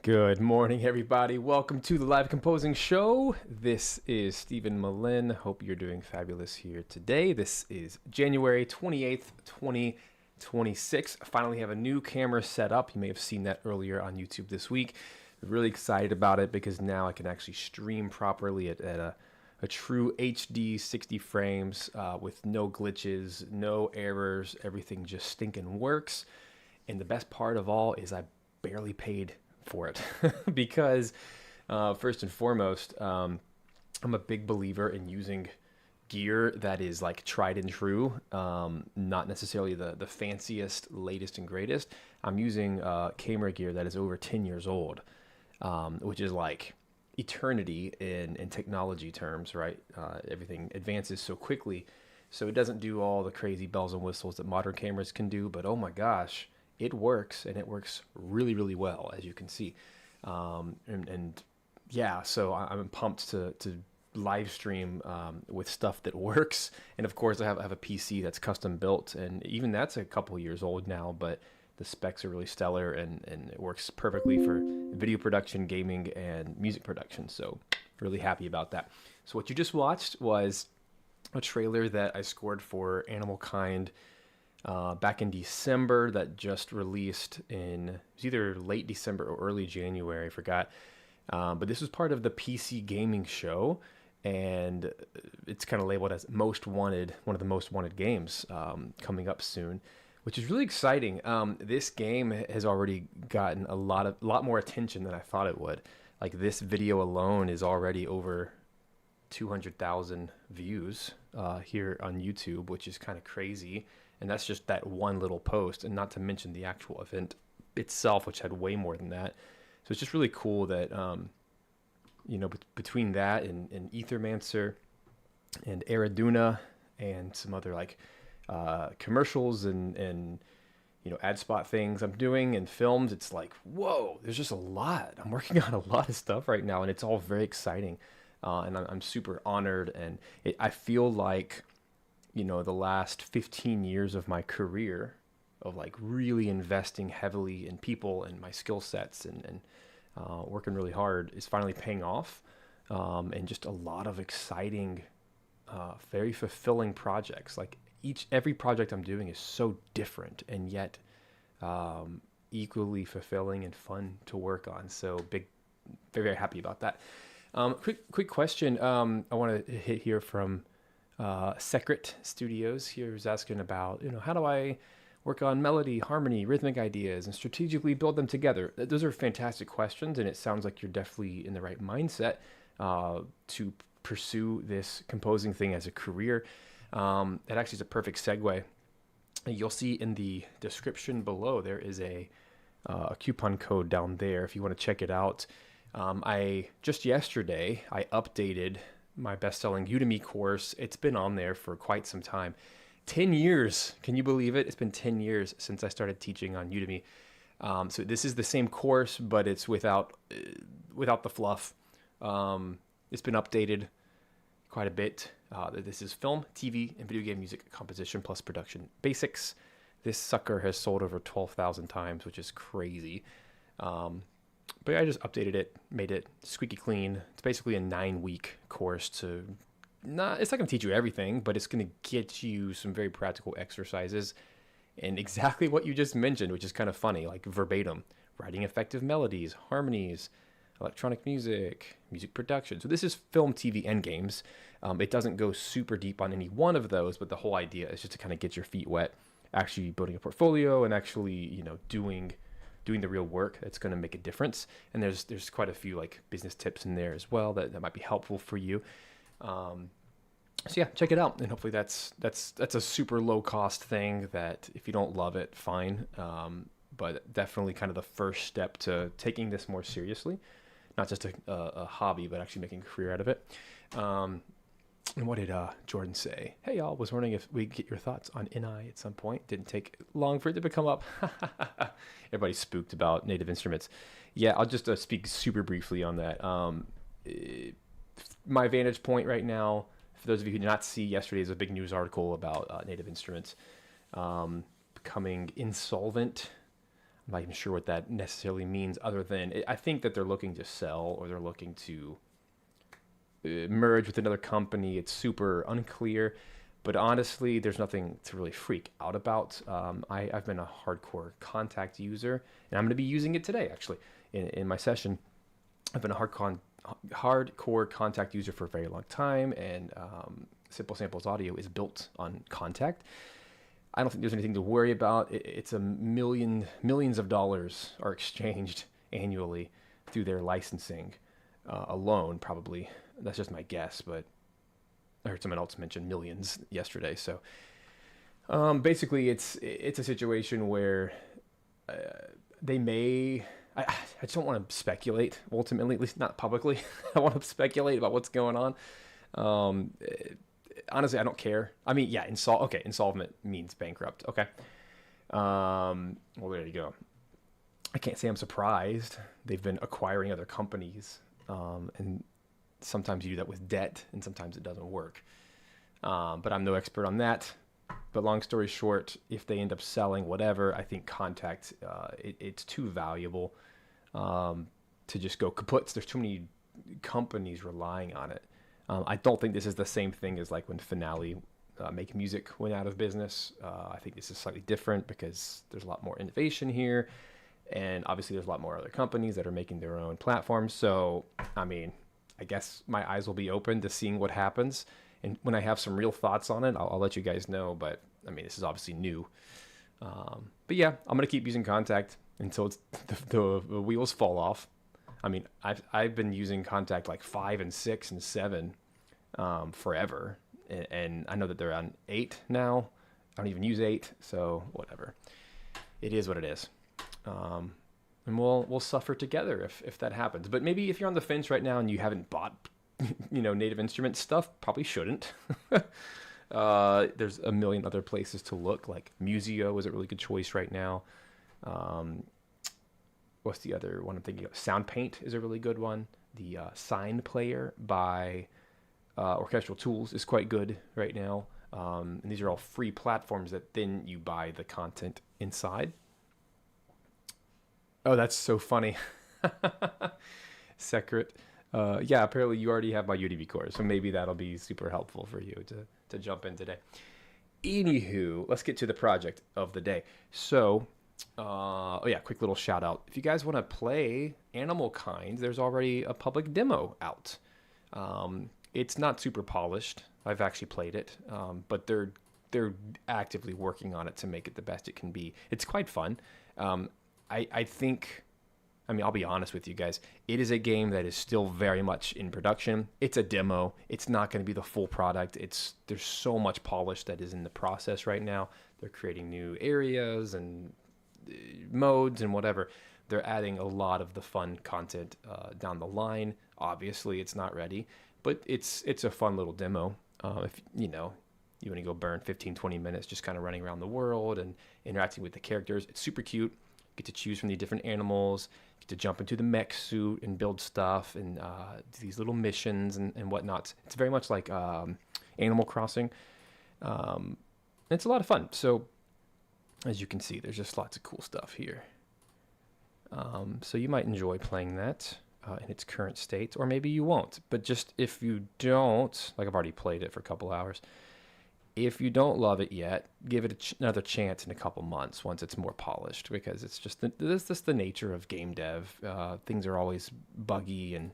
Good morning, everybody. Welcome to the Live Composing Show. This is Stephen Melin. Hope you're doing fabulous here today. This is January 28th, 2026. I finally have a new camera set up. You may have seen that earlier on YouTube this week. I'm really excited about it because now I can actually stream properly at a true HD 60 frames with no glitches, no errors. Everything just stinking works. And the best part of all is I barely paid for it because first and foremost, I'm a big believer in using gear that is like tried and true, not necessarily the fanciest, latest and greatest. I'm using camera gear that is over 10 years old, which is like eternity in technology terms, right? Everything advances so quickly, so it doesn't do all the crazy bells and whistles that modern cameras can do, but oh my gosh, it works, and it works really, really well, as you can see. And yeah, so I'm pumped to live stream with stuff that works. And of course, I have a PC that's custom built, and even that's a couple years old now, but the specs are really stellar, and it works perfectly for video production, gaming, and music production. So really happy about that. So what you just watched was a trailer that I scored for Animalkind back in December that just released it was either late December or early January, I forgot. But this was part of the PC gaming show, and it's kind of labeled as most wanted, one of the most wanted games coming up soon, which is really exciting. This game has already gotten a lot more attention than I thought it would. Like, this video alone is already over 200,000 views here on YouTube, which is kind of crazy. And that's just that one little post, and not to mention the actual event itself, which had way more than that. So it's just really cool that, between that and Ethermancer and Araduna and some other like commercials and ad spot things I'm doing and films, it's like, whoa, there's just a lot. I'm working on a lot of stuff right now, and it's all very exciting. And I'm super honored, and I feel like, the last 15 years of my career of like really investing heavily in people and my skill sets and working really hard is finally paying off. And just a lot of exciting, very fulfilling projects. Like every project I'm doing is so different and yet equally fulfilling and fun to work on. So very, very happy about that. Quick question. I want to hit here from Secret Studios here, who's asking about, how do I work on melody, harmony, rhythmic ideas, and strategically build them together? Those are fantastic questions, and it sounds like you're definitely in the right mindset to pursue this composing thing as a career. That actually is a perfect segue. You'll see in the description below there is a coupon code down there if you want to check it out. Just yesterday I updated my best-selling Udemy course. It's been on there for quite some time. 10 years. Can you believe it? It's been 10 years since I started teaching on Udemy. So this is the same course, but it's without the fluff. It's been updated quite a bit. This is film, TV, and video game music composition plus production basics. This sucker has sold over 12,000 times, which is crazy. But I just updated it, made it squeaky clean. It's basically a 9-week course it's not going to teach you everything, but it's going to get you some very practical exercises and exactly what you just mentioned, which is kind of funny, like verbatim, writing effective melodies, harmonies, electronic music, music production. So this is film, TV, and games. It doesn't go super deep on any one of those, but the whole idea is just to kind of get your feet wet, actually building a portfolio and actually, doing the real work that's going to make a difference. And there's quite a few like business tips in there as well that might be helpful for you. So yeah, check it out. And hopefully that's a super low cost thing that if you don't love it, fine. But definitely kind of the first step to taking this more seriously, not just a hobby, but actually making a career out of it. And what did Jordan say? Hey, y'all, was wondering if we get your thoughts on NI at some point. Didn't take long for it to come up. Everybody's spooked about native instruments. Yeah, I'll just speak super briefly on that. My vantage point right now, for those of you who did not see, yesterday is a big news article about native instruments becoming insolvent. I'm not even sure what that necessarily means, other than I think that they're looking to sell, or they're looking to merge with another company. It's super unclear, but honestly, there's nothing to really freak out about. I've been a hardcore Contact user, and I'm going to be using it today, actually, in my session. I've been a hardcore Contact user for a very long time, and Simple Samples Audio is built on Contact. I don't think there's anything to worry about. It's millions of dollars are exchanged annually through their licensing alone, probably. That's just my guess, but I heard someone else mention millions yesterday. So basically, it's a situation where they may. I just don't want to speculate. Ultimately, at least not publicly. I want to speculate about what's going on. Honestly, I don't care. I mean, yeah, insolvent means bankrupt. Okay. Well, there you go. I can't say I'm surprised. They've been acquiring other companies, and sometimes you do that with debt, and sometimes it doesn't work. But I'm no expert on that. But long story short, if they end up selling whatever, I think Contact, it's too valuable to just go kaput. There's too many companies relying on it. I don't think this is the same thing as like when Finale Make Music went out of business. I think this is slightly different because there's a lot more innovation here. And obviously there's a lot more other companies that are making their own platforms. So, I mean, I guess my eyes will be open to seeing what happens. And when I have some real thoughts on it, I'll let you guys know. But, I mean, this is obviously new. But, yeah, I'm going to keep using Contact until the wheels fall off. I mean, I've been using Contact like 5 and 6 and 7 forever. And I know that they're on 8 now. I don't even use 8, so whatever. It is what it is. And we'll suffer together if that happens. But maybe if you're on the fence right now and you haven't bought, Native Instruments stuff, probably shouldn't. There's a million other places to look. Like Museo is a really good choice right now. What's the other one I'm thinking of? SoundPaint is a really good one. The Sign Player by Orchestral Tools is quite good right now. And these are all free platforms that then you buy the content inside. Oh, that's so funny. Secret. Yeah, apparently you already have my UDV course, so maybe that'll be super helpful for you to jump in today. Anywho, let's get to the project of the day. So, quick little shout out. If you guys want to play Animalkind, there's already a public demo out. It's not super polished. I've actually played it, but they're actively working on it to make it the best it can be. It's quite fun. I think, I'll be honest with you guys, it is a game that is still very much in production. It's a demo. It's not going to be the full product. There's so much polish that is in the process right now. They're creating new areas and modes and whatever. They're adding a lot of the fun content down the line. Obviously, it's not ready, but it's a fun little demo. If you want to go burn 15, 20 minutes just kind of running around the world and interacting with the characters. It's super cute. Get to choose from the different animals, get to jump into the mech suit and build stuff and these little missions and whatnot. It's very much like Animal Crossing. It's a lot of fun. So as you can see, there's just lots of cool stuff here. So you might enjoy playing that in its current state, or maybe you won't. But just if you don't, like I've already played it for a couple hours, if you don't love it yet, give it another chance in a couple months once it's more polished, because it's just the nature of game dev. Things are always buggy and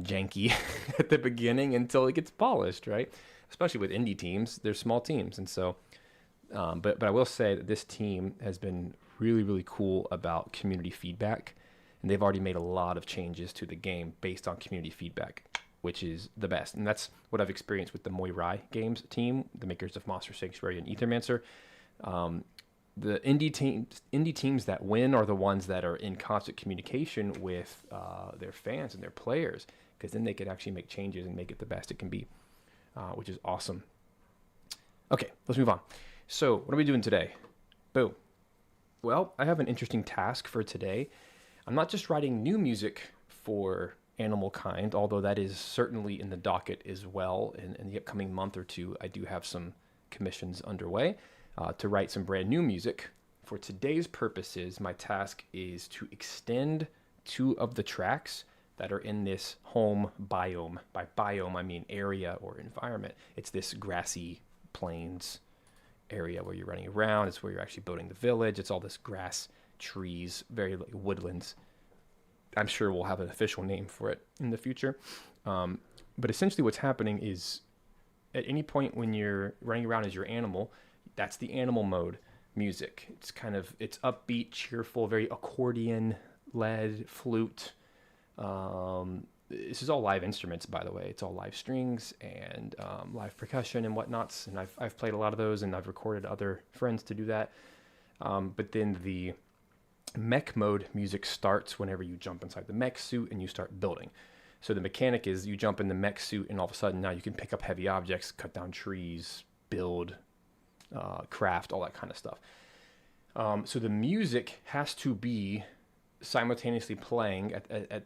janky at the beginning until it gets polished, right? Especially with indie teams, they're small teams, and so. But I will say that this team has been really, really cool about community feedback, and they've already made a lot of changes to the game based on community feedback, which is the best. And that's what I've experienced with the Moirai Games team, the makers of Monster Sanctuary and Ethermancer. The indie teams that win are the ones that are in constant communication with their fans and their players, because then they could actually make changes and make it the best it can be, which is awesome. Okay, let's move on. So what are we doing today? Boom. Well, I have an interesting task for today. I'm not just writing new music for Animalkind, although that is certainly in the docket as well. In the upcoming month or two, I do have some commissions underway to write some brand new music for today's purposes, my task is to extend 2 of the tracks that are in this home biome. By biome, I mean area or environment. It's this grassy plains area where you're running around. It's where you're actually building the village. It's all this grass, trees, very like woodlands. I'm sure we'll have an official name for it in the future. But essentially what's happening is at any point when you're running around as your animal, that's the animal mode music. It's upbeat, cheerful, very accordion-led, flute. This is all live instruments, by the way. It's all live strings and live percussion and whatnots. And I've played a lot of those, and I've recorded other friends to do that. But then the mech mode music starts whenever you jump inside the mech suit and you start building. So the mechanic is you jump in the mech suit, and all of a sudden now you can pick up heavy objects, cut down trees, build, craft, all that kind of stuff. So the music has to be simultaneously playing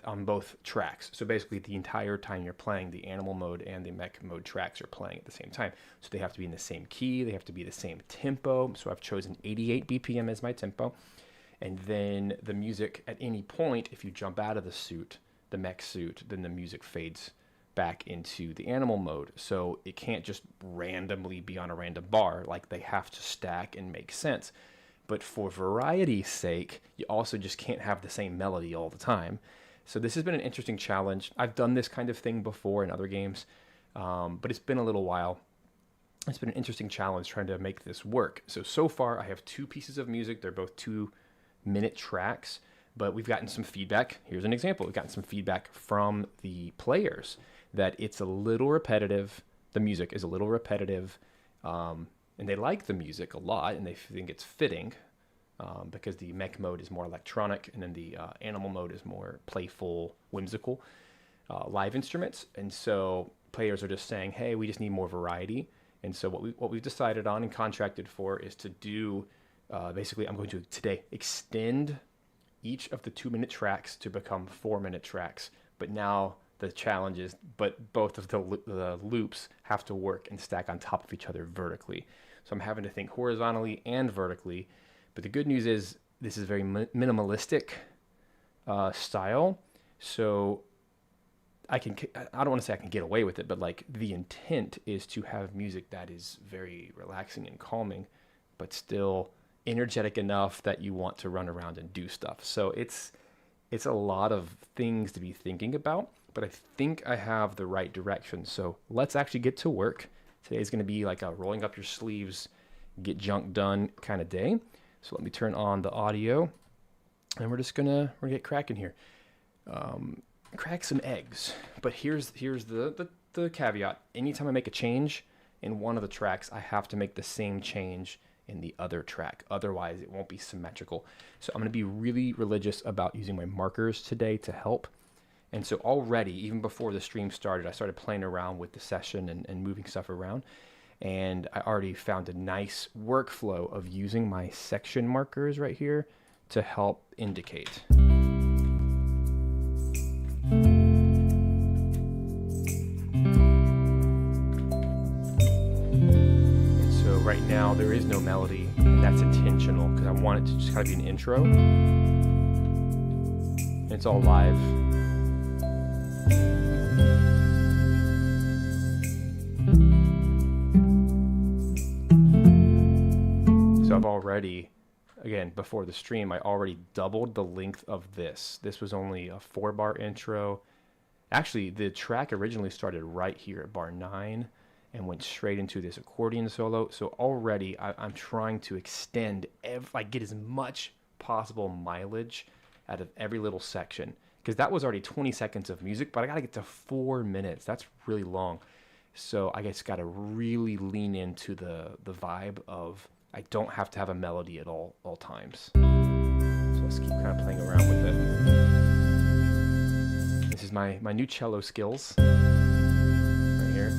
on both tracks. So basically the entire time you're playing, the animal mode and the mech mode tracks are playing at the same time. So they have to be in the same key. They have to be the same tempo. So I've chosen 88 BPM as my tempo. And then the music at any point, if you jump out of the suit, the mech suit, then the music fades back into the animal mode. So it can't just randomly be on a random bar. Like, they have to stack and make sense. But for variety's sake, you also just can't have the same melody all the time. So this has been an interesting challenge. I've done this kind of thing before in other games, but it's been a little while. It's been an interesting challenge trying to make this work. So far I have 2 pieces of music. They're both 2-minute tracks, but we've gotten some feedback. Here's an example. We've gotten some feedback from the players that it's a little repetitive. The music is a little repetitive. And they like the music a lot, and they think it's fitting because the mech mode is more electronic, and then the animal mode is more playful, whimsical, live instruments. And so players are just saying, hey, we just need more variety. And so what we've decided on and contracted for is to do, basically I'm going to today extend each of the 2-minute tracks to become 4-minute tracks. But now the challenge is, but both of the loops have to work and stack on top of each other vertically. So I'm having to think horizontally and vertically. But the good news is this is very minimalistic style. So I don't want to say I can get away with it, but like the intent is to have music that is very relaxing and calming, but still energetic enough that you want to run around and do stuff. So it's a lot of things to be thinking about, but I think I have the right direction. So let's actually get to work. Today's going to be like a rolling up your sleeves, get junk done kind of day. So let me turn on the audio, and we're gonna get cracking here. Crack some eggs. But here's the caveat. Anytime I make a change in one of the tracks, I have to make the same change in the other track. Otherwise, it won't be symmetrical. So I'm going to be really religious about using my markers today to help. And so already, even before the stream started, I started playing around with the session and moving stuff around. And I already found a nice workflow of using my section markers right here to help indicate. And so right now there is no melody, and that's intentional because I want it to just kind of be an intro. And it's all live. So I've already, again, before the stream, I already doubled the length of this. This was only a 4-bar intro. Actually, the track originally started right here at bar 9 and went straight into this accordion solo. So already I'm trying to extend, get as much possible mileage out of every little section. Because that was already 20 seconds of music, but I got to get to 4 minutes. That's really long. So I just got to really lean into the vibe of I don't have to have a melody at all times. So let's keep kind of playing around with it. This is my new cello skills right here.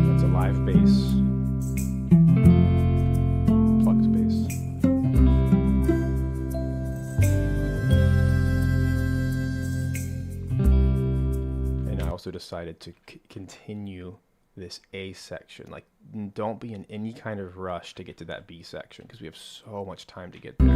That's a live bass. Plucked bass. decided to continue this A section. Like, don't be in any kind of rush to get to that B section because we have so much time to get there.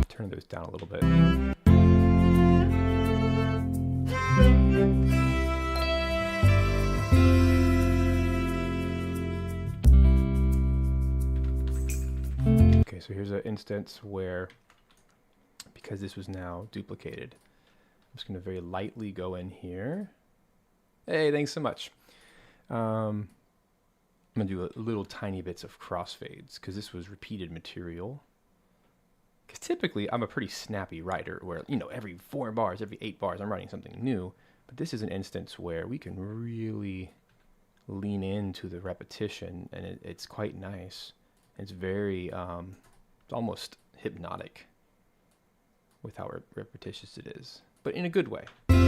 Turn those down a little bit. Okay, so here's an instance where, because this was now duplicated, I'm just going to very lightly go in here. Hey, thanks so much. I'm going to do a little tiny bits of crossfades because this was repeated material. Because typically I'm a pretty snappy writer where, you know, every 4 bars, every 8 bars, I'm writing something new. But this is an instance where we can really lean into the repetition, and it's quite nice. It's very, it's almost hypnotic with how repetitious it is, but in a good way. There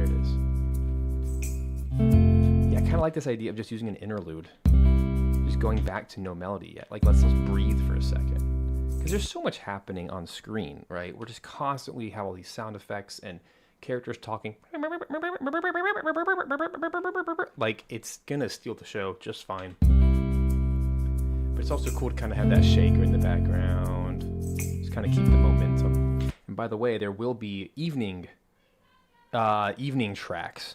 it is. Yeah, I kind of like this idea of just using an interlude. Just going back to no melody yet. Like, let's just breathe for a second. Because there's so much happening on screen, right? We're just constantly have all these sound effects and characters talking. Like, it's gonna steal the show just fine. But it's also cool to kind of have that shaker in the background. Just kind of keep the momentum. And by the way, there will be evening tracks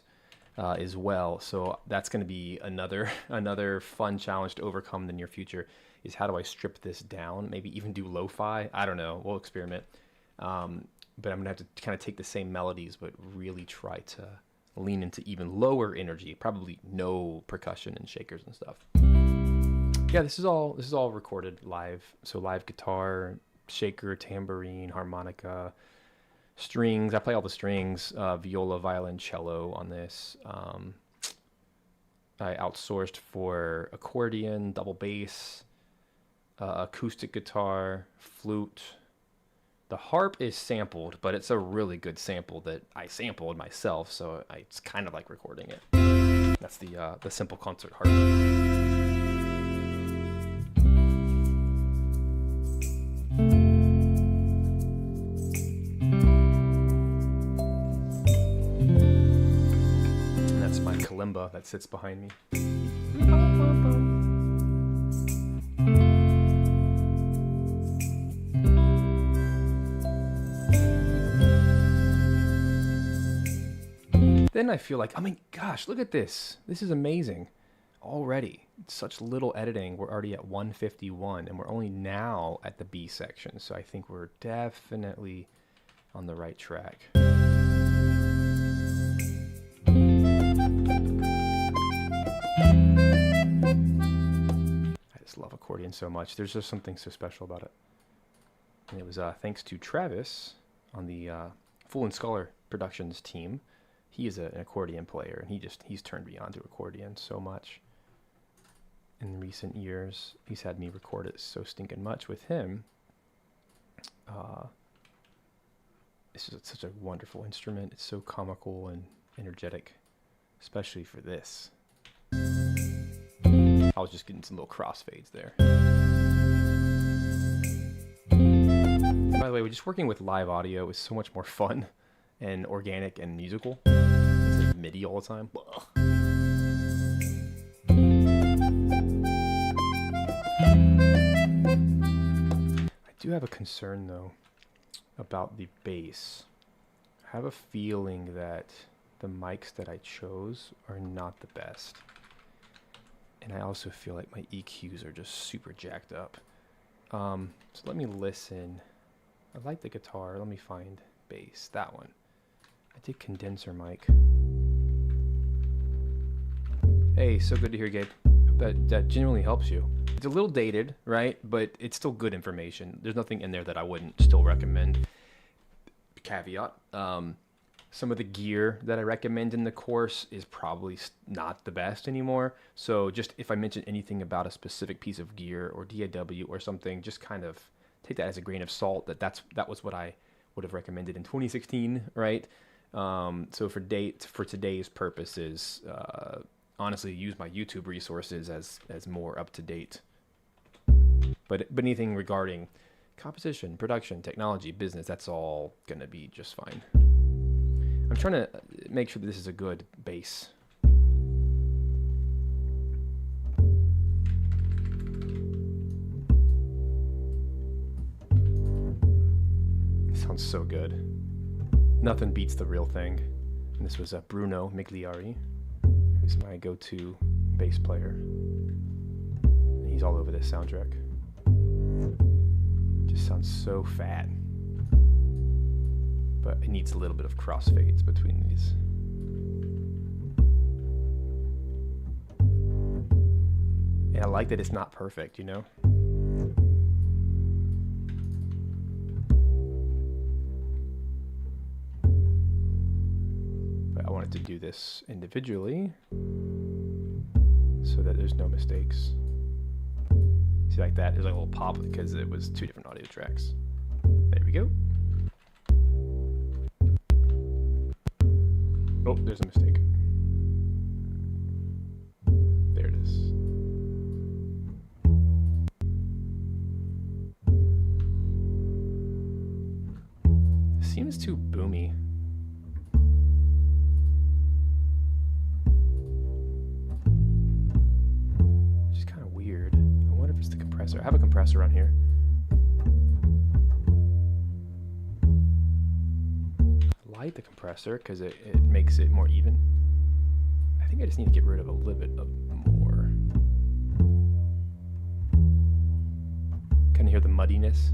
as well. So that's going to be another fun challenge to overcome in the near future, is how do I strip this down? Maybe even do lo-fi. I don't know. We'll experiment. But I'm going to have to kind of take the same melodies, but really try to lean into even lower energy, probably no percussion and shakers and stuff. Yeah, this is all recorded live. So live guitar, shaker, tambourine, harmonica, strings. I play all the strings, viola, violin, cello on this. I outsourced for accordion, double bass, acoustic guitar, flute. The harp is sampled, but it's a really good sample that I sampled myself, so it's kind of like recording it. That's the simple concert harp. And that's my kalimba that sits behind me. Then I feel like, I mean, gosh, look at this. This is amazing already. Such little editing. We're already at 151, and we're only now at the B section. So I think we're definitely on the right track. I just love accordion so much. There's just something so special about it. And it was thanks to Travis on the Fool and Scholar Productions team. He is an accordion player, and he's turned me on to accordion so much. In recent years, he's had me record it so stinking much with him. This is such a wonderful instrument. It's so comical and energetic, especially for this. I was just getting some little crossfades there. By the way, just working with live audio is so much more fun and organic and musical. It's MIDI all the time. I do have a concern though about the bass. I have a feeling that the mics that I chose are not the best. And I also feel like my EQs are just super jacked up. So let me listen I like the guitar. Let me find bass. That one. I did condenser mic. Hey, so good to hear, Gabe. That genuinely helps you. It's a little dated, right? But it's still good information. There's nothing in there that I wouldn't still recommend. Caveat. Some of the gear that I recommend in the course is probably not the best anymore. So just if I mention anything about a specific piece of gear or DAW or something, just kind of take that as a grain of salt. That was what I would have recommended in 2016, right? So for today's purposes, honestly, use my YouTube resources as more up to date. But anything regarding composition, production, technology, business, that's all gonna be just fine. I'm trying to make sure that this is a good bass. It sounds so good. Nothing beats the real thing. And this was Bruno Migliari, who's my go-to bass player. He's all over this soundtrack. Just sounds so fat. But it needs a little bit of crossfades between these. And I like that it's not perfect, you know? But I wanted to do this individually so that there's no mistakes. See, like that, there's like a little pop because it was two different audio tracks. There we go. Oh, there's a mistake. There it is. It seems too boomy. Which is kind of weird. I wonder if it's the compressor. I have a compressor on here. Like the compressor because it makes it more even. I think I just need to get rid of a little bit of more. Can you hear the muddiness?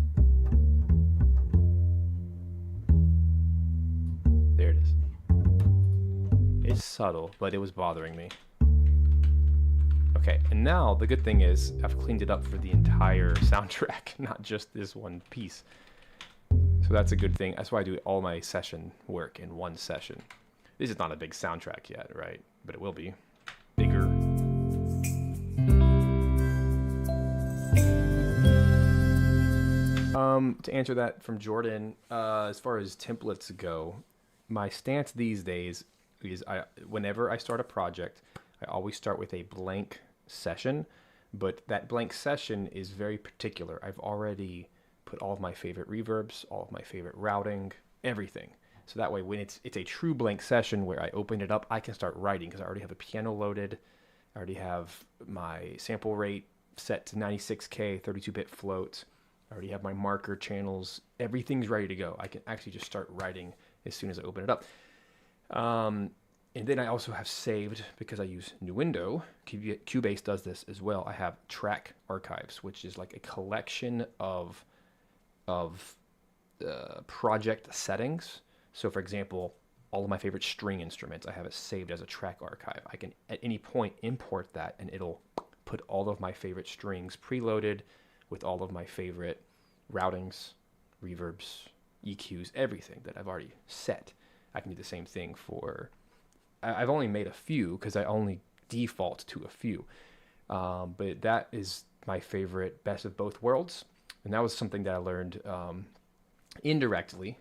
There it is. It's subtle, but it was bothering me. Okay, and now the good thing is I've cleaned it up for the entire soundtrack, not just this one piece. So that's a good thing. That's why I do all my session work in one session. This is not a big soundtrack yet, right? But it will be bigger. To answer that from Jordan, as far as templates go, my stance these days is whenever I start a project, I always start with a blank session, but that blank session is very particular. I've already put all of my favorite reverbs, all of my favorite routing, everything. So that way when it's a true blank session where I open it up, I can start writing because I already have a piano loaded. I already have my sample rate set to 96K, 32-bit float. I already have my marker channels. Everything's ready to go. I can actually just start writing as soon as I open it up. And then I also have saved, because I use Nuendo, Cubase does this as well. I have track archives, which is like a collection of project settings. So for example, all of my favorite string instruments, I have it saved as a track archive. I can at any point import that and it'll put all of my favorite strings preloaded with all of my favorite routings, reverbs, EQs, everything that I've already set. I can do the same thing for, I've only made a few because I only default to a few. But that is my favorite best of both worlds. And that was something that I learned indirectly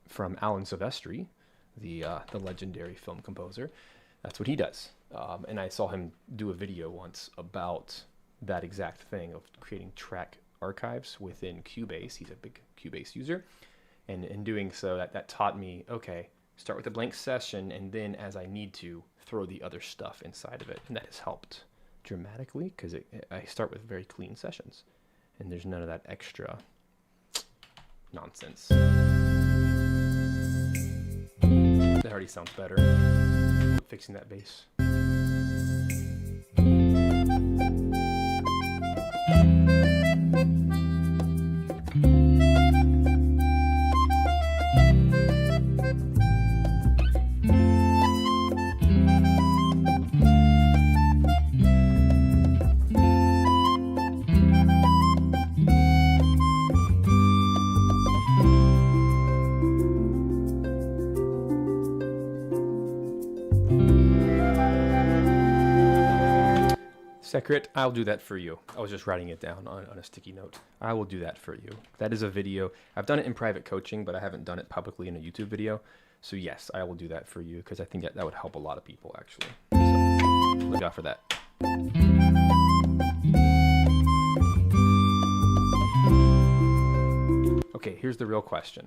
from Alan Silvestri, the legendary film composer. That's what he does. And I saw him do a video once about that exact thing of creating track archives within Cubase. He's a big Cubase user. And in doing so, that taught me, okay, start with a blank session, and then as I need to, throw the other stuff inside of it. And that has helped dramatically because I start with very clean sessions. And there's none of that extra nonsense. That already sounds better. Fixing that bass. Secret, I'll do that for you. I was just writing it down on a sticky note. I will do that for you. That is a video. I've done it in private coaching, but I haven't done it publicly in a YouTube video. So yes, I will do that for you because I think that would help a lot of people actually. So look out for that. Okay, here's the real question.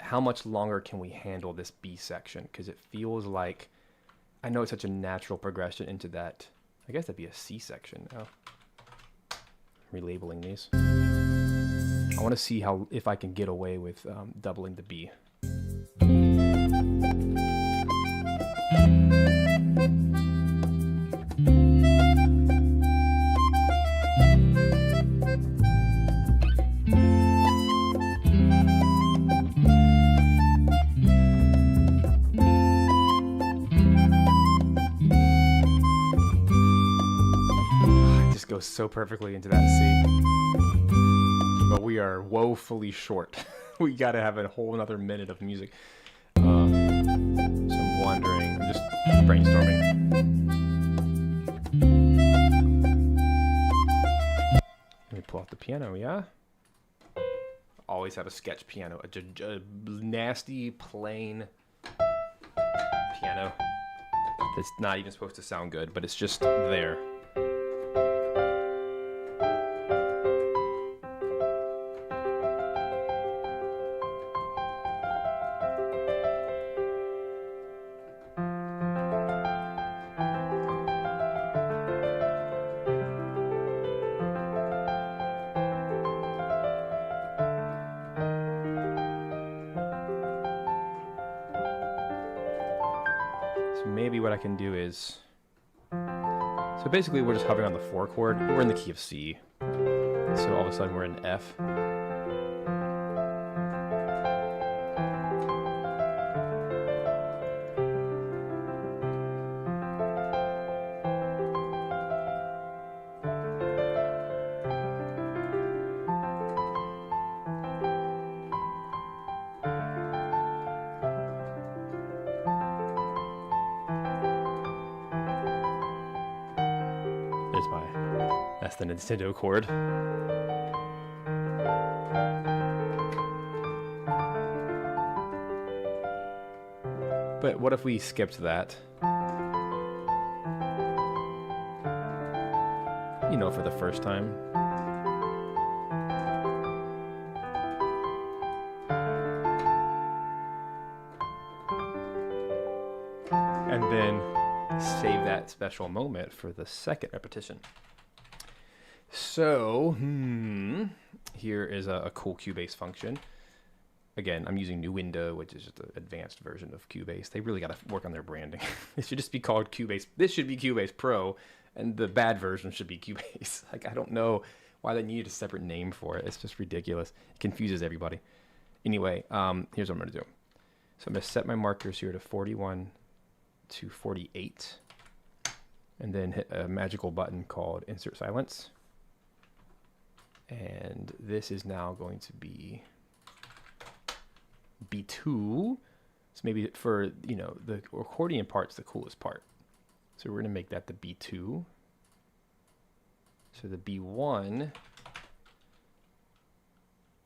How much longer can we handle this B section? Because it feels like, I know it's such a natural progression into that. I guess that'd be a C section now. Relabeling these. I want to see if I can get away with doubling the B. Goes so perfectly into that C, but we are woefully short. We gotta have a whole another minute of music. So I'm wondering, I'm just brainstorming. Let me pull out the piano, yeah? Always have a sketch piano, a nasty, plain piano that's not even supposed to sound good, but it's just there. Maybe what I can do is, so basically we're just hovering on the 4 chord. We're in the key of C, so all of a sudden we're in F. That's the Nintendo chord. But what if we skipped that? You know, for the first time. And then save that special moment for the second repetition. So, here is a cool Cubase function. Again, I'm using New Window, which is just an advanced version of Cubase. They really got to work on their branding. It should just be called Cubase. This should be Cubase Pro, and the bad version should be Cubase. Like, I don't know why they needed a separate name for it. It's just ridiculous. It confuses everybody. Anyway, here's what I'm going to do. So I'm going to set my markers here to 41 to 48, and then hit a magical button called Insert Silence. And this is now going to be B2. So maybe for, you know, the accordion part's the coolest part. So we're going to make that the B2. So the B1,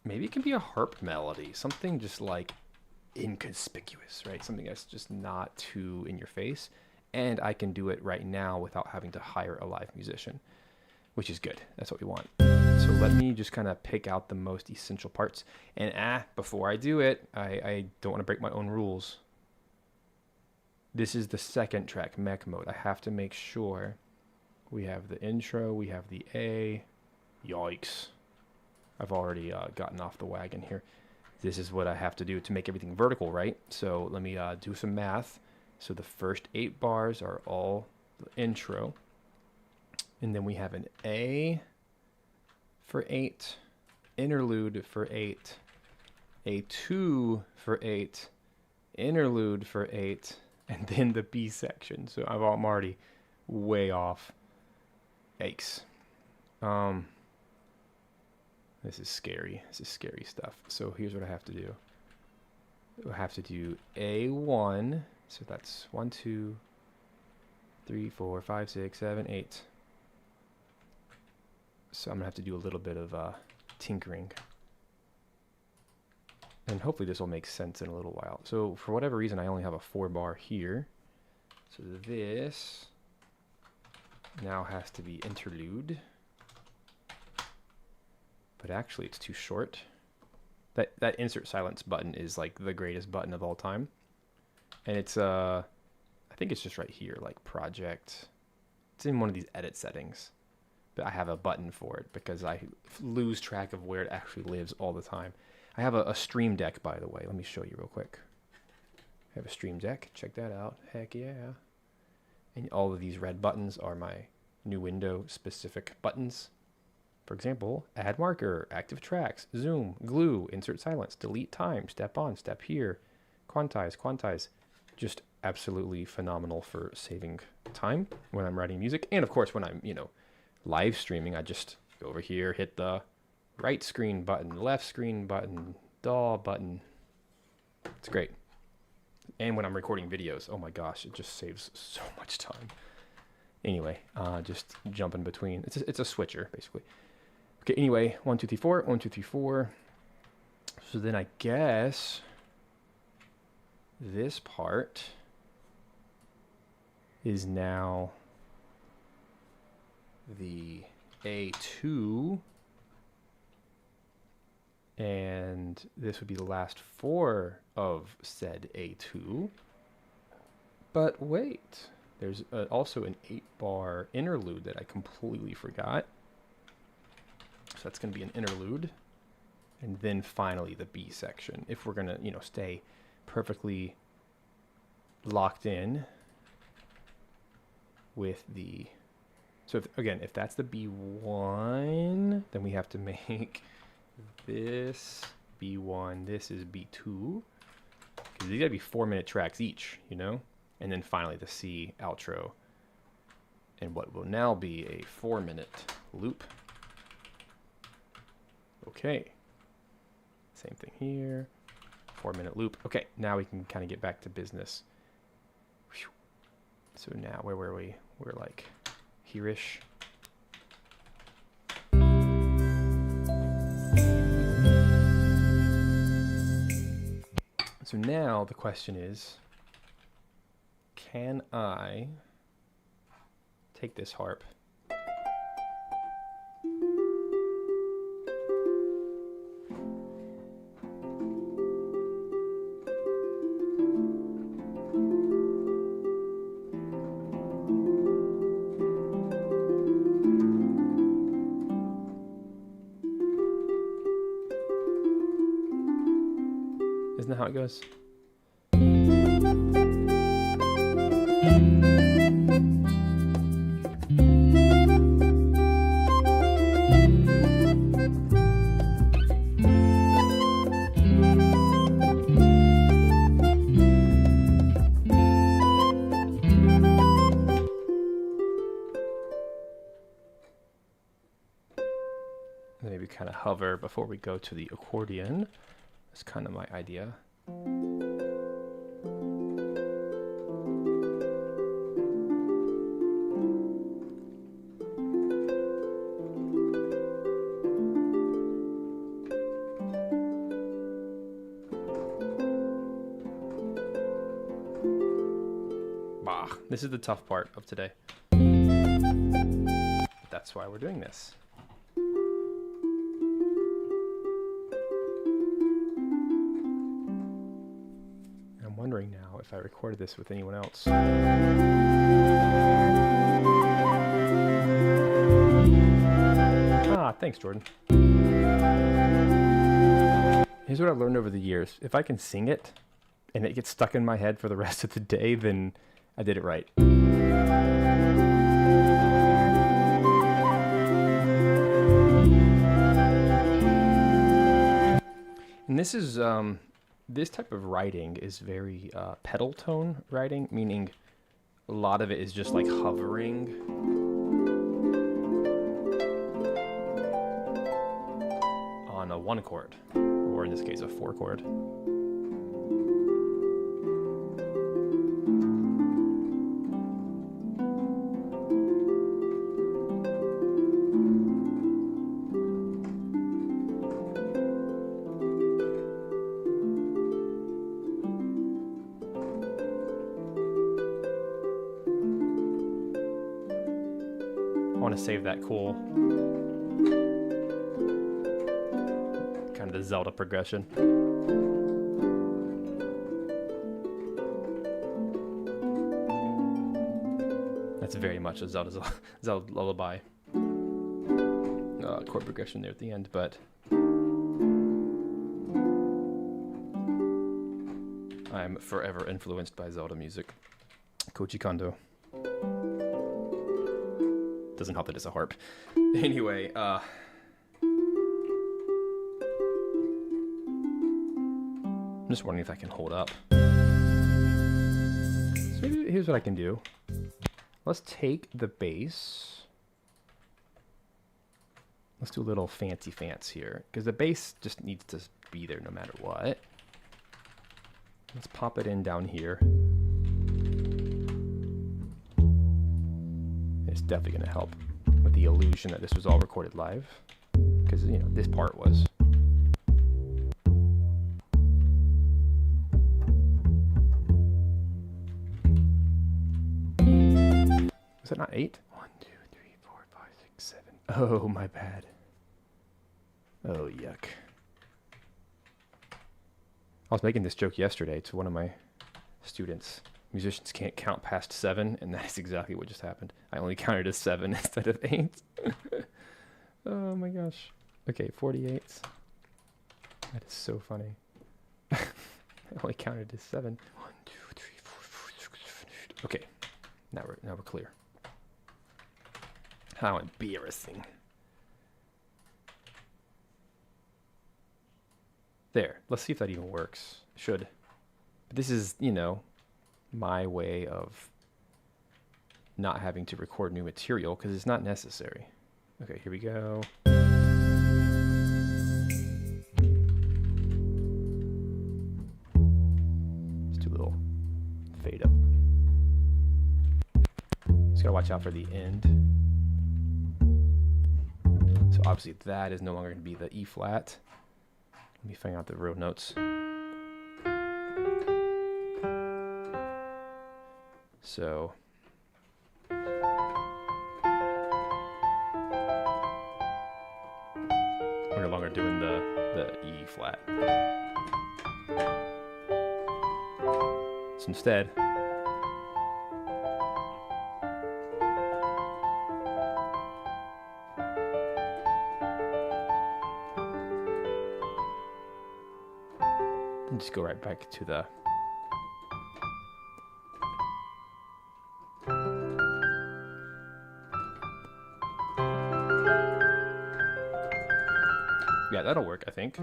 maybe it can be a harp melody, something just like inconspicuous, right? Something that's just not too in your face. And I can do it right now without having to hire a live musician, which is good. That's what we want. So let me just kind of pick out the most essential parts. And before I do it, I don't want to break my own rules. This is the second track, mech mode. I have to make sure we have the intro, we have the A. Yikes. I've already gotten off the wagon here. This is what I have to do to make everything vertical, right? So let me do some math. So the first 8 bars are all the intro. And then we have an A for 8, interlude for 8, A2 for 8, interlude for 8, and then the B section. So I'm already way off. Yikes. This is scary. This is scary stuff. So here's what I have to do. I have to do A1. So that's 1, 2, 3, 4, 5, 6, 7, 8. So I'm gonna have to do a little bit of tinkering. And hopefully this will make sense in a little while. So for whatever reason, I only have a 4-bar here. So this now has to be interlude. But actually it's too short. That insert silence button is like the greatest button of all time. And it's, I think it's just right here, like project. It's in one of these edit settings. But I have a button for it because I lose track of where it actually lives all the time. I have a Stream Deck, by the way. Let me show you real quick. I have a Stream Deck. Check that out. Heck yeah. And all of these red buttons are my new window specific buttons. For example, add marker, active tracks, zoom, glue, insert silence, delete time, step on, step here, quantize. Just absolutely phenomenal for saving time when I'm writing music. And of course, when I'm, live streaming, I just go over here, hit the right screen button, left screen button, DAW button. It's great. And when I'm recording videos, oh my gosh, it just saves so much time. Anyway, just jumping between. It's a switcher, basically. Okay, anyway, 1, 2, 3, 4, 1, 2, 3, 4. So then I guess this part is now the A2, and this would be the last 4 of said A2. But wait, there's also an 8-bar interlude that I completely forgot. So that's going to be an interlude, and then finally the B section. If we're going to, stay perfectly locked in with the. So if that's the B1, then we have to make this B1. This is B2, because these gotta be 4-minute tracks each, and then finally the C outro, and what will now be a 4-minute loop. Okay, same thing here, 4-minute loop. Okay, now we can kind of get back to business. Whew. So now, where were we? We're like here-ish. So now the question is, can I take this harp Isn't that how it goes? Maybe kind of hover before we go to the accordion. That's kind of my idea. Bah, this is the tough part of today. But that's why we're doing this. Wondering now if I recorded this with anyone else. Ah, thanks, Jordan. Here's what I've learned over the years. If I can sing it and it gets stuck in my head for the rest of the day, then I did it right. And this is this type of writing is very pedal tone writing, meaning a lot of it is just like hovering. On a 1 chord, or in this case, a 4 chord. want to save that cool kind of the Zelda progression. That's very much a Zelda lullaby chord progression there at the end, but I'm forever influenced by Zelda music. Koji Kondo. Doesn't help that it's a harp. Anyway, I'm just wondering if I can hold up. So here's what I can do. Let's take the bass. Let's do a little fancy here, because the bass just needs to be there no matter what. Let's pop it in down here. It's definitely going to help with the illusion that this was all recorded live, because, you know, this part was. Was that not 8? 1, 2, 3, 4, 5, 6, 7. Oh, my bad. Oh, yuck. I was making this joke yesterday to one of my students. Musicians can't count past 7, and that's exactly what just happened. I only counted as 7 instead of 8. Oh my gosh. Okay, 48. That is so funny. I only counted as 7. 1, 2, 3, 4, 5, 6, 7, 8. Okay, now we're clear. How embarrassing. There. Let's see if that even works. Should. But this is, you know, my way of not having to record new material, because it's not necessary. Okay, here we go. Let's do a little fade up. Just gotta watch out for the end. So obviously that is no longer going to be the E flat. Let me find out the real notes. So we're no longer doing the E flat. So instead, just go right back to the yeah, that'll work, I think.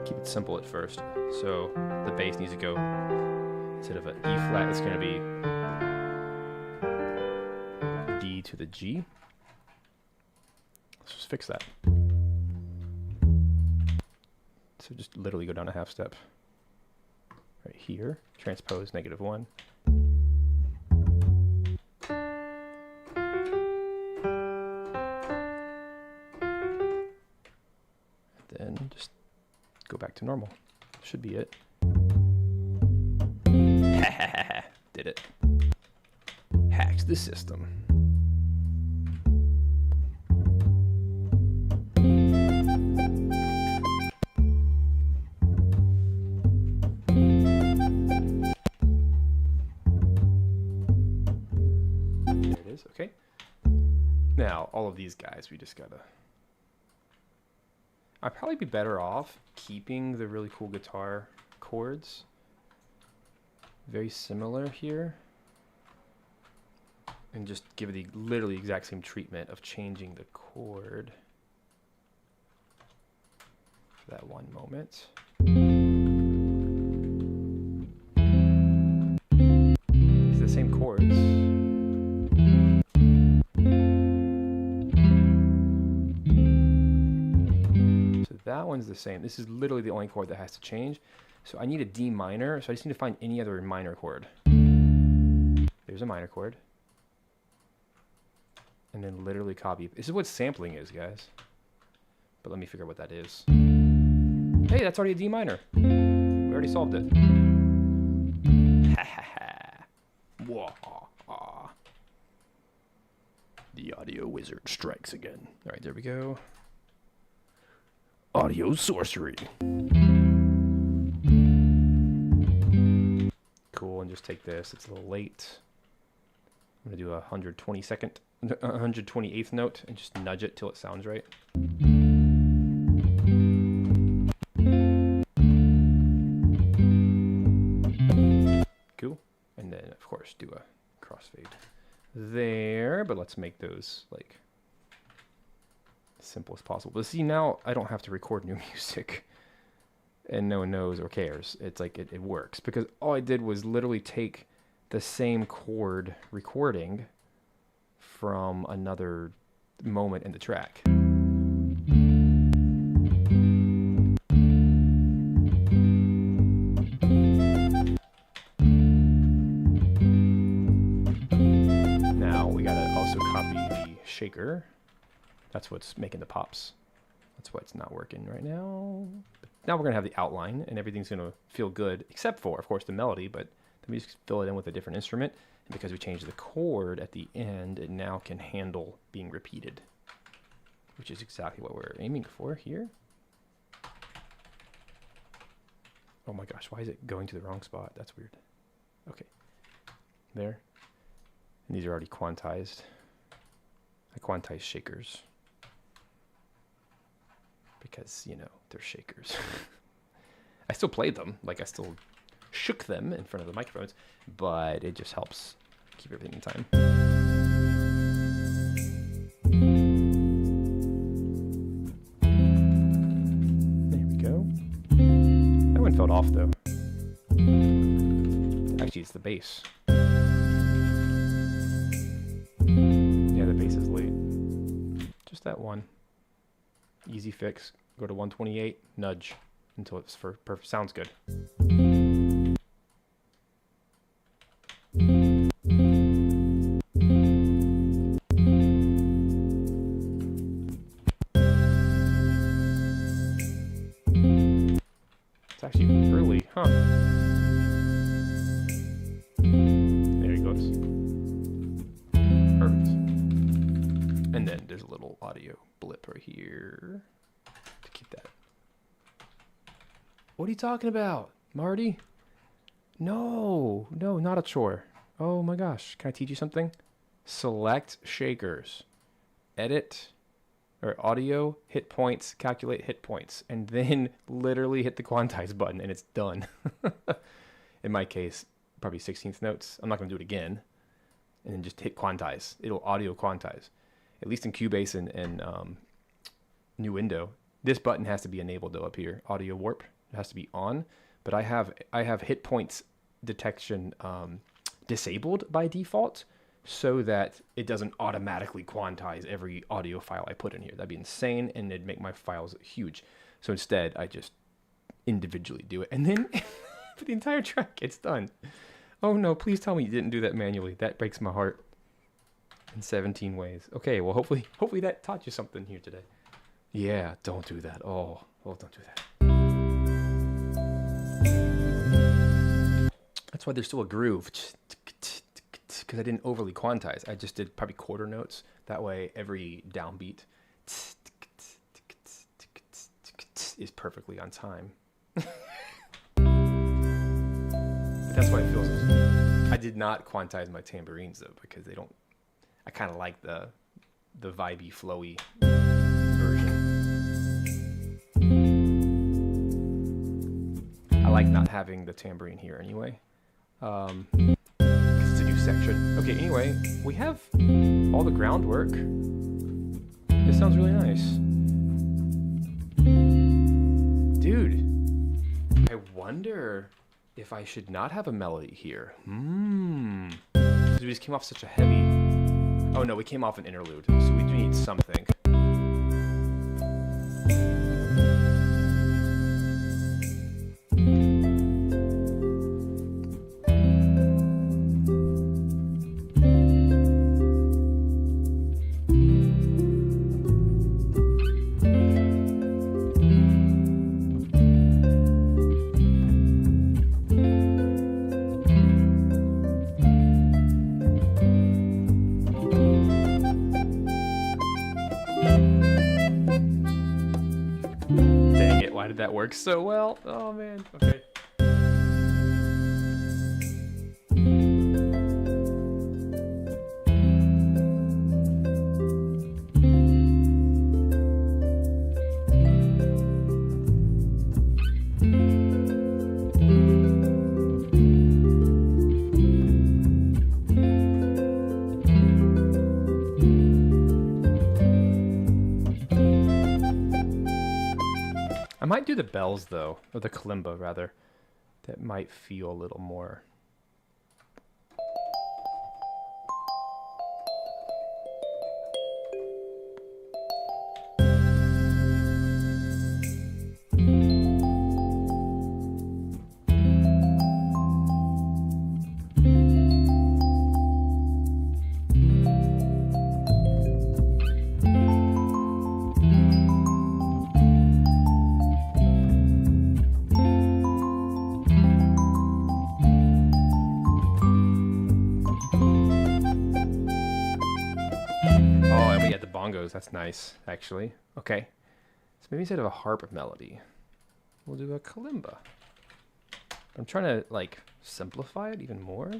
Keep it simple at first. So the bass needs to go, instead of an E flat, it's going to be D to the G. Let's just fix that. So just literally go down a half step. Right here, transpose -1. Then just go back to normal. Should be it. Did it. Hacked the system. Okay. Now, all of these guys, we just gotta... I'd probably be better off keeping the really cool guitar chords. Very similar here. And just give the literally exact same treatment of changing the chord for that one moment. It's the same chords. That one's the same. This is literally the only chord that has to change. So I need a D minor, so I just need to find any other minor chord. There's a minor chord. And then literally copy. This is what sampling is, guys. But let me figure out what that is. Hey, that's already a D minor. We already solved it. The audio wizard strikes again. All right, there we go. Audio sorcery. Cool, and just take this. It's a little late. I'm gonna do a 128th note and just nudge it till it sounds right. Cool, and then of course do a crossfade there, but let's make those like as simple as possible. But see, now I don't have to record new music and no one knows or cares. It's like it works because all I did was literally take the same chord recording from another moment in the track. Now we gotta also copy the shaker. That's what's making the pops. That's why it's not working right now. But now we're gonna have the outline and everything's gonna feel good, except for, of course, the melody, but then we just fill it in with a different instrument. And because we changed the chord at the end, it now can handle being repeated, which is exactly what we're aiming for here. Oh my gosh, why is it going to the wrong spot? That's weird. Okay, there. And these are already quantized. I quantize shakers because, you know, they're shakers. I still played them, like I still shook them in front of the microphones, but it just helps keep everything in time. There we go. That one felt off though. Actually, it's the bass. Yeah, the bass is late. Just that one. Easy fix. Go to 128, nudge until it's perfect. Sounds good. It's actually early, huh? There he goes. Perfect. And then there's a little audio blip right here to keep that. What are you talking about, Marty? No, not a chore. Oh my gosh, can I teach you something? Select shakers, edit, or audio, hit points, calculate hit points, and then literally hit the quantize button and it's done. In my case, probably 16th notes. I'm not gonna do it again. And then just hit quantize. It'll audio quantize. At least in Cubase and New Window. This button has to be enabled though up here. Audio warp, it has to be on. But I have hit points detection disabled by default so that it doesn't automatically quantize every audio file I put in here. That'd be insane and it'd make my files huge. So instead, I just individually do it. And then for the entire track, it's done. Oh no, please tell me you didn't do that manually. That breaks my heart in 17 ways. Okay, well hopefully that taught you something here today. Yeah, don't do that. Oh, don't do that. That's why there's still a groove, because I didn't overly quantize. I just did probably quarter notes. That way every downbeat is perfectly on time. But that's why it feels. I did not quantize my tambourines though, because they don't. I kind of like the vibey, flowy version. I like not having the tambourine here anyway. Because it's a new section. Okay, anyway, we have all the groundwork. This sounds really nice. Dude, I wonder if I should not have a melody here. Because we just came off such a heavy... Oh no, we came off an interlude, so we do need something. Why did that work so well? Oh man. Okay. I might do the bells though, or the kalimba rather. That might feel a little more. Bongos, that's nice, actually. Okay, so maybe instead of a harp melody, we'll do a kalimba. I'm trying to like simplify it even more.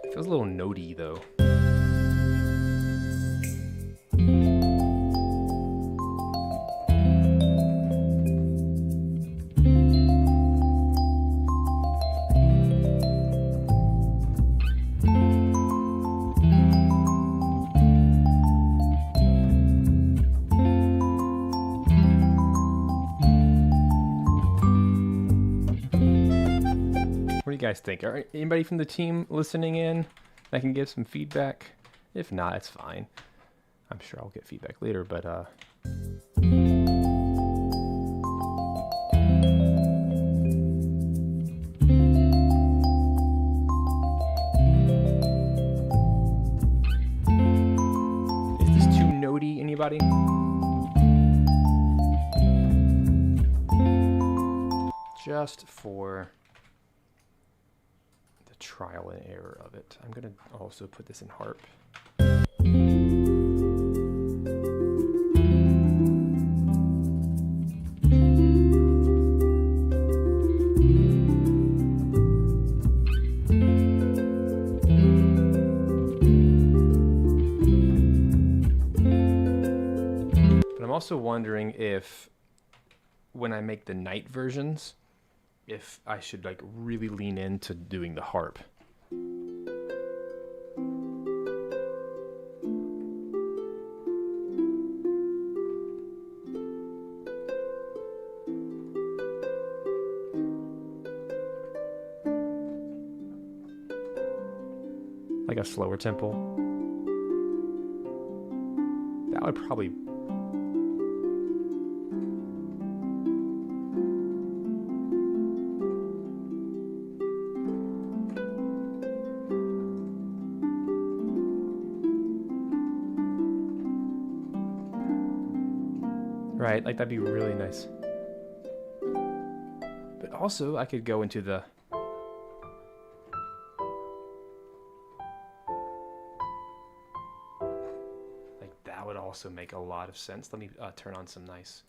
It feels a little notey though. What do you guys think? Are anybody from the team listening in that can give some feedback? If not, it's fine. I'm sure I'll get feedback later, but is this too notey, anybody? Just for the trial and error of it, I'm gonna also put this in harp. But I'm also wondering if, when I make the night versions, if I should like really lean into doing the harp. Like a slower tempo. That would probably right, like that'd be really nice. But also I could go into the like that would also make a lot of sense. Let me turn on some nice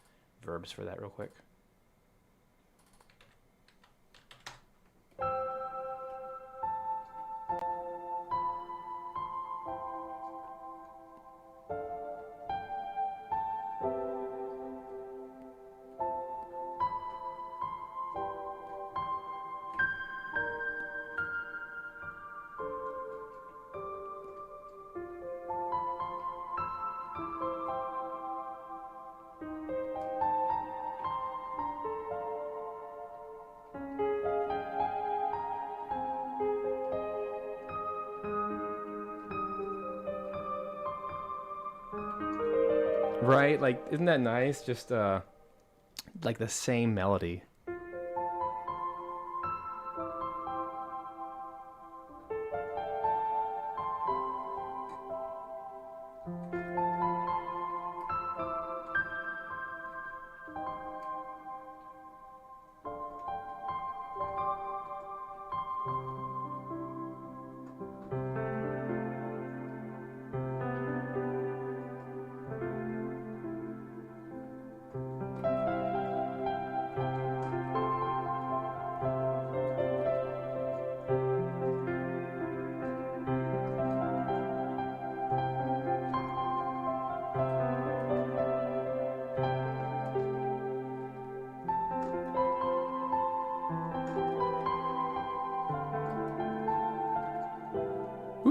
verbs for that real quick. Right, like isn't that nice? Just like the same melody.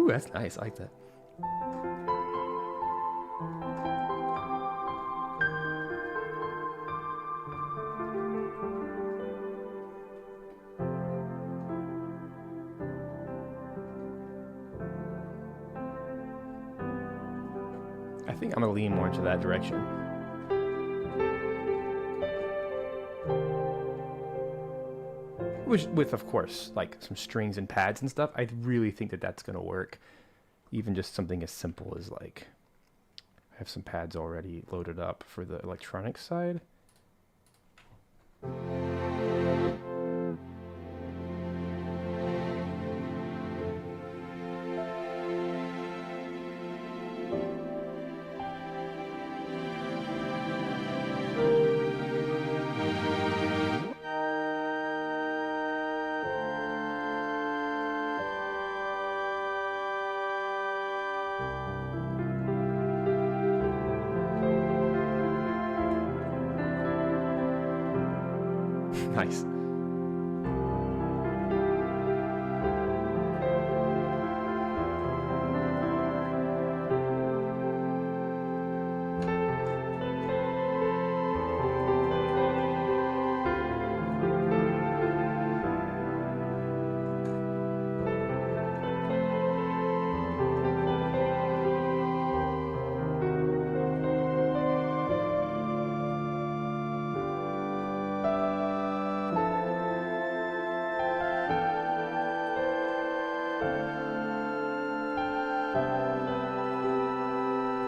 Ooh, that's nice. I like that. I think I'm gonna lean more into that direction. With of course, like some strings and pads and stuff. I really think that that's gonna work. Even just something as simple as like, I have some pads already loaded up for the electronic side. Nice.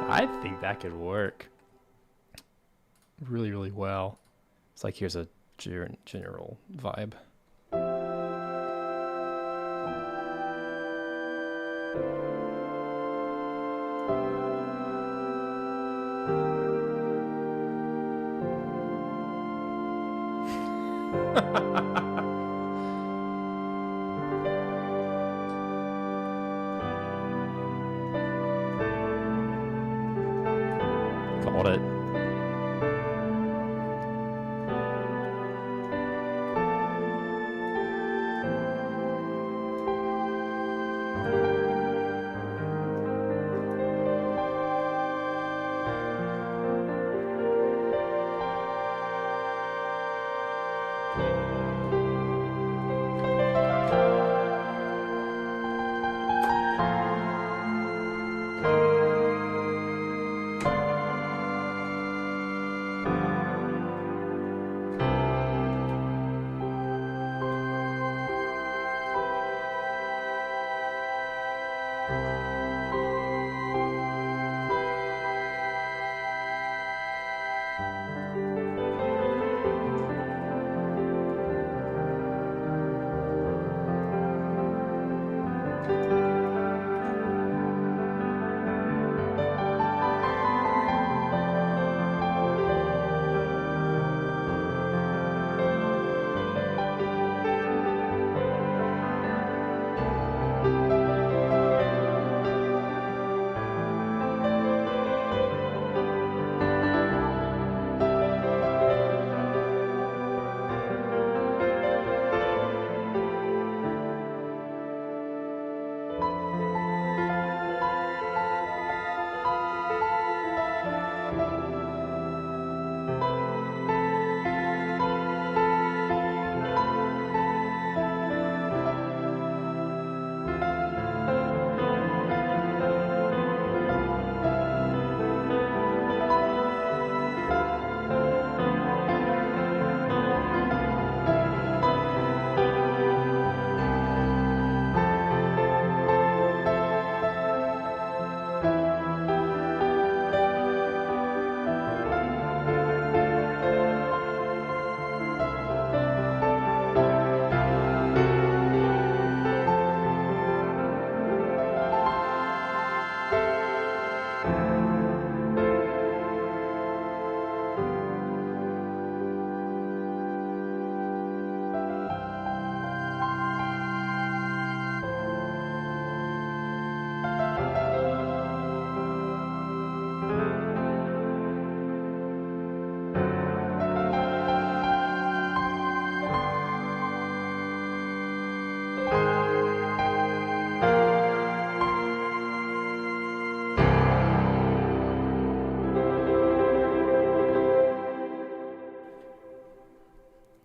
I think that could work really, really well. It's like, here's a general vibe. Called it.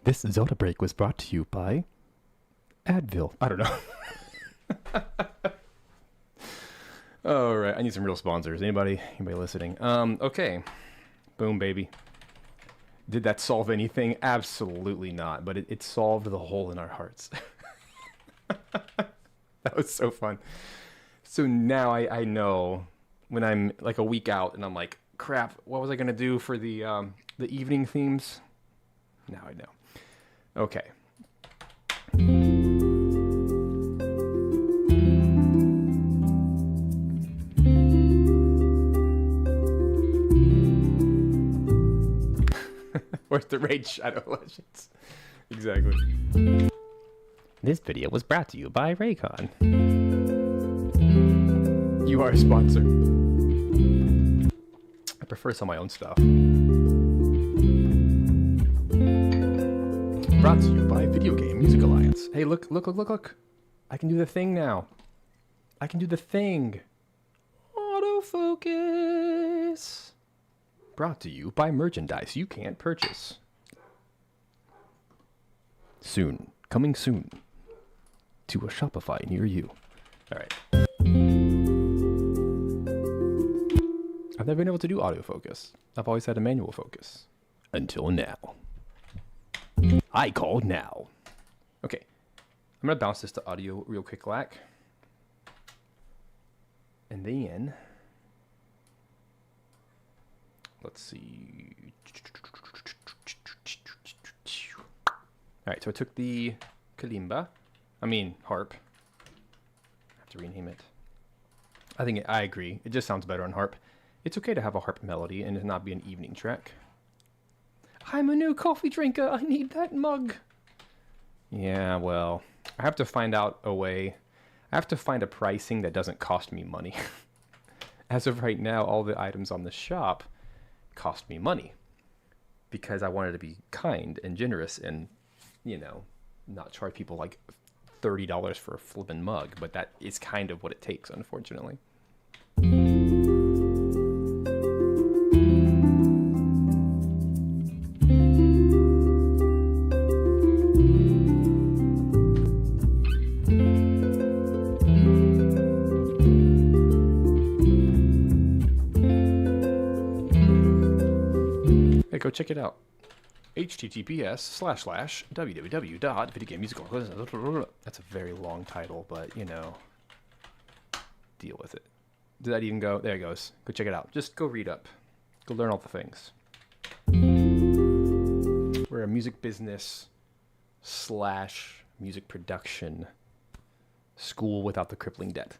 This Zelda break was brought to you by Advil. I don't know. All right, I need some real sponsors. Anybody listening? Okay. Boom, baby. Did that solve anything? Absolutely not. But it solved the hole in our hearts. That was so fun. So now I know when I'm like a week out and I'm like, crap, what was I gonna do for the evening themes? Now I know. Okay. Where's the Raid Shadow Legends? Exactly. This video was brought to you by Raycon. You are a sponsor. I prefer some of my own stuff. Brought to you by Video Game Music Alliance. Hey, look. I can do the thing now. I can do the thing. Autofocus. Brought to you by merchandise you can't purchase. Soon. Coming soon. To a Shopify near you. Alright. I've never been able to do autofocus. I've always had a manual focus. Until now. I called now. Okay. I'm going to bounce this to audio real quick, Lack. And then... let's see. Alright, so I took the kalimba. Harp. I have to rename it. I agree. It just sounds better on harp. It's okay to have a harp melody and it not be an evening track. I'm a new coffee drinker. I need that mug. Yeah, well, I have to find out a way. I have to find a pricing that doesn't cost me money. As of right now, all the items on the shop cost me money because I wanted to be kind and generous and, not charge people like $30 for a flippin' mug, but that is kind of what it takes, unfortunately. Hey, go check it out. https://www.videogamemusical. That's a very long title, but deal with it. Did that even go? There it goes. Go check it out. Just go read up. Go learn all the things. We're a music business / music production school without the crippling debt.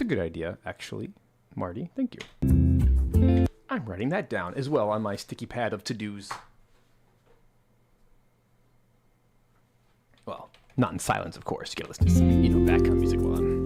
Good idea, actually. Marty, thank you. I'm writing that down as well on my sticky pad of to-dos. Well, not in silence, of course. You gotta listen to some, background music while I'm...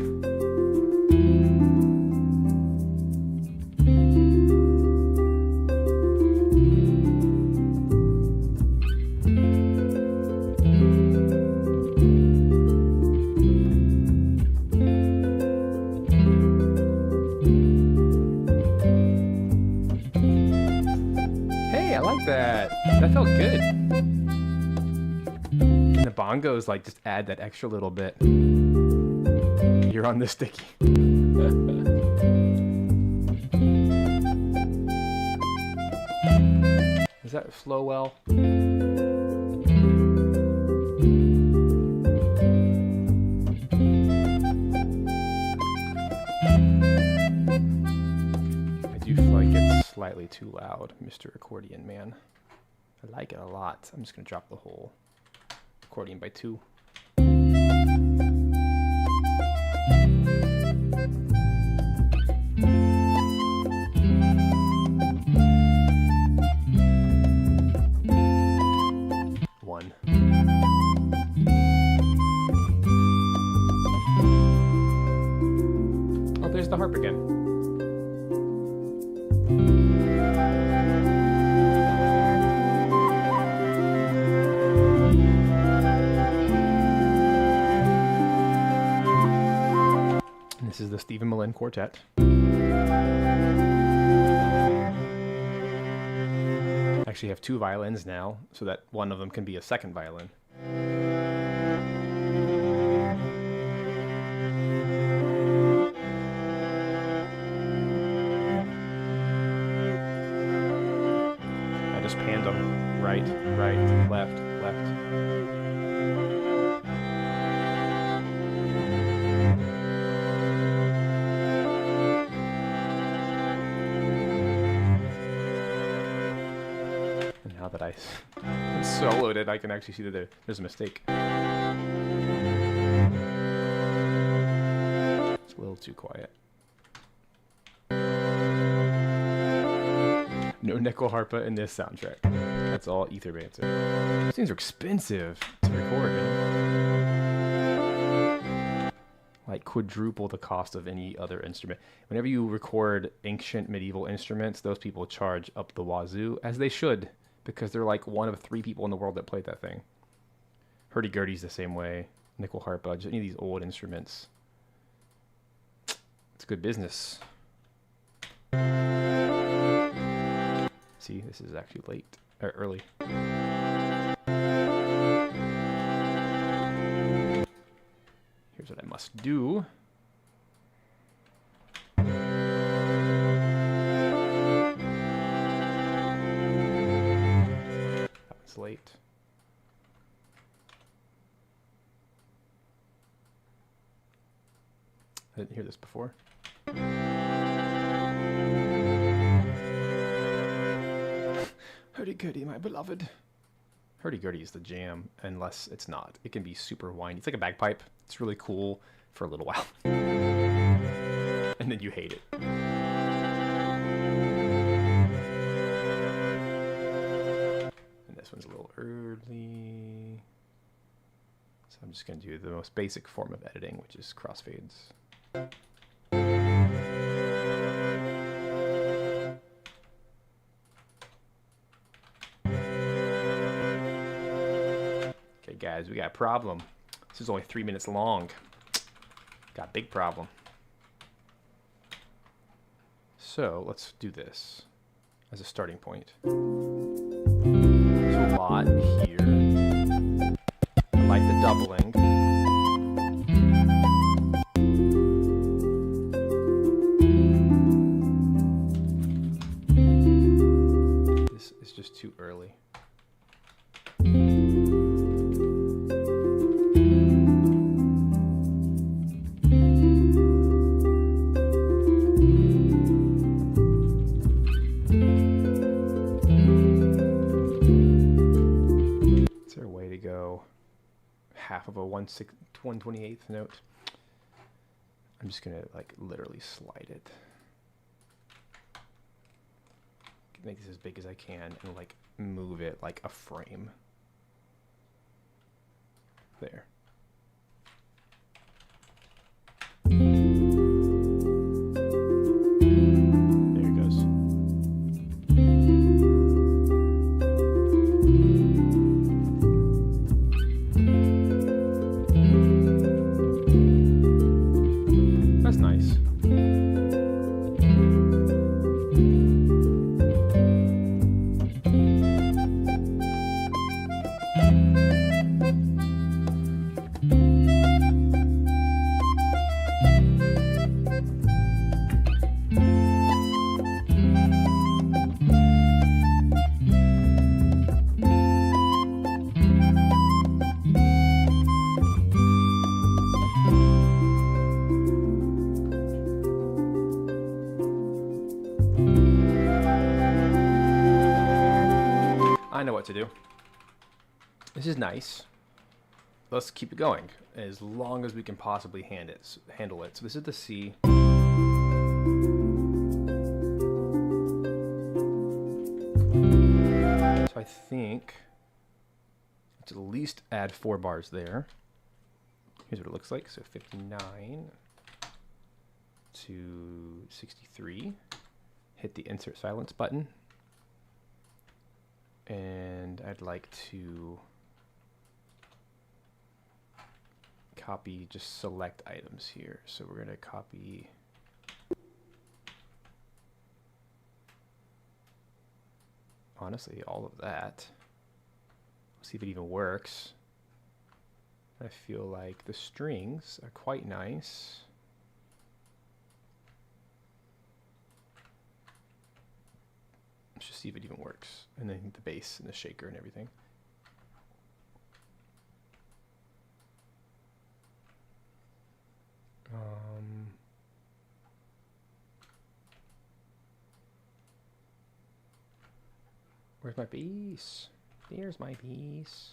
That felt good. And the bongos just add that extra little bit. You're on the sticky. Does that flow well? I do feel like it's slightly too loud, Mr. Accordion Man. I like it a lot. I'm just going to drop the whole accordion by 2. One. Oh, there's the harp again. This is the Stephen Melin Quartet. Actually have 2 violins now, so that one of them can be a second violin. I just panned them right, left, left. Now that I soloed it, I can actually see that there's a mistake. It's a little too quiet. No nickel harpa in this soundtrack. That's all ether banter. These things are expensive to record, man. Like quadruple the cost of any other instrument. Whenever you record ancient medieval instruments, those people charge up the wazoo, as they should, because they're like one of 3 people in the world that played that thing. Hurdy-gurdy's the same way. Nickel harpa, just any of these old instruments. It's good business. See, this is actually late, or early. Here's what I must do. It's late. I didn't hear this before. Hurdy-gurdy, my beloved. Hurdy-gurdy is the jam, unless it's not. It can be super whiny. It's like a bagpipe. It's really cool for a little while. And then you hate it. This one's a little early. So I'm just going to do the most basic form of editing, which is crossfades. Okay, guys, we got a problem. This is only 3 minutes long. Got a big problem. So let's do this as a starting point. A lot here. I like the doubling. This is just too early. Half of a 1/28th note. I'm just gonna like literally slide it. Make this as big as I can and like move it like a frame. There. There it goes. That's nice. I know what to do. This is nice. Let's keep it going as long as we can possibly handle it. So this is the C. So I think let's at least add 4 bars there. Here's what it looks like. So 59 to 63. Hit the insert silence button. And I'd like to copy just select items here. So we're going to copy honestly all of that. See if it even works. I feel like the strings are quite nice. Let's just see if it even works. And then the bass and the shaker and everything. Where's my bass? There's my bass.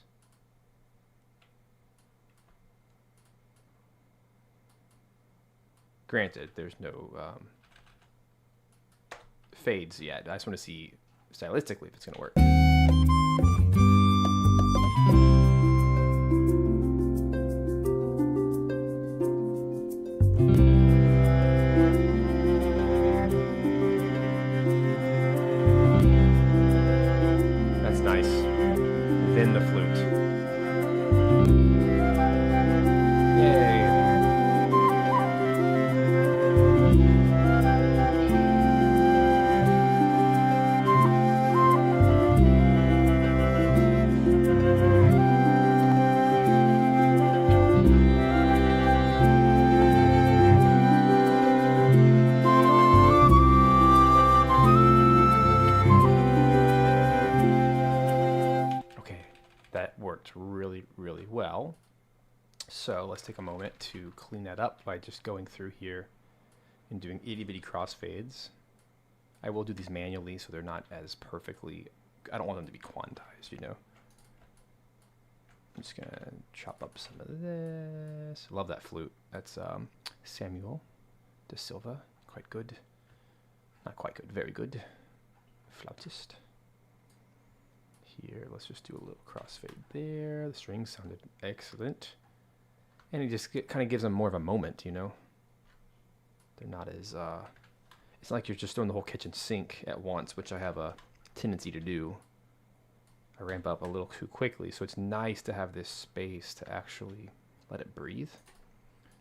Granted, there's no fades yet. I just want to see stylistically if it's going to work. That's nice. Then the flute. Really well. So let's take a moment to clean that up by just going through here and doing itty bitty crossfades. I will do these manually so they're not as perfectly, I don't want them to be quantized, you know. I'm just gonna chop up some of this. Love that flute. That's Samuel De Silva. Quite good. Not quite good, very good. Flautist. Here, let's just do a little crossfade there. The strings sounded excellent. And it just kind of gives them more of a moment, you know? They're not as, it's like you're just doing the whole kitchen sink at once, which I have a tendency to do. I ramp up a little too quickly, so it's nice to have this space to actually let it breathe.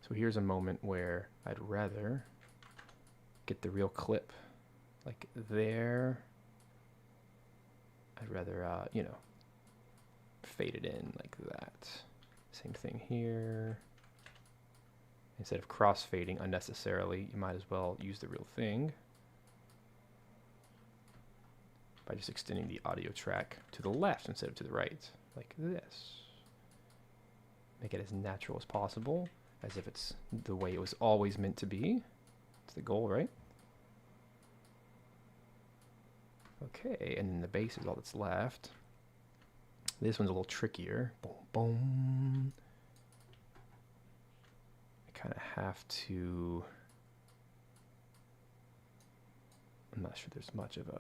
So here's a moment where I'd rather get the real clip, like there. I'd rather, you know, fade it in like that. Same thing here. Instead of cross-fading unnecessarily, you might as well use the real thing by just extending the audio track to the left instead of to the right, like this. Make it as natural as possible, as if it's the way it was always meant to be. It's the goal, right? Okay, and then the bass is all that's left. This one's a little trickier. Boom, boom. I kind of have to... I'm not sure there's much of a...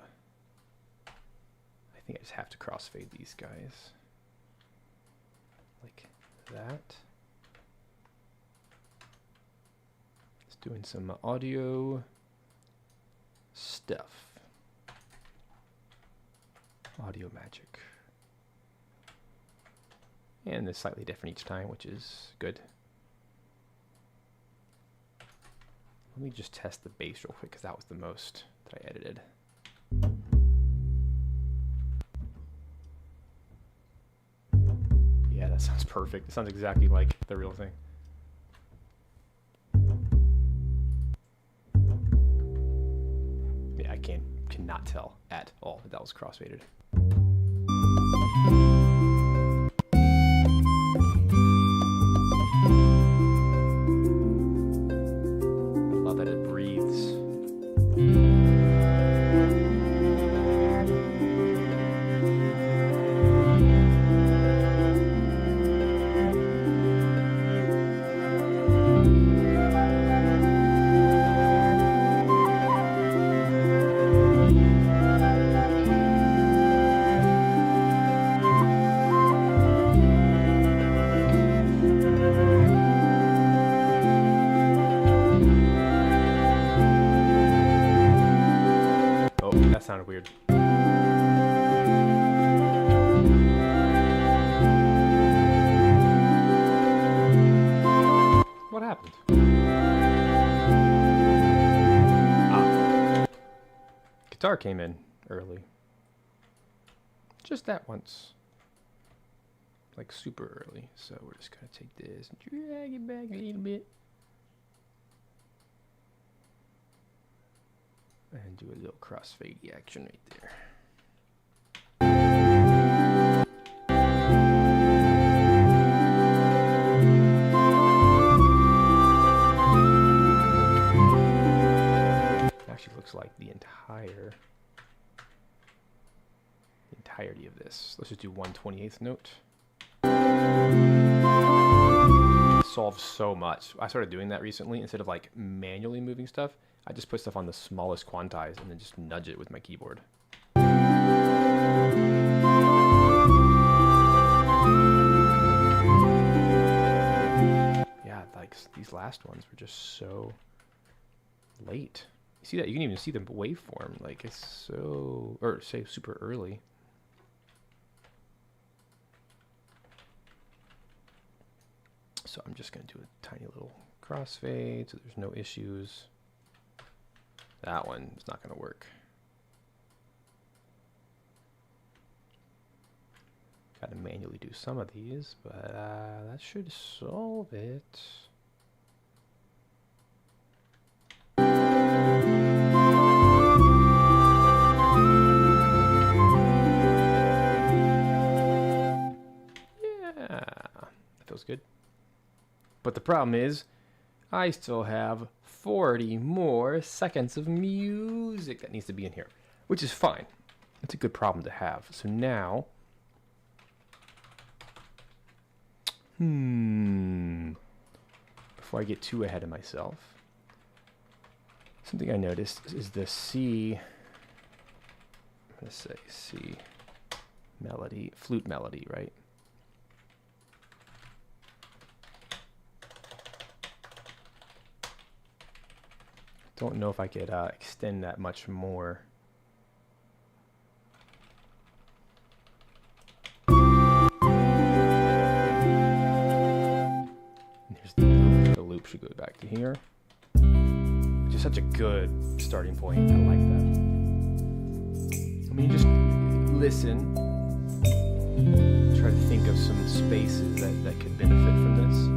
I think I just have to crossfade these guys. Like that. Just doing some audio stuff. Audio magic. And they're slightly different each time, which is good. Let me just test the bass real quick, because that was the most that I edited. Yeah, that sounds perfect. It sounds exactly like the real thing. Yeah, I cannot tell at all that was crossfaded. I love that it breathes. Sounded weird. Guitar came in early. Just that once. Like super early. So we're just gonna take this and drag it back a little bit. And do a little crossfade action right there. Actually looks like the entirety of this. Let's just do 1/28th note. Solves so much. I started doing that recently. Instead of like manually moving stuff, I just put stuff on the smallest quantize and then just nudge it with my keyboard. Yeah, like these last ones were just so late. You see that? You can even see the waveform. Like it's so, or say super early. So I'm just going to do a tiny little crossfade so there's no issues. That one is not going to work. Got to manually do some of these, but that should solve it. Yeah, that feels good. But the problem is, I still have 40 more seconds of music that needs to be in here, which is fine. It's a good problem to have. So now, before I get too ahead of myself, something I noticed is the C, I'm going to say C melody, flute melody, right? Don't know if I could extend that much more. And here's the loop should go back to here. Which is such a good starting point. I like that. I mean, just listen. Try to think of some spaces that could benefit from this.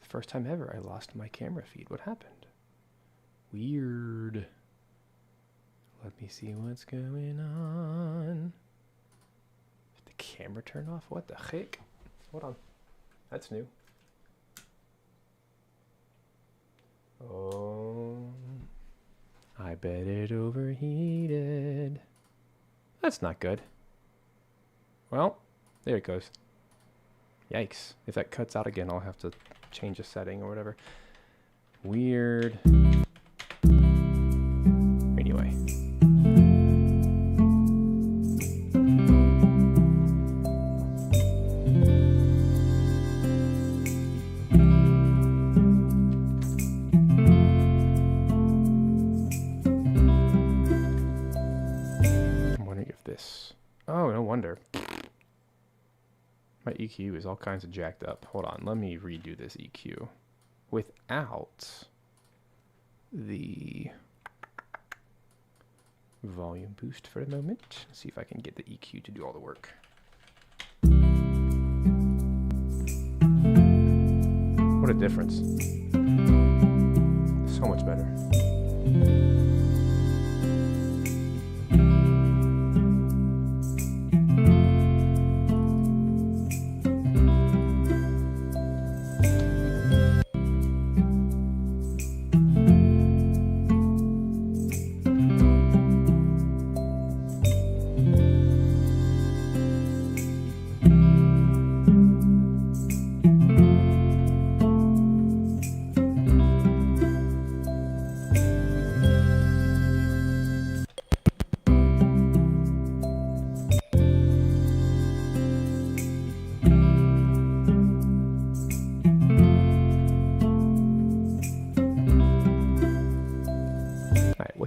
First time ever I lost my camera feed. What happened? Weird. Let me see what's going on. Did the camera turn off? What the heck? Hold on. That's new. Oh, I bet it overheated. That's not good. Well, there it goes. Yikes. If that cuts out again, I'll have to change a setting or whatever. Weird. Anyway. I'm wondering if this... Oh, no wonder. My EQ is all kinds of jacked up. Hold on, let me redo this EQ without the volume boost for a moment. See if I can get the EQ to do all the work. What a difference. So much better.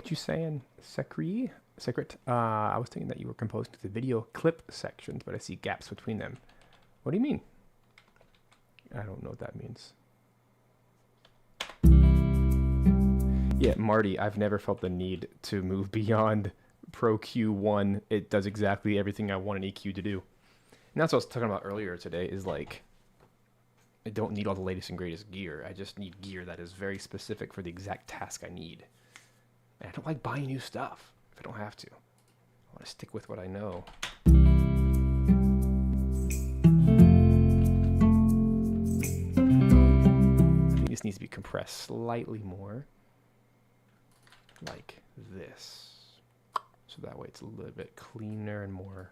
What you saying, Secret? I was thinking that you were composed to the video clip sections, but I see gaps between them. What do you mean? I don't know what that means. Yeah, Marty, I've never felt the need to move beyond Pro Q1. It does exactly everything I want an EQ to do. And that's what I was talking about earlier today, is like, I don't need all the latest and greatest gear. I just need gear that is very specific for the exact task I need. And I don't like buying new stuff if I don't have to. I want to stick with what I know. I think this needs to be compressed slightly more. Like this. So that way it's a little bit cleaner and more.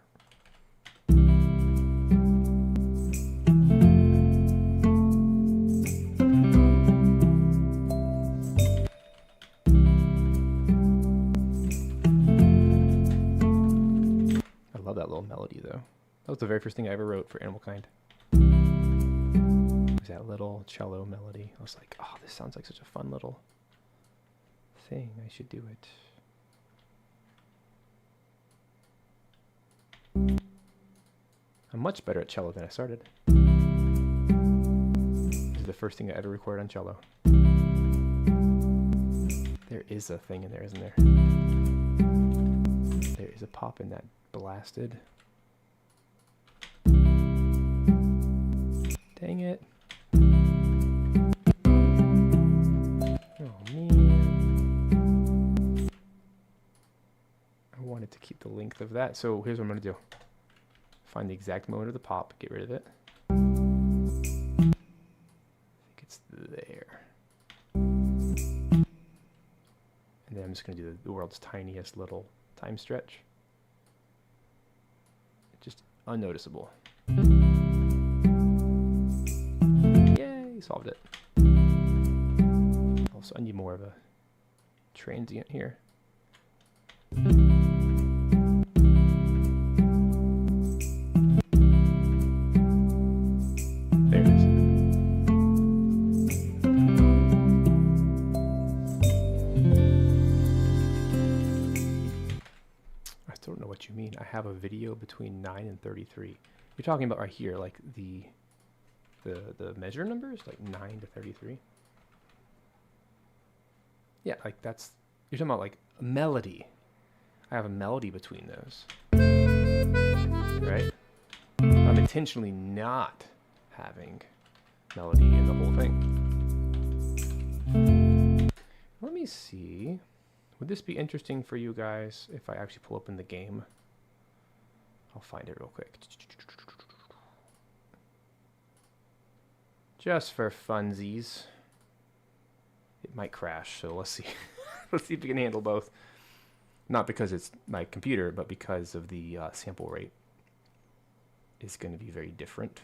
I love that little melody though. That was the very first thing I ever wrote for Animalkind. It was that little cello melody. I was like, oh, this sounds like such a fun little thing. I should do it. I'm much better at cello than I started. This is the first thing I ever recorded on cello. There is a thing in there, isn't there? There is a pop in that blasted. Dang it. Oh man. I wanted to keep the length of that, so here's what I'm going to do. Find the exact moment of the pop, get rid of it. I think it's there. And then I'm just going to do the world's tiniest little time stretch. Just unnoticeable. Yay, solved it. Also, I need more of a transient here. What you mean? I have a video between 9 and 33. You're talking about right here, like the measure numbers, like 9 to 33. Yeah, like that's, you're talking about like a melody. I have a melody between those, right? I'm intentionally not having melody in the whole thing. Let me see. Would this be interesting for you guys if I actually pull open the game? I'll find it real quick. Just for funsies. It might crash, so let's see. Let's see if we can handle both. Not because it's my computer, but because of the sample rate. It's going to be very different.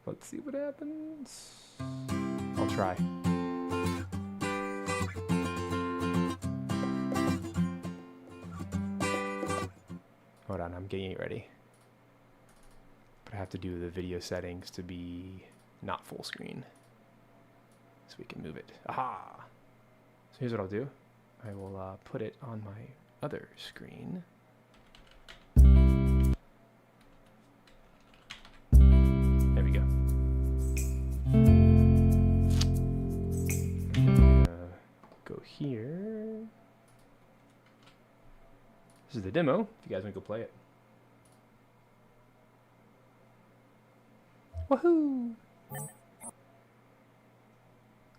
Let's see what happens. I'll try. Hold on, I'm getting it ready. But I have to do the video settings to be not full screen. So we can move it. Aha! So here's what I'll do. I will put it on my other screen. There we go. I'm gonna go here. This is the demo, if you guys want to go play it. Woohoo!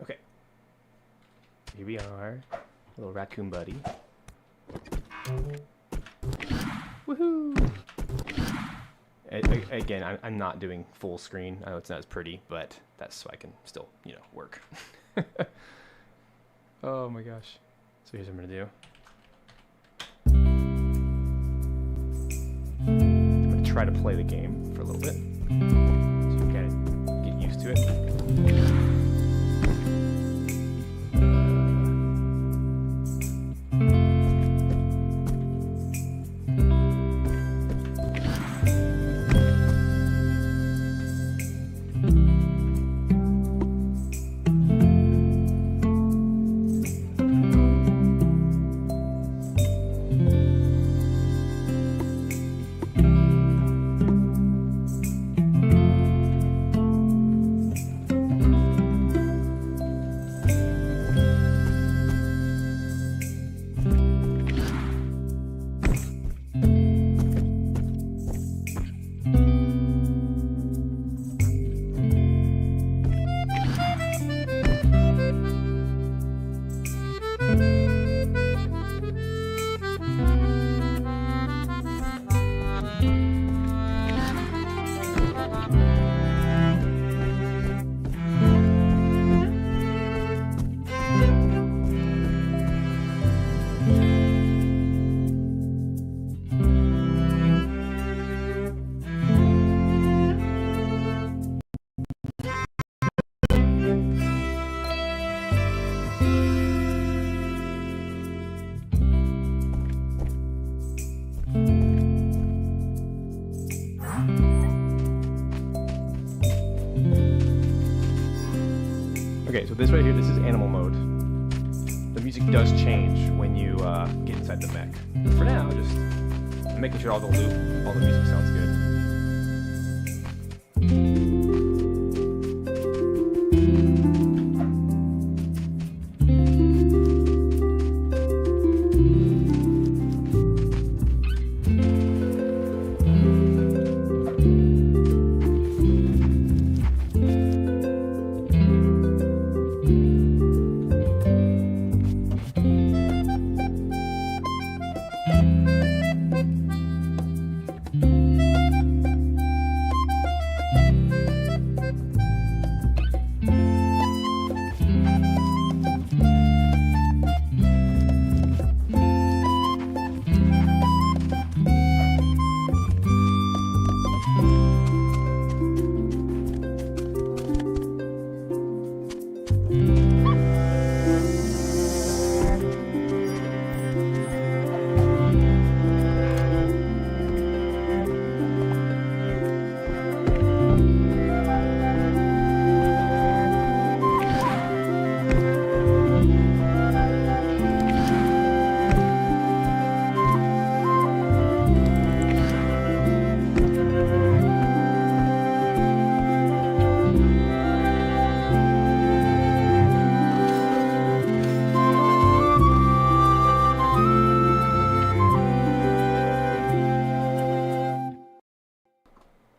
Okay. Here we are. Little raccoon buddy. Woohoo! Again, I'm not doing full screen. I know it's not as pretty, but that's so I can still, you know, work. Oh my gosh. So here's what I'm going to do. Try to play the game for a little bit, so you can kind of get used to it. Okay, so this right here, this is animal mode. The music does change when you get inside the mech. But for now, just making sure all the music sounds good.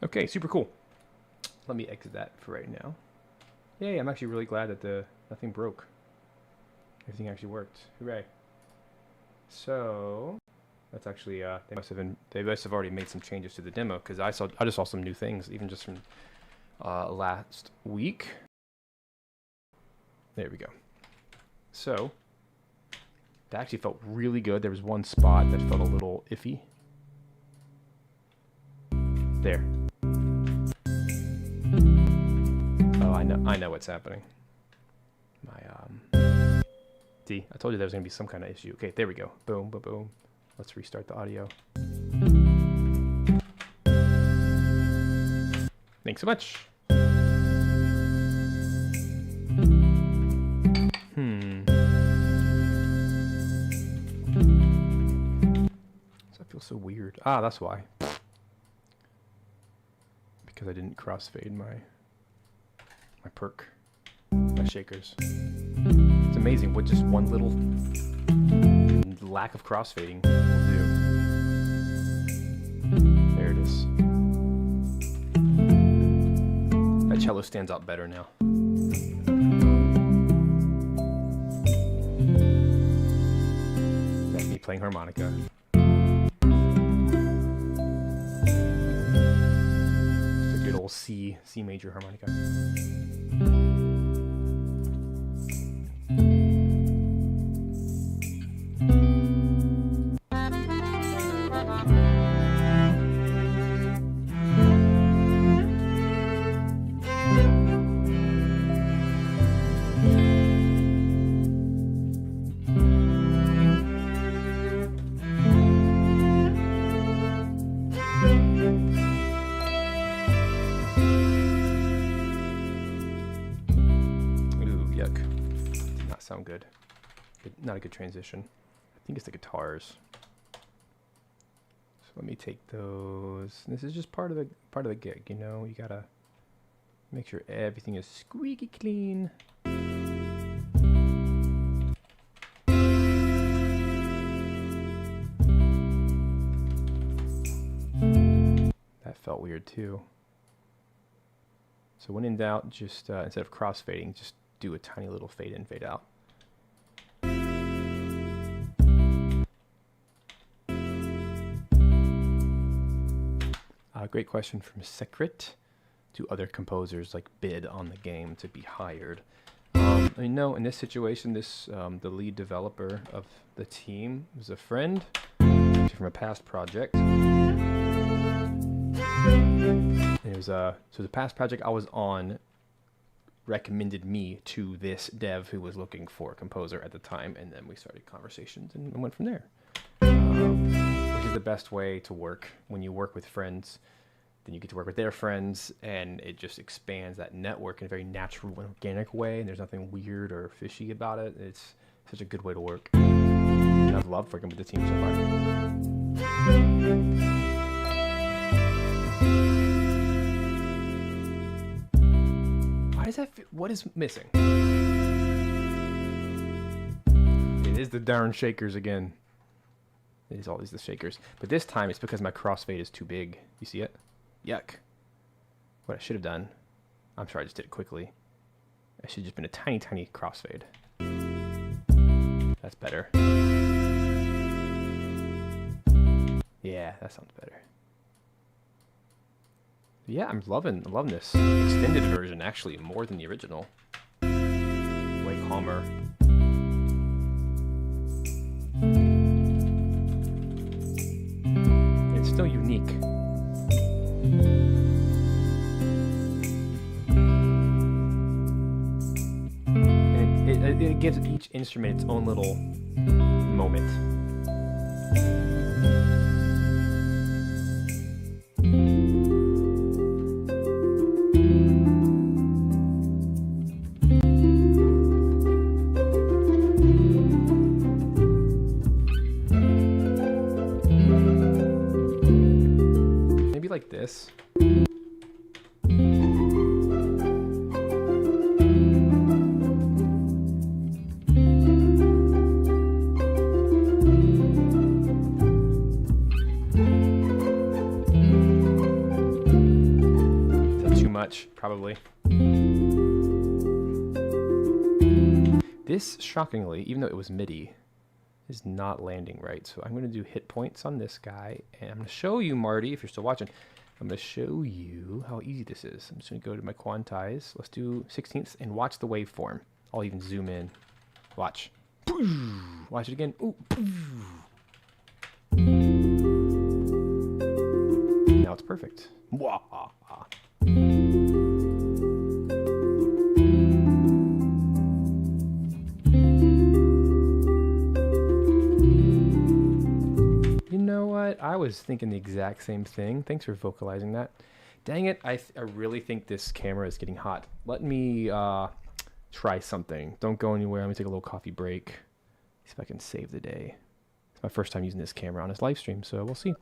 Okay, super cool. Let me exit that for right now. Yay, I'm actually really glad that nothing broke. Everything actually worked. Hooray. So that's actually they must have already made some changes to the demo, because I just saw some new things even just from last week. There we go. So that actually felt really good. There was one spot that felt a little iffy. There. Oh, I know what's happening. See, I told you there was gonna be some kind of issue. Okay, there we go. Boom, boom, boom. Let's restart the audio. Thanks so much. Does that feel so weird? Ah, that's why. Because I didn't crossfade my perk, my shakers. It's amazing what just one little lack of crossfading will do. There it is. That cello stands out better now. That's me playing harmonica. Just a good old C major harmonica. Sound good. Not a good transition. I think it's the guitars. So let me take those. This is just part of the gig, you know. You gotta make sure everything is squeaky clean. That felt weird too. So when in doubt, just instead of crossfading, just do a tiny little fade in, fade out. Great question from Secret. Do other composers like bid on the game to be hired? I mean, no, in this situation, the lead developer of the team was a friend, actually from a past project. And it was so the past project I was on recommended me to this dev who was looking for a composer at the time, and then we started conversations and went from there. Which is the best way to work when you work with friends. then you get to work with their friends, and it just expands that network in a very natural and organic way, and there's nothing weird or fishy about it. It's such a good way to work. And I've loved working with the team so far. Why does that what is missing? It is the darn shakers again. It is always the shakers. But this time it's because my crossfade is too big. You see it? Yuck. What I should have done. I'm sorry, I just did it quickly. I should have just been a tiny, tiny crossfade. That's better. Yeah, that sounds better. Yeah, I'm loving this extended version actually more than the original. Way calmer. It's still unique. And it gives each instrument its own little moment. Maybe like this. Probably. This, shockingly, even though it was MIDI, is not landing right. So I'm going to do hit points on this guy. And I'm going to show you, Marty, if you're still watching, I'm going to show you how easy this is. I'm just going to go to my quantize. Let's do 16ths and watch the waveform. I'll even zoom in. Watch. Watch it again. Ooh. Now it's perfect. You know what? I was thinking the exact same thing. Thanks for vocalizing that. Dang it, I really think this camera is getting hot. Let me try something. Don't go anywhere. Let me take a little coffee break. See if I can save the day. It's my first time using this camera on this live stream, so we'll see.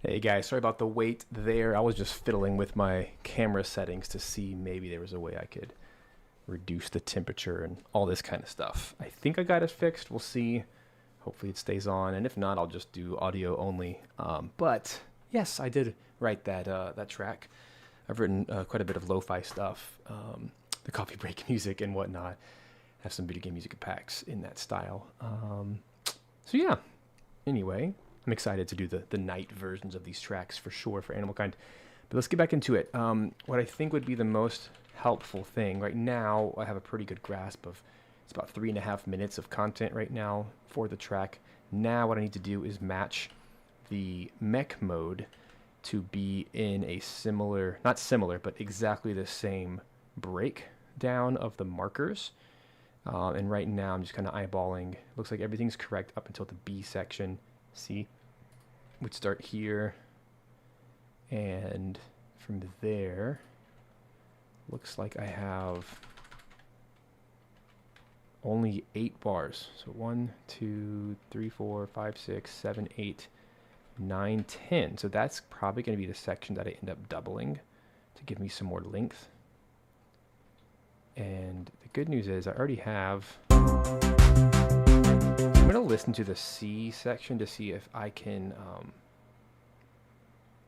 Hey guys, sorry about the wait there. I was just fiddling with my camera settings to see maybe there was a way I could reduce the temperature and all this kind of stuff. I think I got it fixed. We'll see. Hopefully it stays on, and if not, I'll just do audio only. But yes, I did write that track. I've written quite a bit of lo-fi stuff, the coffee break music and whatnot. I have some video game music packs in that style. So yeah, anyway, I'm excited to do the night versions of these tracks for sure for Animalkind. But let's get back into it. What I think would be the most helpful thing right now, I have a pretty good grasp of, it's about 3.5 minutes of content right now for the track. Now what I need to do is match the mech mode to be in a similar, not similar, but exactly the same breakdown of the markers. And right now I'm just kind of eyeballing. Looks like everything's correct up until the B section. See? Would start here, and from there, looks like I have only 8 bars. So 1, 2, 3, 4, 5, 6, 7, 8, 9, 10. So that's probably going to be the section that I end up doubling to give me some more length. And the good news is I already have, I'm going to listen to the C section to see if I can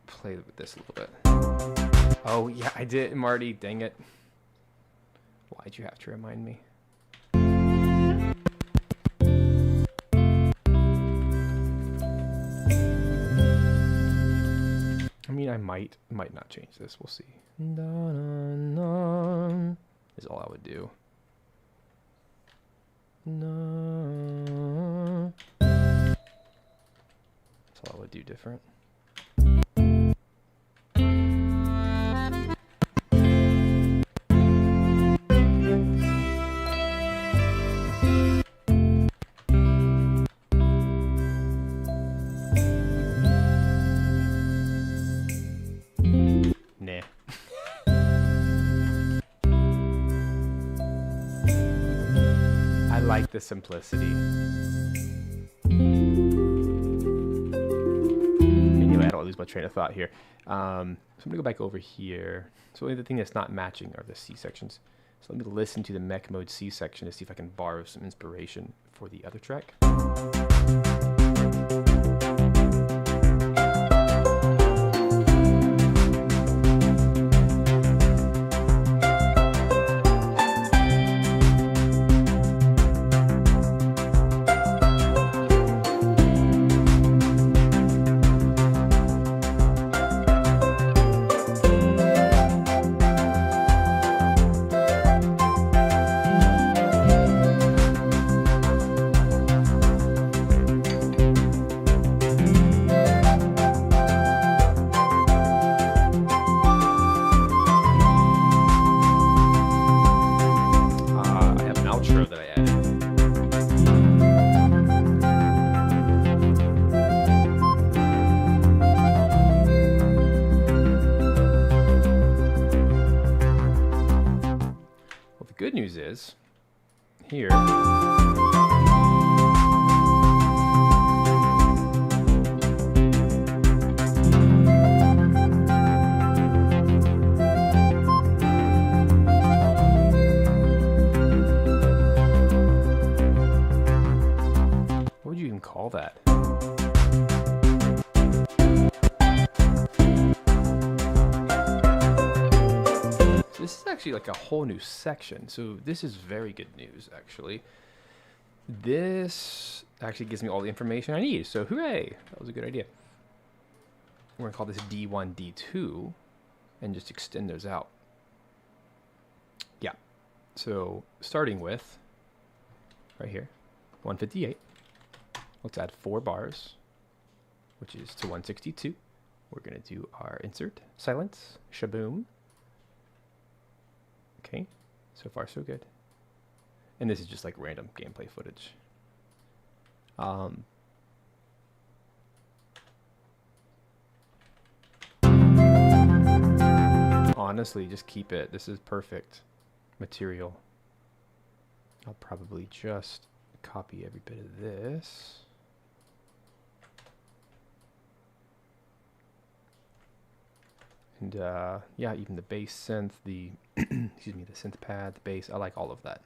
play with this a little bit. Oh, yeah, I did, Marty. Dang it. Why'd you have to remind me? I mean, I might not change this. We'll see. Is all I would do. That's all I would do different. Nah. I like the simplicity. Anyway, I don't lose my train of thought here. So I'm gonna go back over here. So only the thing that's not matching are the C sections. So let me listen to the mech mode C section to see if I can borrow some inspiration for the other track. Good news is, here, what would you even call that? This is actually like a whole new section, so this is very good news, actually. This actually gives me all the information I need, so hooray! That was a good idea. We're going to call this D1, D2, and just extend those out. Yeah, so starting with, right here, 158. Let's add 4 bars, which is to 162. We're going to do our insert, silence, shaboom. Okay, so far so good. And this is just like random gameplay footage. Honestly, just keep it. This is perfect material. I'll probably just copy every bit of this. And yeah, even the bass synth, the excuse me, the synth pad, the bass, I like all of that.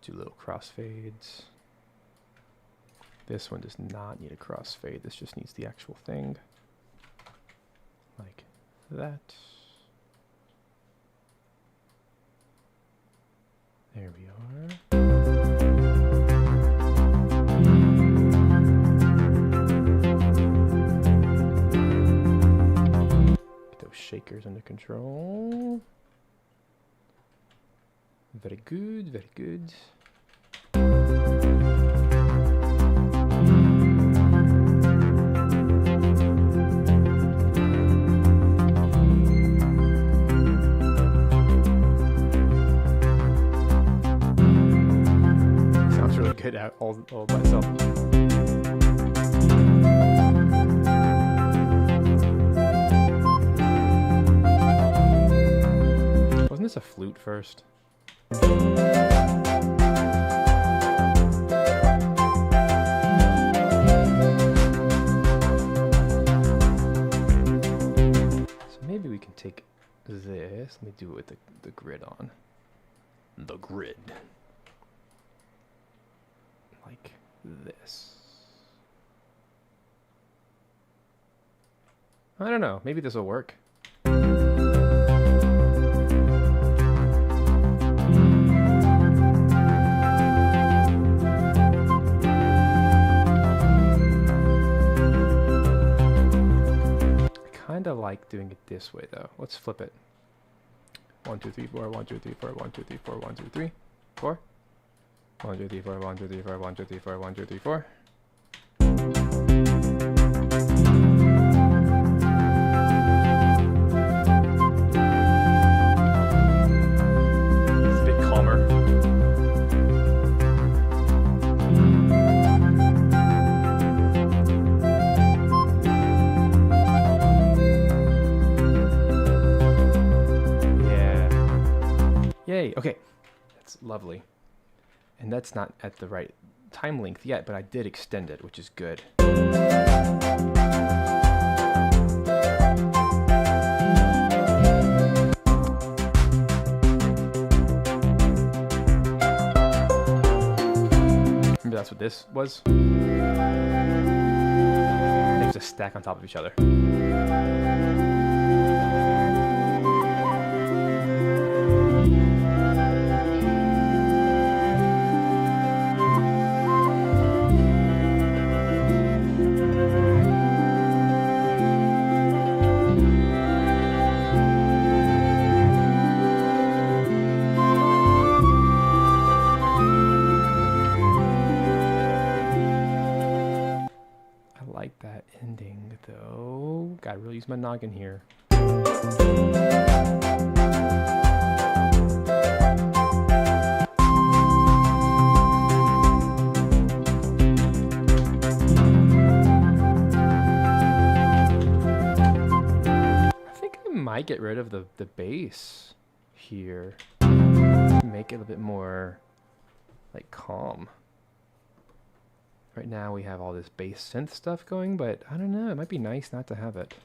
Do little crossfades. This one does not need a crossfade. This just needs the actual thing. Like that. There we are. Get those shakers under control. Very good, very good. Good out all by itself. Wasn't this a flute first? take this. Let me do it with the grid on. The grid. Like this. I don't know. Maybe this will work. Kind of like doing it this way though. Let's flip it. 1 2 3 4 1 2 3 4 1 2 3 4 1 2 3 4 1 2 3 4 1 2 3 4 1 2 3 4 1 2 3 4. It's a bit calmer. Yay, okay, that's lovely. And that's not at the right time length yet, but I did extend it, which is good. Remember that's what this was? They just stack on top of each other. That ending though. Gotta really use my noggin here. I think I might get rid of the bass here. Make it a bit more like calm. Right now we have all this bass synth stuff going, but I don't know, it might be nice not to have it.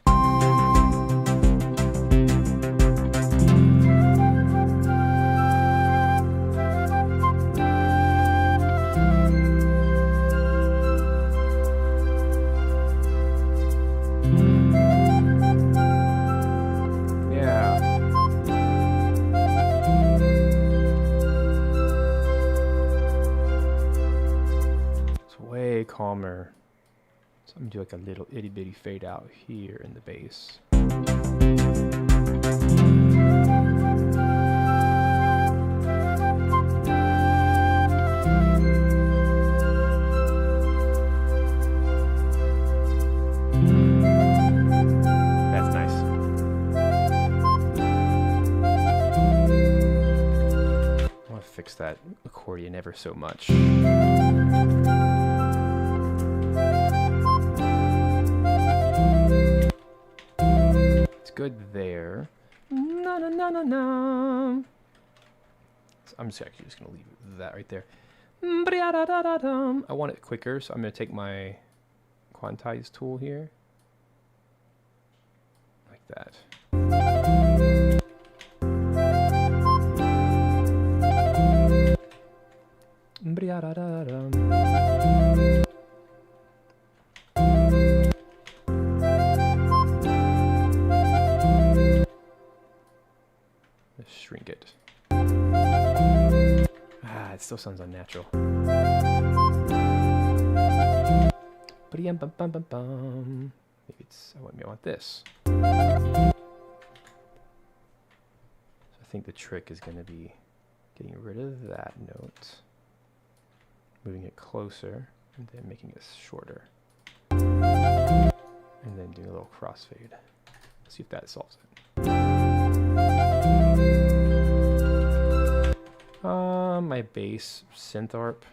Calmer. So I'm gonna do like a little itty bitty fade out here in the bass. That's nice. I want to fix that accordion ever so much. Good there. Na na na na na. So I'm just actually just gonna leave that right there. I want it quicker, so I'm gonna take my quantize tool here, like that. Shrink it. Ah, it still sounds unnatural. Maybe it's, I want this. So I think the trick is going to be getting rid of that note, moving it closer, and then making it shorter. And then doing a little crossfade. Let's see if that solves it. My bass synth arp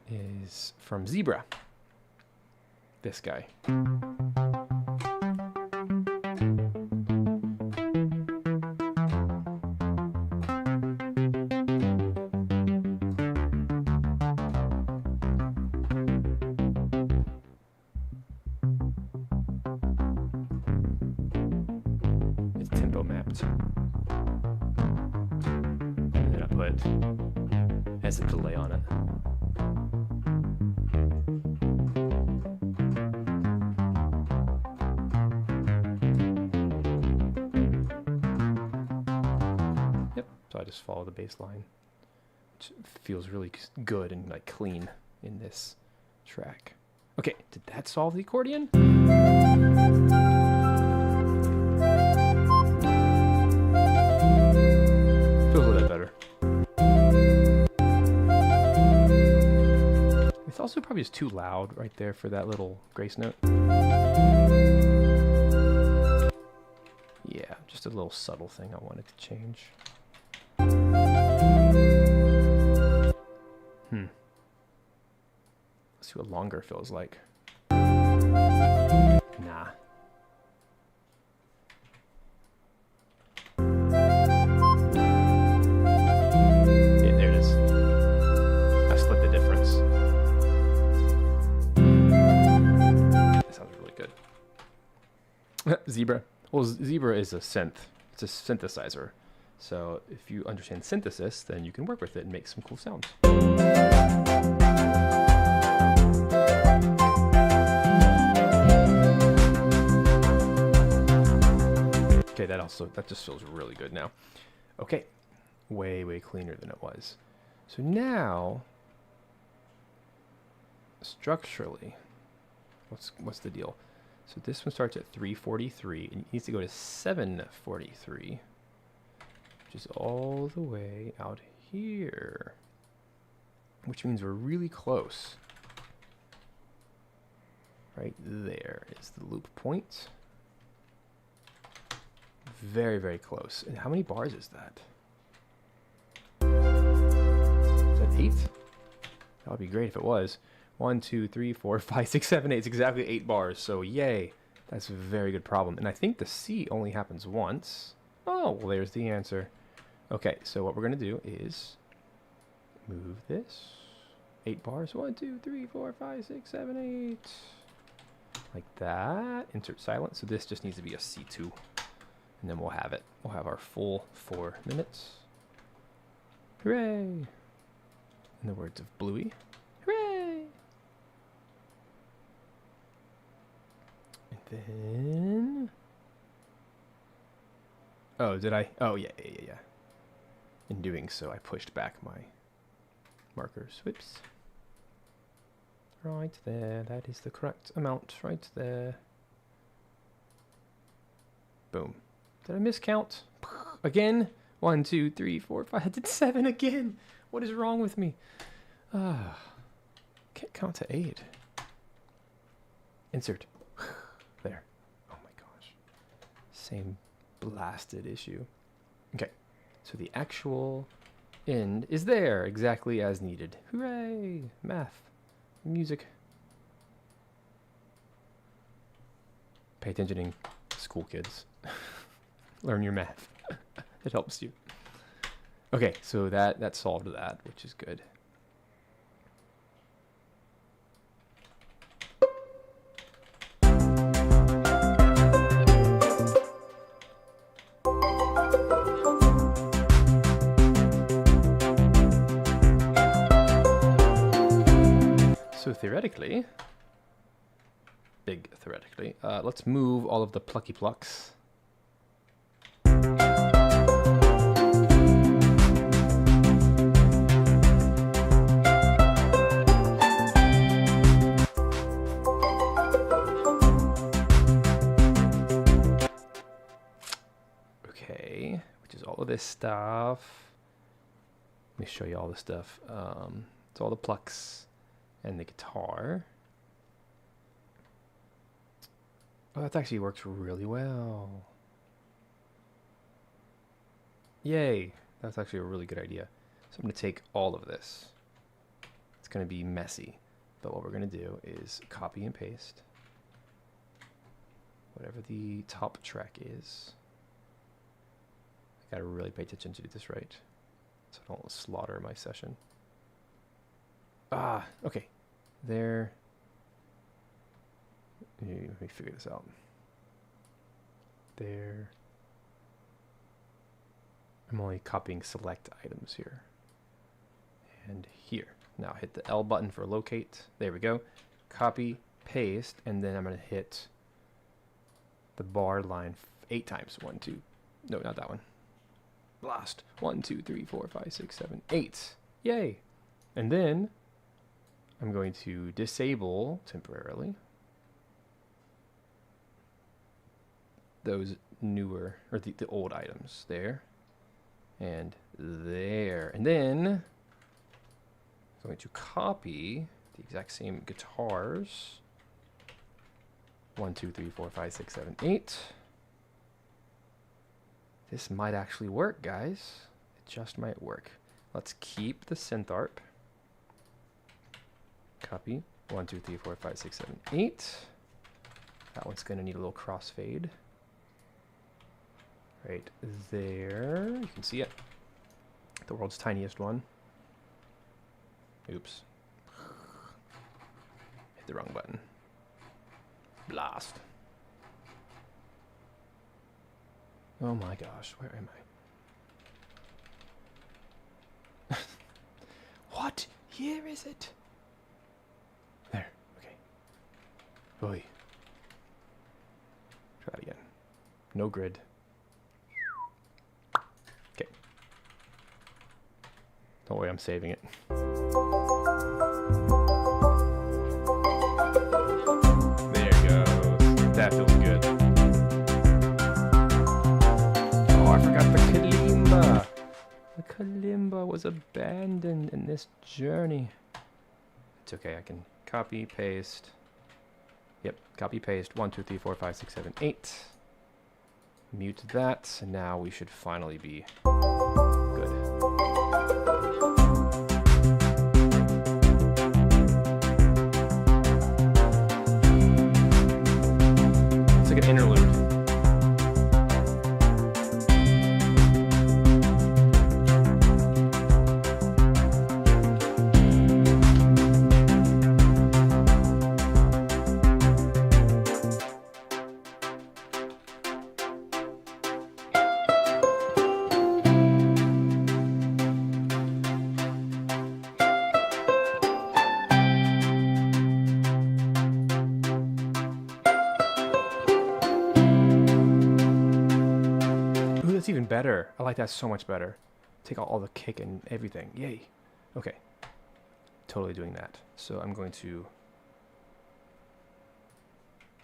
is from Zebra. This guy. And then I put has a delay on it. Yep. So I just follow the bass line, which feels really good and like clean in this track. Okay, did that solve the accordion? Feels a little bit better. It's also probably just too loud right there for that little grace note. Yeah, just a little subtle thing I wanted to change. Let's see what longer feels like. Nah. Yeah, there it is. I split the difference. That sounds really good. Zebra. Well, Zebra is a synth. It's a synthesizer. So if you understand synthesis, then you can work with it and make some cool sounds. Okay, that just feels really good now. Okay, way cleaner than it was. So now, structurally, what's the deal? So this one starts at 343 and it needs to go to 743, which is all the way out here, which means we're really close. Right there is the loop point. Very close. And how many bars is that? Is that 8? That would be great if it was. 1, 2, 3, 4, 5, 6, 7, 8. It's exactly 8 bars. So yay. That's a very good problem. And I think the C only happens once. Oh, well, there's the answer. Okay, so what we're going to do is move this. 8 bars. 1, 2, 3, 4, 5, 6, 7, 8. Like that. Insert silence. So this just needs to be a C2. And then we'll have it. We'll have our full 4 minutes. Hooray! In the words of Bluey. Hooray! And then... Oh, did I? Oh, yeah. In doing so, I pushed back my markers. Whoops. Right there. That is the correct amount right there. Boom. Did I miscount? Again? 1, 2, 3, 4, 5. I did 7 again. What is wrong with me? Can't count to 8. Insert. There. Oh my gosh. Same blasted issue. Okay. So the actual end is there exactly as needed. Hooray! Math. Music. Pay attention, school kids. Learn your math. It helps you. Okay, so that solved that, which is good. So theoretically, let's move all of the plucky plucks. Okay, which is all of this stuff. Let me show you all the stuff. It's all the plucks and the guitar. Oh, that actually works really well. Yay, that's actually a really good idea. So I'm going to take all of this. It's going to be messy, but what we're going to do is copy and paste whatever the top track is. I got to really pay attention to do this right, so I don't slaughter my session. Okay. There. Let me figure this out. There. I'm only copying select items here. And here. Now hit the L button for locate. There we go. Copy, paste, and then I'm going to hit the bar line 8 times. 1, 2. No, not that one. Blast. 1, 2, 3, 4, 5, 6, 7, 8. Yay. And then I'm going to disable temporarily those newer, or the old items there and there. And then I'm going to copy the exact same guitars. 1, 2, 3, 4, 5, 6, 7, 8. This might actually work, guys. It just might work. Let's keep the synth ARP. Copy. 1, 2, 3, 4, 5, 6, 7, 8. That one's going to need a little crossfade. Right there. You can see it. The world's tiniest one. Oops. Hit the wrong button. Blast. Oh my gosh, where am I? What year is it? There, okay. Boy. Try it again. No grid. Okay. Don't worry, I'm saving it. There it goes. That feels good. Oh, I forgot the kalimba. The kalimba was abandoned in this journey. It's okay, I can copy, paste. Yep, copy, paste. 1, 2, 3, 4, 5, 6, 7, 8. Mute that, and now we should finally be good. It's like an interlude. That's even better. I like that so much better. Take out all the kick and everything. Yay. Okay. Totally doing that. So I'm going to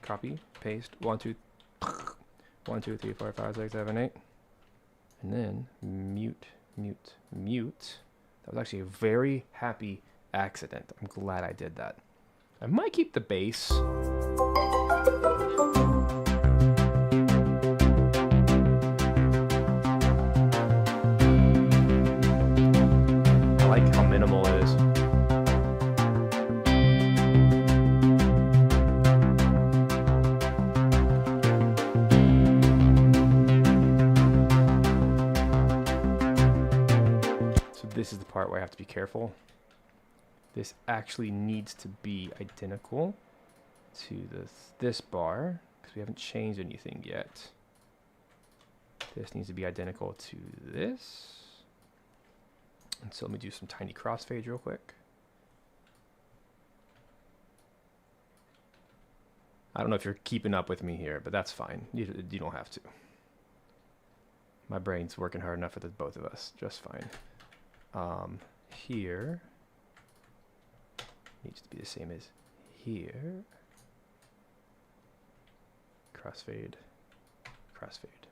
copy, paste, 1, 2, 1, 2, 3, 4, 5, 6, 7, 8. And then mute, mute, mute. That was actually a very happy accident. I'm glad I did that. I might keep the bass. I like how minimal it is. So this is the part where I have to be careful. This actually needs to be identical to this bar, because we haven't changed anything yet. This needs to be identical to this. And so let me do some tiny crossfades real quick. I don't know if you're keeping up with me here, but that's fine. You don't have to. My brain's working hard enough for the both of us. Just fine. Here needs to be the same as here. Crossfade, crossfade.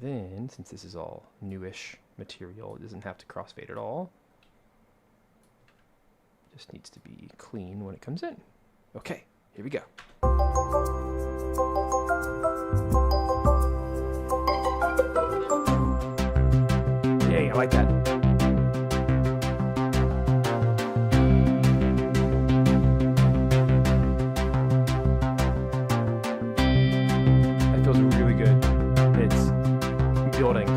Then, since this is all newish material, it doesn't have to crossfade at all. It just needs to be clean when it comes in. Okay, here we go. Yay, I like that. That feels really good. It's building.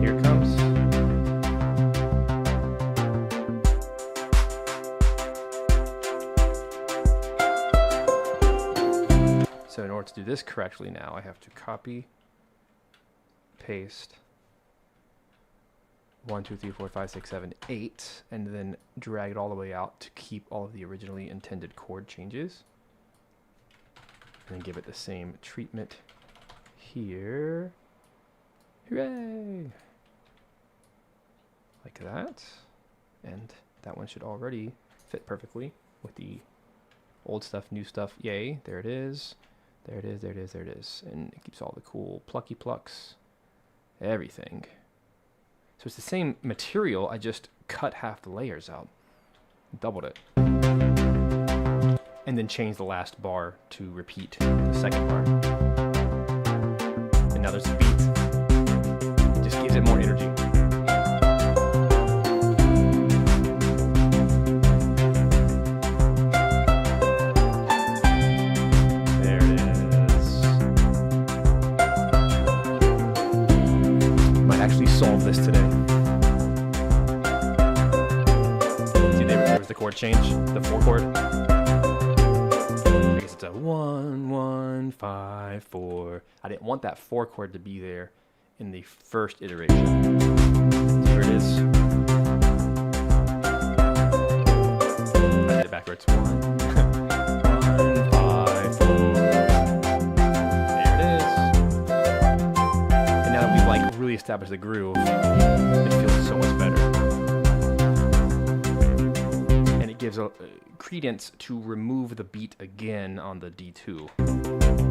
Here it comes. So in order to do this correctly now, I have to copy paste 1, 2, 3, 4, 5, 6, 7, 8, and then drag it all the way out to keep all of the originally intended chord changes. And then give it the same treatment here. Hooray! Like that. And that one should already fit perfectly with the old stuff, new stuff. Yay, there it is. There it is, there it is, there it is. And it keeps all the cool plucky plucks. Everything. So it's the same material, I just cut half the layers out. Doubled it. And then change the last bar to repeat the second bar. And now there's a beat. It just gives it more energy. Solve this today. See, there was the chord change, the 4 chord. I guess it's a 1, 1, 5, 4. I didn't want that 4 chord to be there in the first iteration. So here it is. I did it backwards. 1, 5, 4. Really establish the groove, it feels so much better. And it gives a credence to remove the beat again on the D2,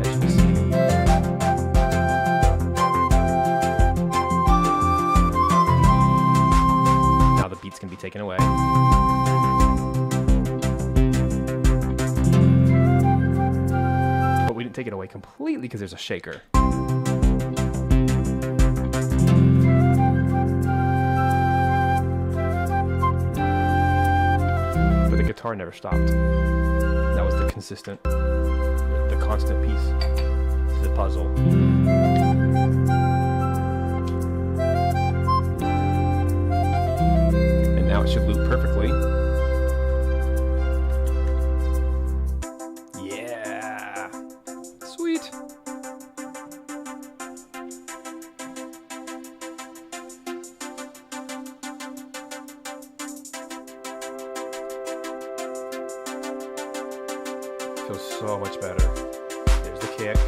as you can see. Now the beats can be taken away. But we didn't take it away completely because there's a shaker. Guitar never stopped. That was the constant piece to the puzzle. And now it should loop perfectly. Yeah! Sweet! Feels so much better. There's the kick.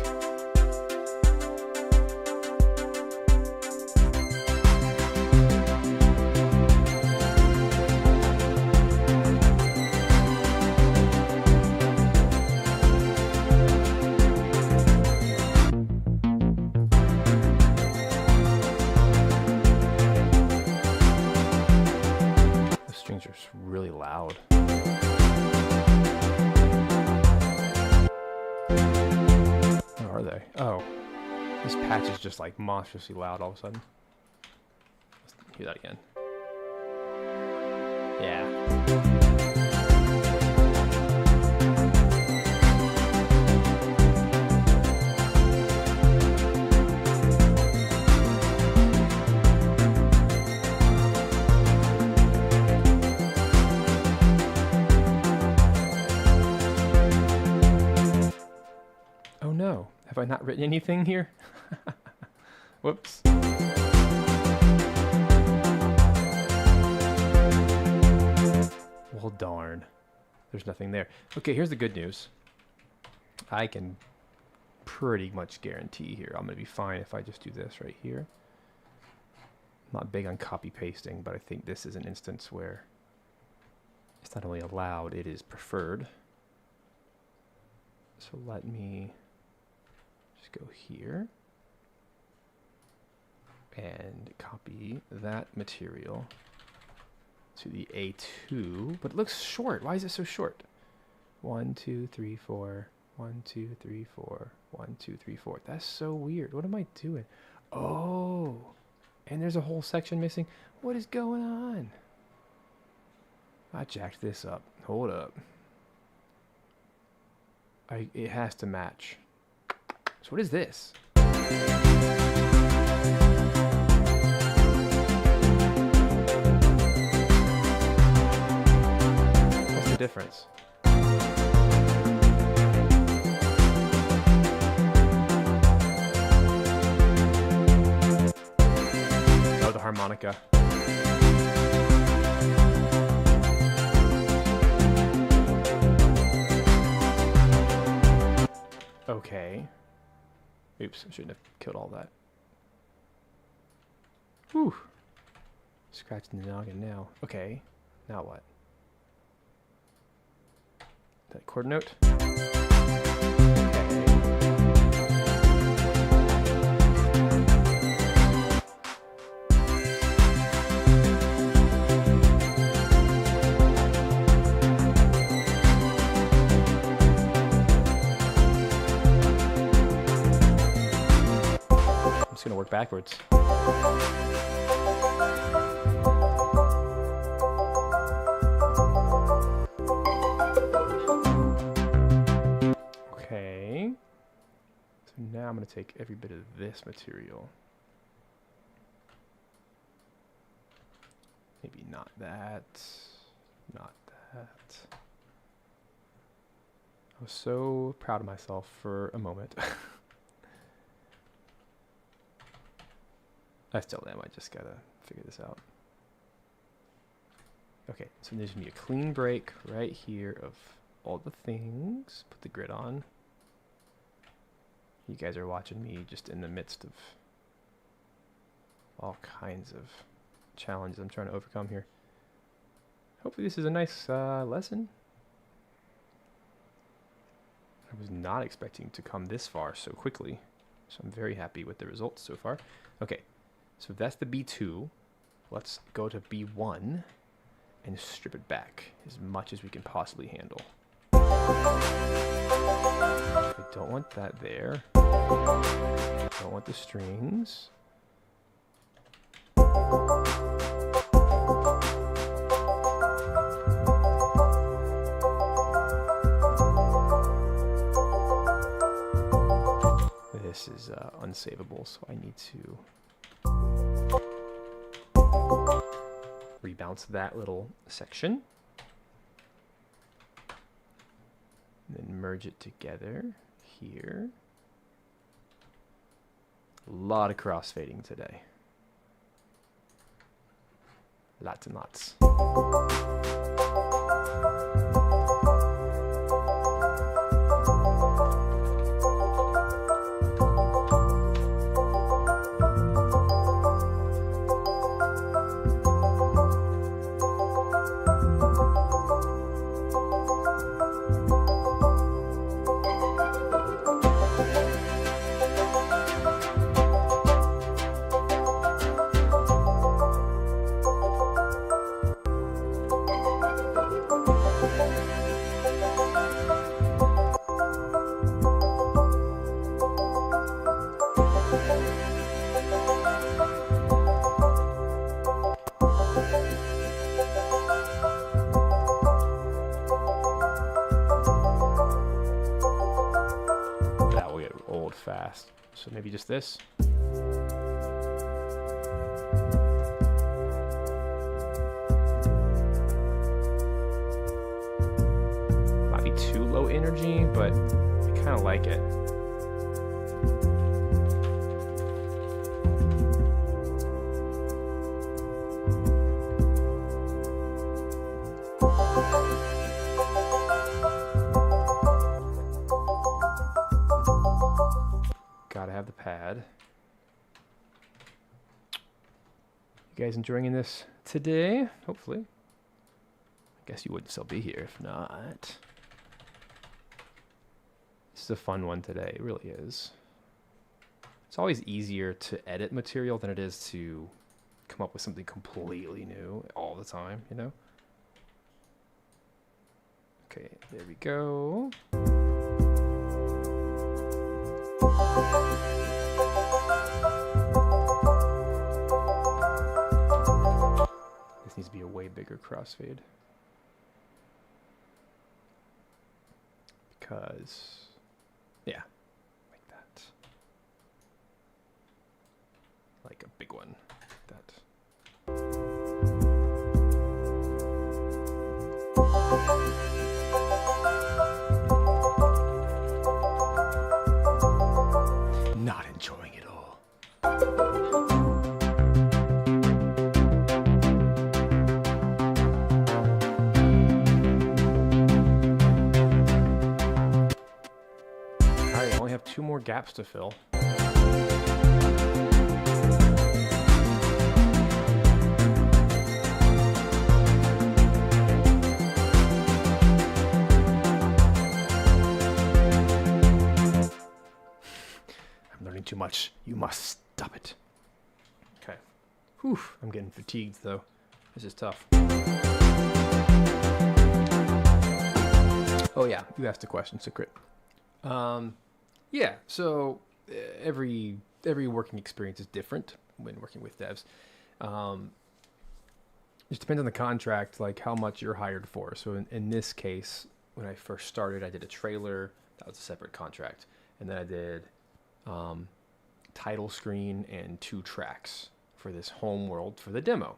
The strings are really loud. Are they? Oh, this patch is just like monstrously loud all of a sudden. Let's hear that again. Yeah. Oh no. Have I not written anything here? Whoops. Well, darn. There's nothing there. Okay, here's the good news. I can pretty much guarantee here I'm going to be fine if I just do this right here. I'm not big on copy pasting, but I think this is an instance where it's not only allowed, it is preferred. So let me go here and copy that material to the A2, but it looks short. Why is it so short? 1, 2, 3, 4, 1, 2, 3, 4, 1, 2, 3, 4. That's so weird. What am I doing? Oh, and there's a whole section missing. What is going on? I jacked this up. Hold up. It has to match. So what is this? What's the difference? harmonica. Okay. Oops, I shouldn't have killed all that. Whew. Scratching the noggin now. Okay. Now what? That chord note. I'm just gonna work backwards. Okay. So now I'm gonna take every bit of this material. Maybe not that. Not that. I was so proud of myself for a moment. I still am. I just gotta figure this out. Okay, so there's gonna be a clean break right here of all the things. Put the grid on. You guys are watching me just in the midst of all kinds of challenges I'm trying to overcome here. Hopefully this is a nice lesson. I was not expecting to come this far so quickly, so I'm very happy with the results so far. Okay. So that's the B2. Let's go to B1 and strip it back as much as we can possibly handle. I don't want that there. I don't want the strings. This is unsavable, so I need to rebounce that little section and then merge it together here. A lot of crossfading today. Lots and lots. Fast. So maybe just this. Might be too low energy, but I kind of like it. Gotta have the pad. You guys enjoying this today? Hopefully. I guess you wouldn't still be here if not. This is a fun one today. It really is. It's always easier to edit material than it is to come up with something completely new all the time, you know? Okay, there we go. This needs to be a way bigger crossfade. Because, yeah, like that. Like a big one, like that. Not enjoying it all. 2 more gaps to fill. Learning too much. You must stop it. Okay. Whew. I'm getting fatigued though. This is tough. Oh yeah, you asked a question, Secret. Yeah. So every working experience is different when working with devs. It depends on the contract, like how much you're hired for. So in this case, when I first started, I did a trailer. That was a separate contract, and then I did title screen and 2 tracks for this home world for the demo.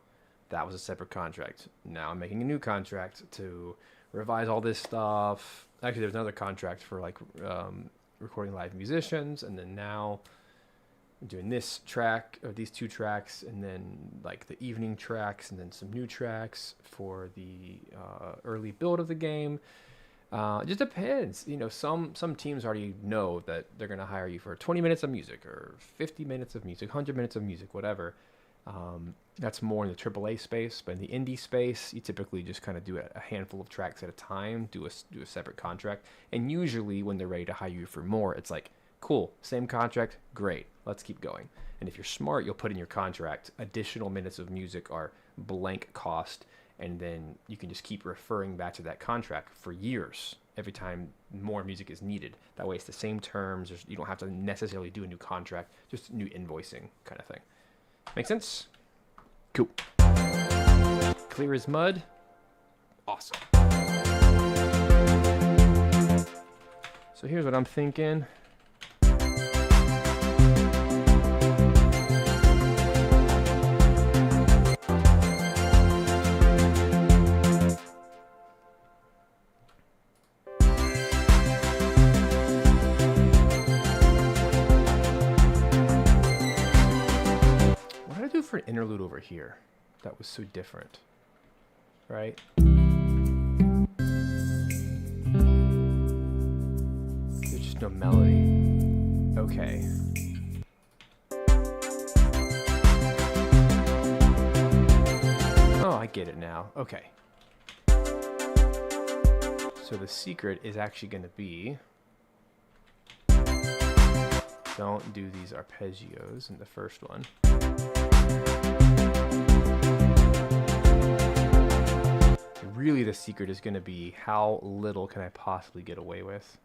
That was a separate contract. Now I'm making a new contract to revise all this stuff. Actually, there's another contract for like recording live musicians, and then now I'm doing this track or these 2 tracks, and then like the evening tracks, and then some new tracks for the early build of the game. It just depends. You know, some teams already know that they're going to hire you for 20 minutes of music or 50 minutes of music, 100 minutes of music, whatever. That's more in the AAA space, but in the indie space, you typically just kind of do a handful of tracks at a time, do a separate contract. And usually when they're ready to hire you for more, it's like, cool, same contract, great, let's keep going. And if you're smart, you'll put in your contract, additional minutes of music are blank cost, and then you can just keep referring back to that contract for years every time more music is needed. That way it's the same terms. You don't have to necessarily do a new contract, just new invoicing kind of thing. Make sense? Cool. Clear as mud. Awesome. So here's what I'm thinking. For an interlude over here that was so different, right? There's just no melody. Okay. Oh, I get it now. Okay. So the secret is actually going to be, don't do these arpeggios in the first one. Really, the secret is going to be how little can I possibly get away with.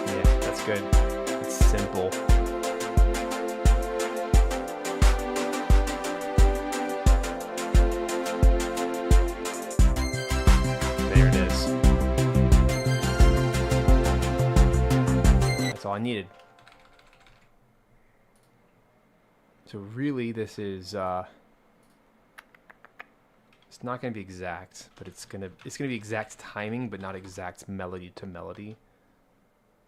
Yeah, that's good. It's simple. All I needed. So really this is it's not going to be exact, but it's going to be exact timing, but not exact melody to melody.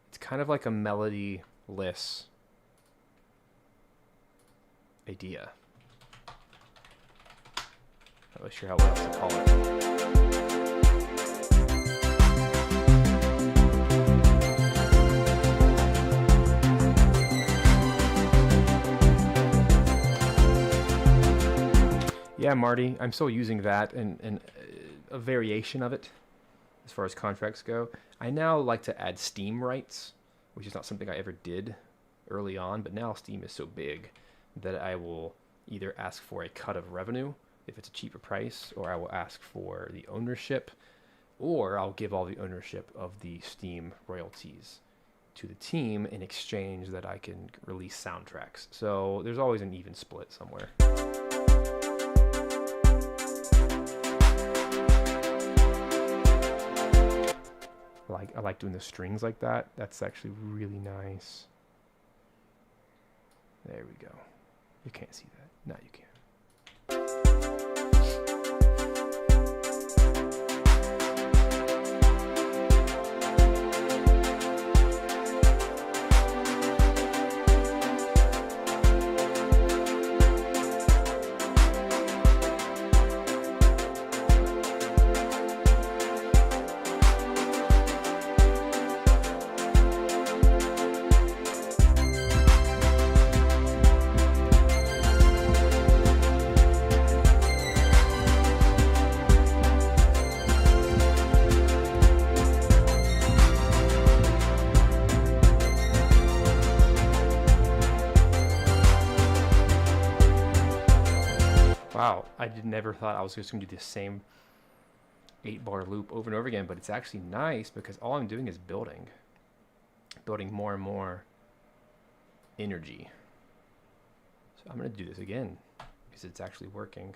It's kind of like a melody-less idea. Not really sure how else to call it. Yeah, Marty, I'm still using that and a variation of it as far as contracts go. I now like to add Steam rights, which is not something I ever did early on, but now Steam is so big that I will either ask for a cut of revenue if it's a cheaper price, or I will ask for the ownership, or I'll give all the ownership of the Steam royalties to the team in exchange that I can release soundtracks. So there's always an even split somewhere. I like doing the strings like that. That's actually really nice. There we go. You can't see that. Now you can. Wow, I never thought I was just going to do the same 8-bar loop over and over again, but it's actually nice because all I'm doing is building more and more energy. So I'm going to do this again because it's actually working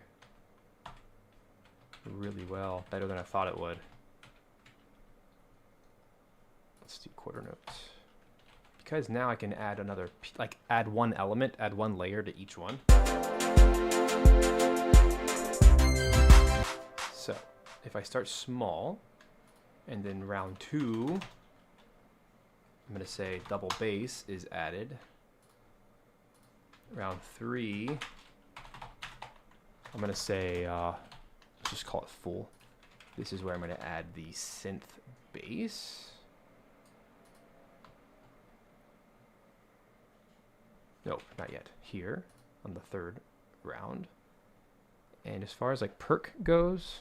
really well, better than I thought it would. Let's do quarter notes. Because now I can add another, like add one element, add one layer to each one. So if I start small and then round 2, I'm going to say double bass is added. Round 3, I'm going to say, let's just call it full. This is where I'm going to add the synth bass. No, not yet. Here on the 3rd round. And as far as like perk goes,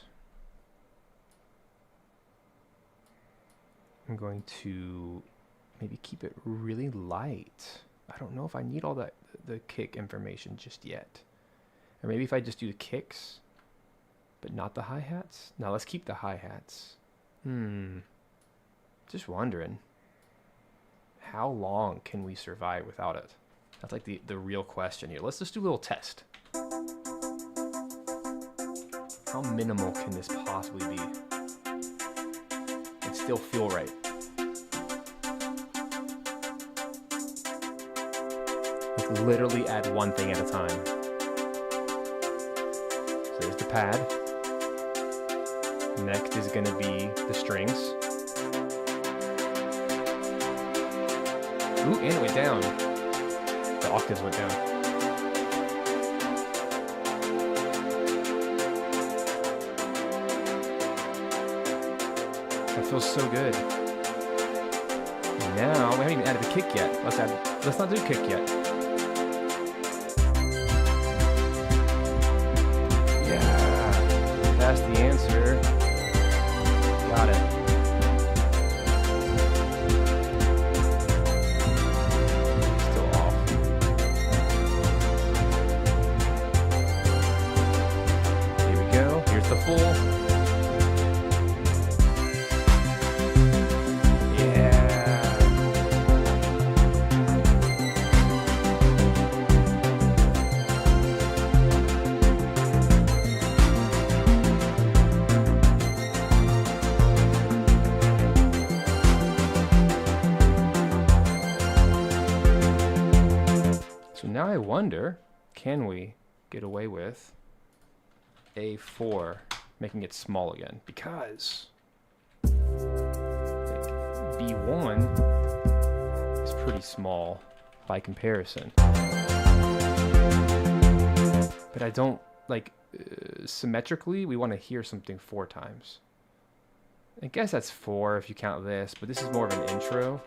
I'm going to maybe keep it really light. I don't know if I need all that the kick information just yet. Or maybe if I just do the kicks, but not the hi-hats. Now let's keep the hi-hats. Just wondering, how long can we survive without it? That's like the real question here. Let's just do a little test. How minimal can this possibly be and still feel right? Like literally add one thing at a time. So there's the pad. Next is going to be the strings. Ooh, and it went down. The octaves went down. That feels so good. Now we haven't even added the kick yet. Let's not do kick yet. Yeah, that's the answer. Got it. The full. Yeah. So now I wonder, can we get away with A4, making it small again, because like B1 is pretty small by comparison. But I don't like symmetrically, we want to hear something 4 times. I guess that's 4 if you count this, but this is more of an intro.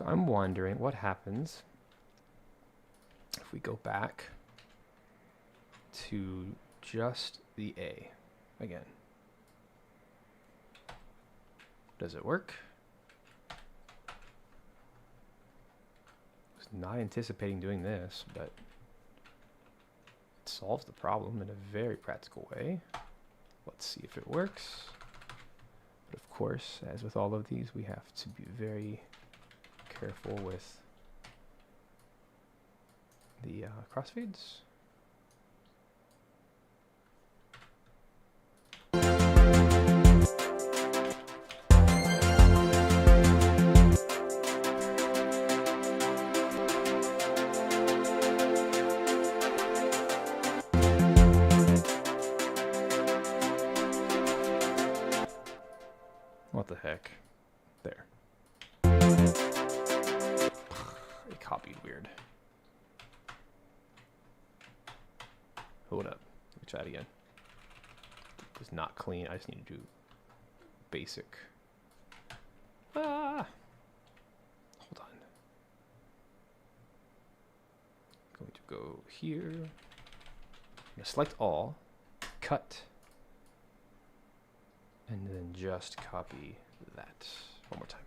I'm wondering what happens if we go back to just the A again. Does it work? I was not anticipating doing this, but it solves the problem in a very practical way. Let's see if it works. But of course, as with all of these, we have to be very careful with the crossfades. What the heck? There. It copied weird. Hold up. Let me try it again. It's not clean. I just need to do basic. Ah! Hold on. Going to go here. I'm going to select all, cut, and then just copy that. One more time.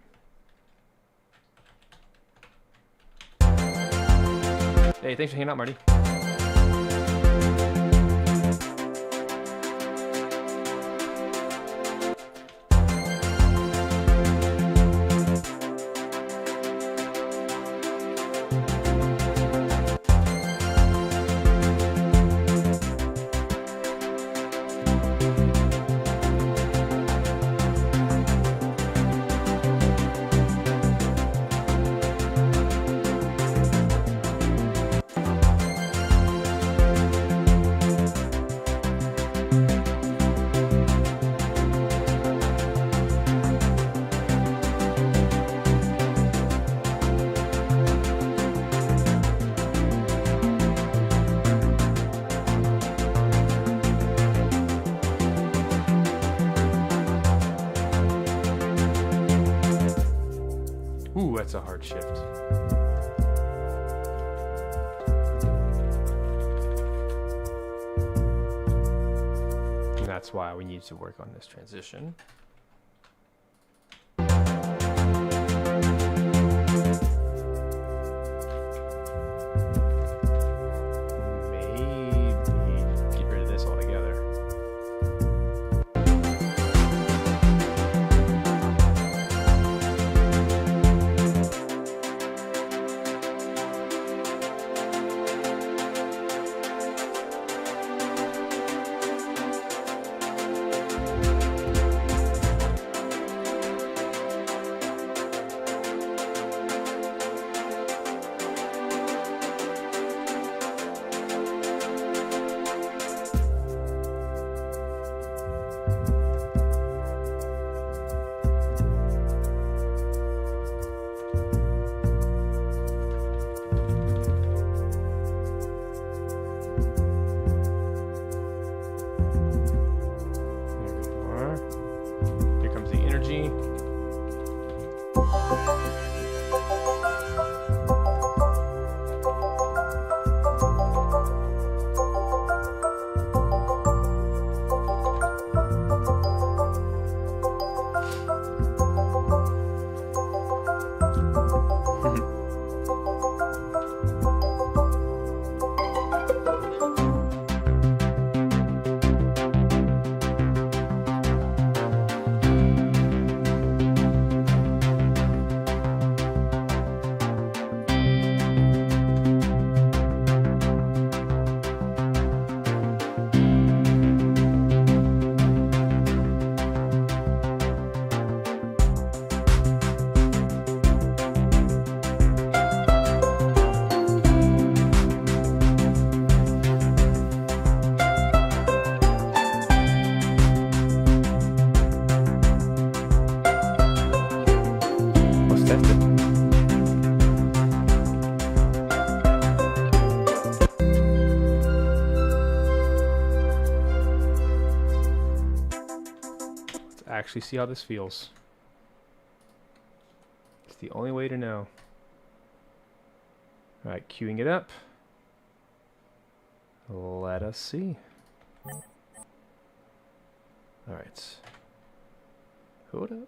Hey, thanks for hanging out, Marty. Ooh, that's a hard shift. And that's why we need to work on this transition. Maybe get rid of this altogether. Actually see how this feels. It's the only way to know. All right, queuing it up. Let us see. All right. Hold up.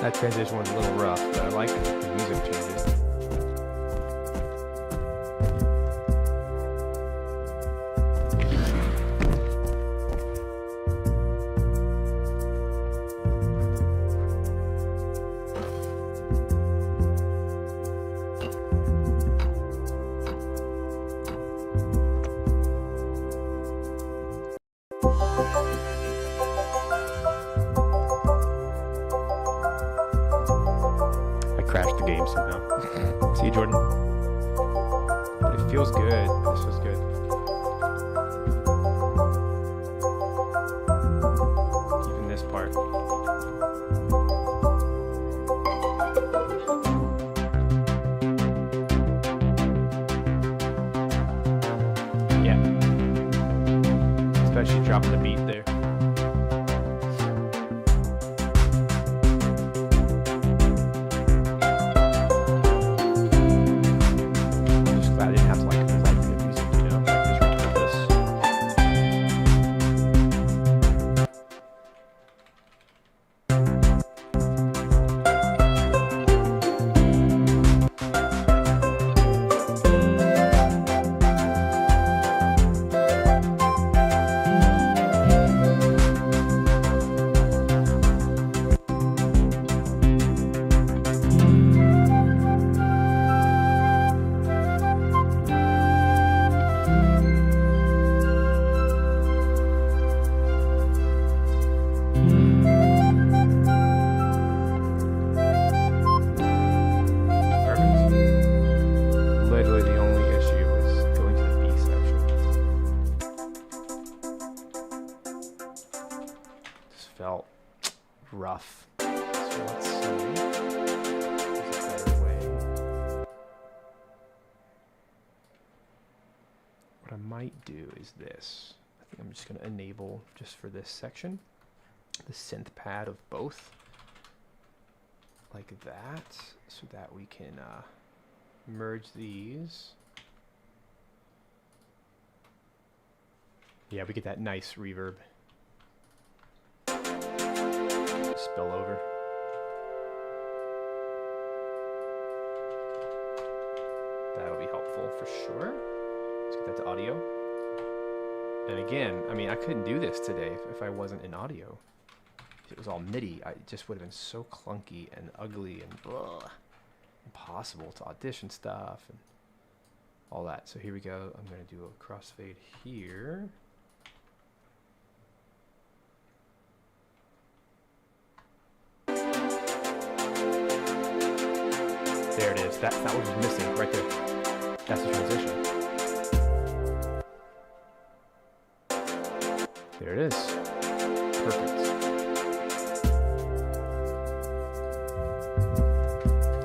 That transition was a little rough, but I like the music changes. Crashed the game somehow. See you, Jordan. But it feels good. This feels good. Even this part. Yeah. Especially dropping the beat there. Felt rough. So let's see. There's a better way. What I might do is this. I think I'm just going to enable, just for this section, the synth pad of both. Like that, so that we can merge these. Yeah, we get that nice reverb. Spill over. That'll be helpful for sure. Let's get that to audio. And again, I mean, I couldn't do this today if I wasn't in audio. If it was all MIDI, it just would have been so clunky and ugly and impossible to audition stuff and all that. So here we go. I'm going to do a crossfade here. There it is. That was missing right there. That's the transition. There it is. Perfect.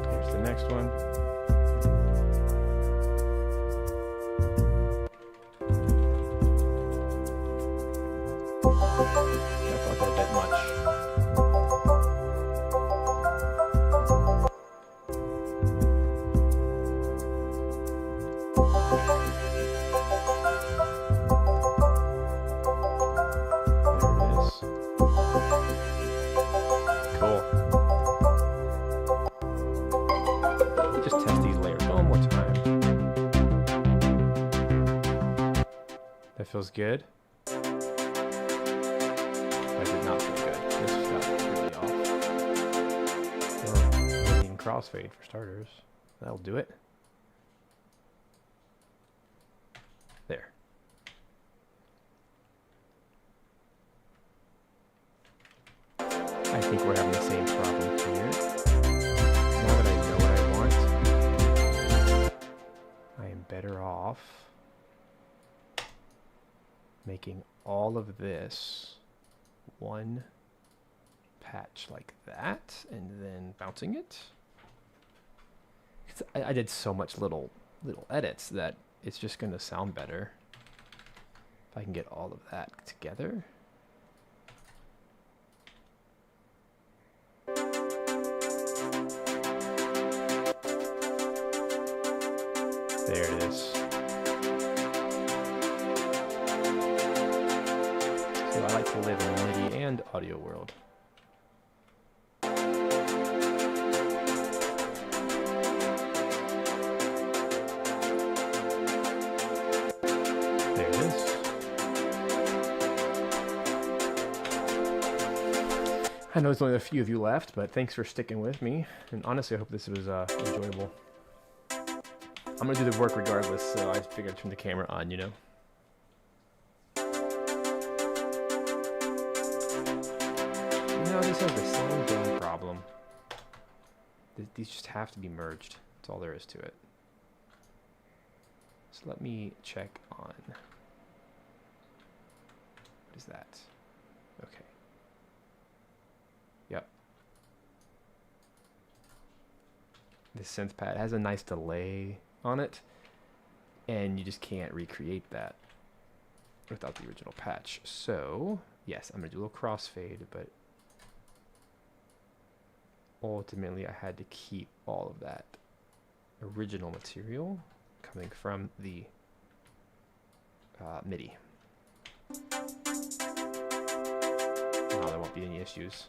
Here's the next one. That felt a bit much. Feels good. That did not feel good. This got really off. Well, needing crossfade for starters. That'll do it. There. I think we're having the same problem here. Now that I know what I want, I am better off making all of this one patch like that and then bouncing it. I did so much little edits that it's just going to sound better if I can get all of that together. There it is. So I like to live in the MIDI and audio world. I know there's only a few of you left, but thanks for sticking with me. And honestly, I hope this was enjoyable. I'm gonna do the work regardless, so I figured I'd turn the camera on, you know? No, this has the same damn problem. These just have to be merged. That's all there is to it. So let me check on... What is that? Okay. Yep. This synth pad has a nice delay on it, and you just can't recreate that without the original patch. So, yes, I'm going to do a little crossfade, but ultimately I had to keep all of that original material coming from the MIDI. Now there won't be any issues.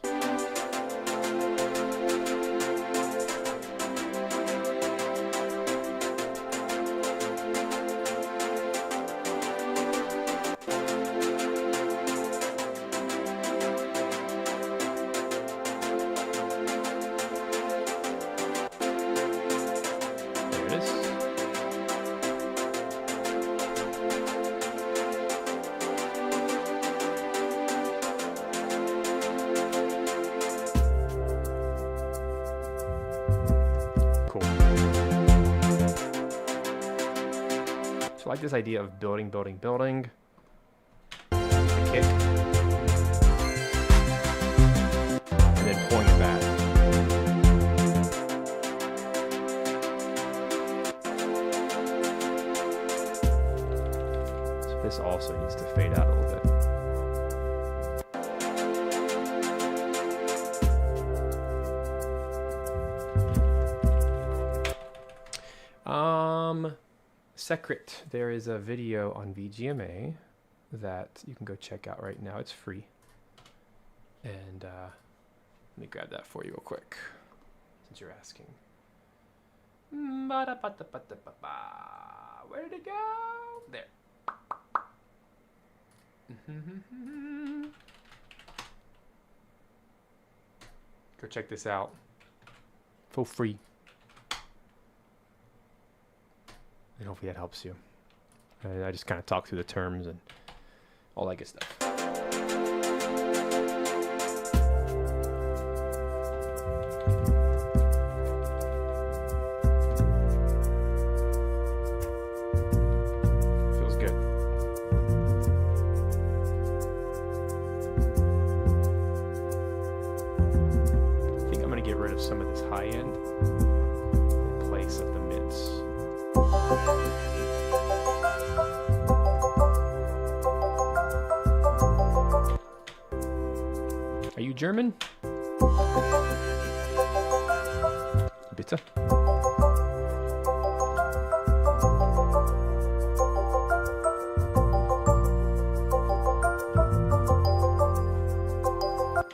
I like this idea of building, a kick, and then pulling it back. So this also needs to fade out a little bit. Secret, there is a video on VGMA that you can go check out right now. It's free. And let me grab that for you real quick, since you're asking. Where did it go? There. Go check this out for free. And hopefully that helps you. I just kind of talk through the terms and all that good stuff. Feels good. I think I'm going to get rid of some of this high end in place of the mids. Are you German? Bitte?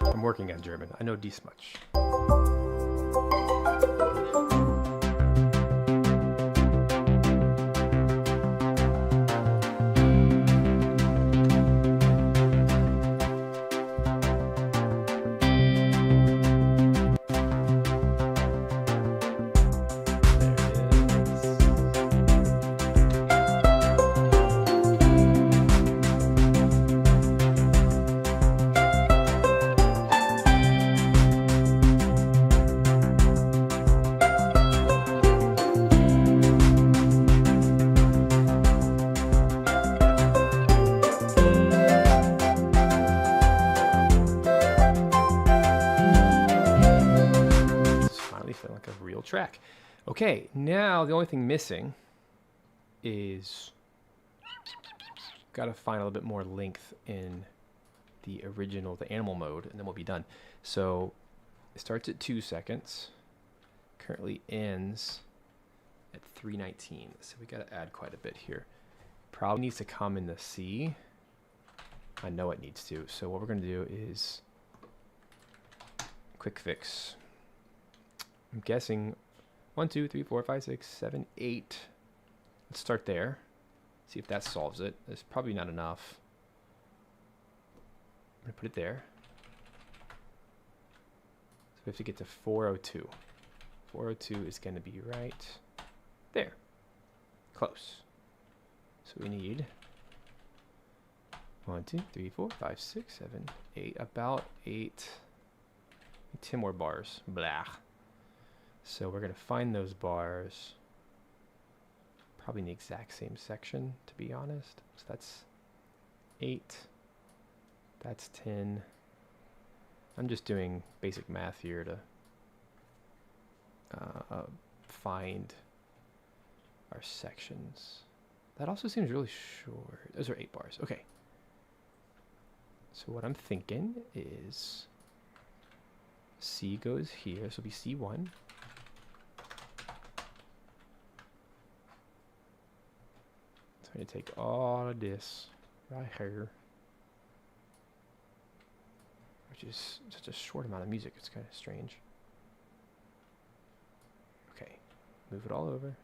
I'm working on German. I know dies much. Track. Okay, now the only thing missing is got to find a little bit more length in the original, the animal mode, and then we'll be done. So it starts at 2 seconds, currently ends at 3:19. So we got to add quite a bit here. Probably needs to come in the C. I know it needs to. So what we're going to do is quick fix. I'm guessing 1, 2, 3, 4, 5, 6, 7, 8. Let's start there. See if that solves it. It's probably not enough. I'm going to put it there. we have to get to 402. 402 is going to be right there. Close. So we need 1, 2, 3, 4, 5, 6, 7, 8. About 8. 10 more bars. Blah. So we're going to find those bars probably in the exact same section, to be honest. So that's 8. That's 10. I'm just doing basic math here to find our sections. That also seems really short. Those are 8 bars. Okay. So what I'm thinking is C goes here. This will be C1. So I'm going to take all of this right here, which is such a short amount of music. It's kind of strange. Okay. Move it all over.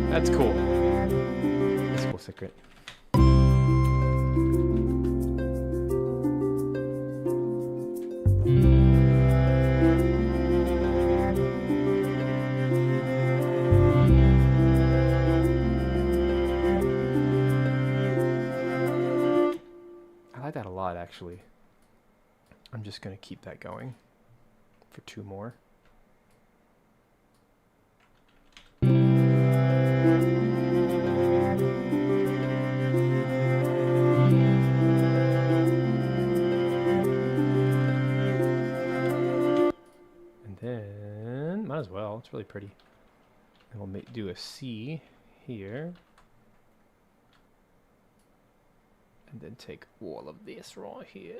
That's cool. That's a cool secret. I like that a lot, actually. I'm just going to keep that going for 2 more. Might as well. It's really pretty. And we'll do a C here. And then take all of this right here.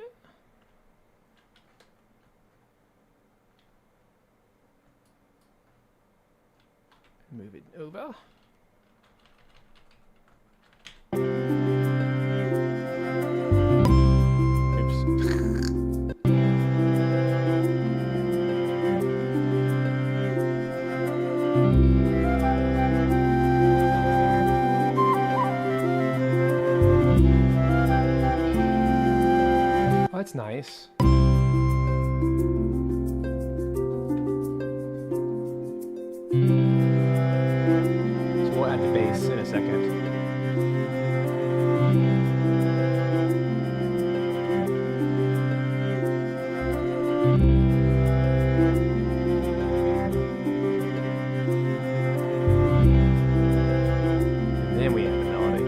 Move it over. That's nice. So we'll add the bass in a second. And then we add the melody.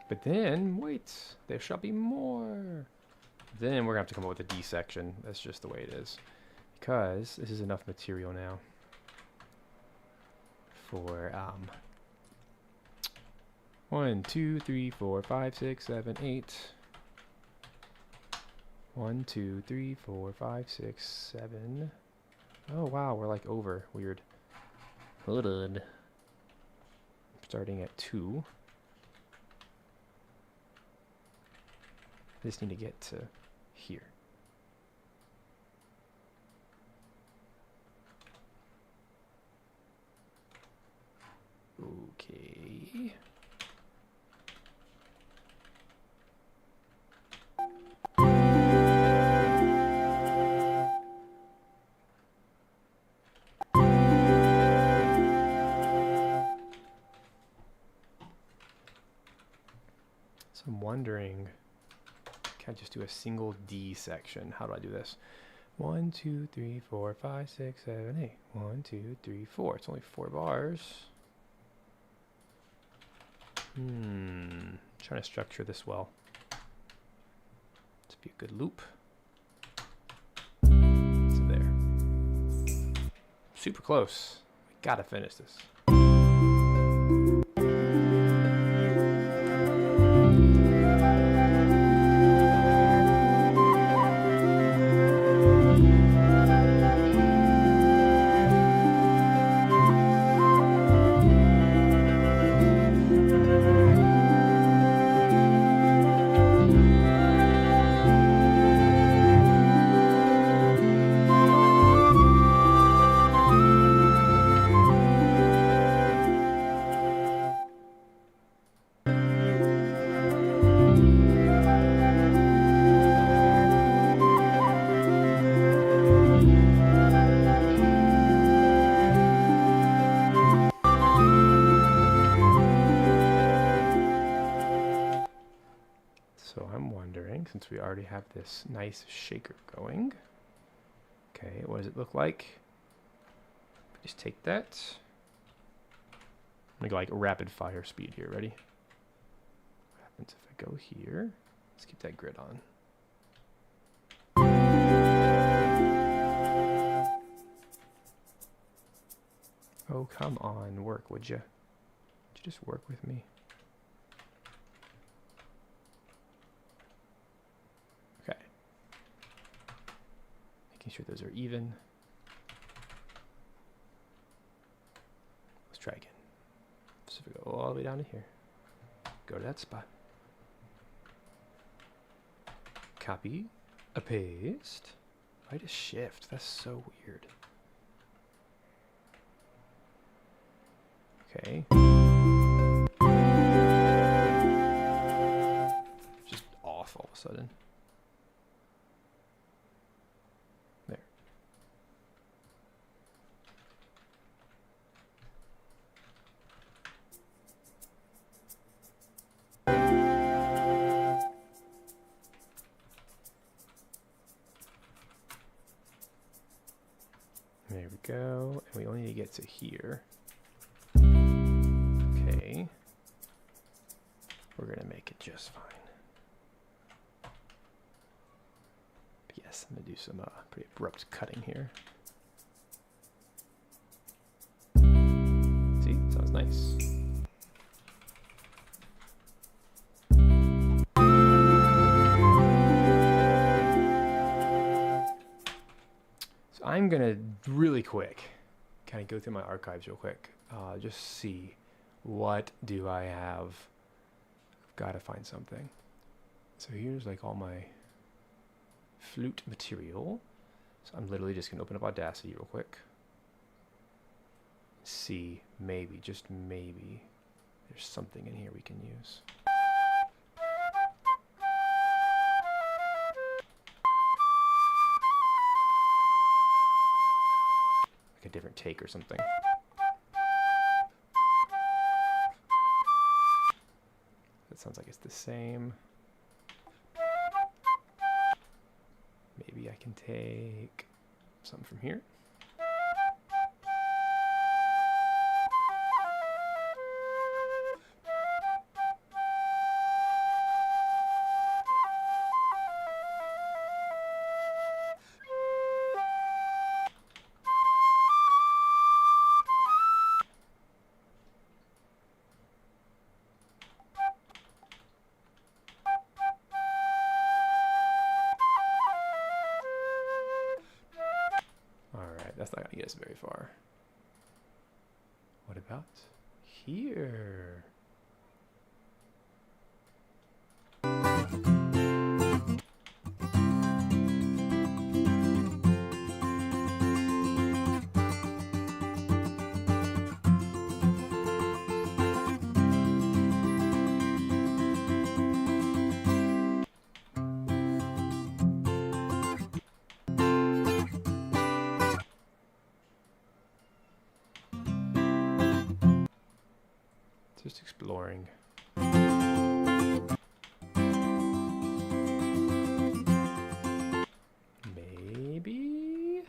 But then, wait, there shall be more. Then we're going to have to come up with a D section. That's just the way it is. Because this is enough material now for 1, 2, 3, 4, 5, 6, 7, 8. 1, 2, 3, 4, 5, 6, 7. Oh, wow, we're like over. Weird. Hold on. Starting at 2. I just need to get to here. Okay. So I'm wondering, can I just do a single D section? How do I do this? 1, 2, 3, 4, 5, 6, 7, 8. 1, 2, 3, 4. It's only 4 bars. Trying to structure this well. This be a good loop. So there. Super close. I gotta finish this. exploring since we already have this nice shaker going. Okay, what does it look like? Just take that. I'm gonna go like rapid fire speed here. Ready? What happens if I go here? Let's keep that grid on. Oh, come on, work, would you? Would you just work with me? Okay. Making sure those are even. Let's try again. So if we go all the way down to here, go to that spot. Copy, a paste. Why to shift? That's so weird. Okay. Just off all of a sudden. There. There we go. And we only need to get to here. Okay. We're going to make it just fine. But yes, I'm going to do some pretty abrupt cutting here. See? Sounds nice. So I'm going to really quick kind of go through my archives real quick. Just see what do I have. I've got to find something. So here's like all my flute material. So I'm literally just going to open up Audacity real quick. See, maybe, just maybe, there's something in here we can use. Like a different take or something. That sounds like it's the same. Maybe I can take something from here. That's not going to get us very far. What about here? Just exploring. Maybe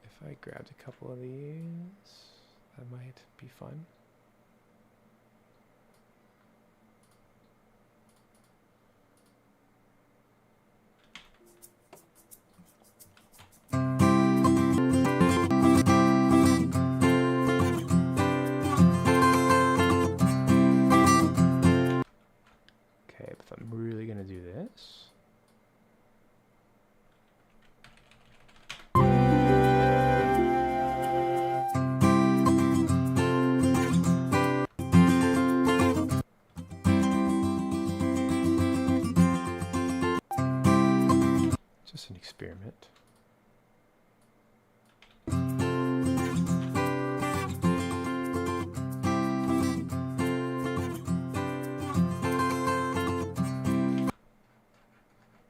if I grabbed a couple of these, that might be fun. Just an experiment.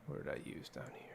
What did I use down here?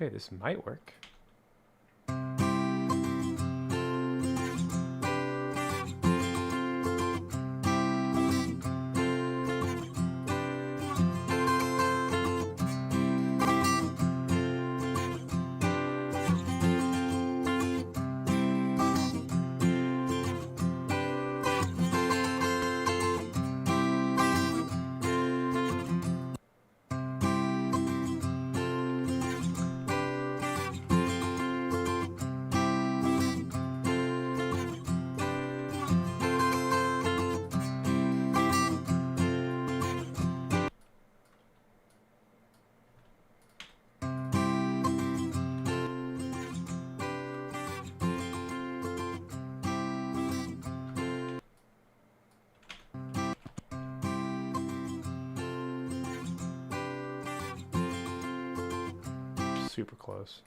Okay, this might work. Super close.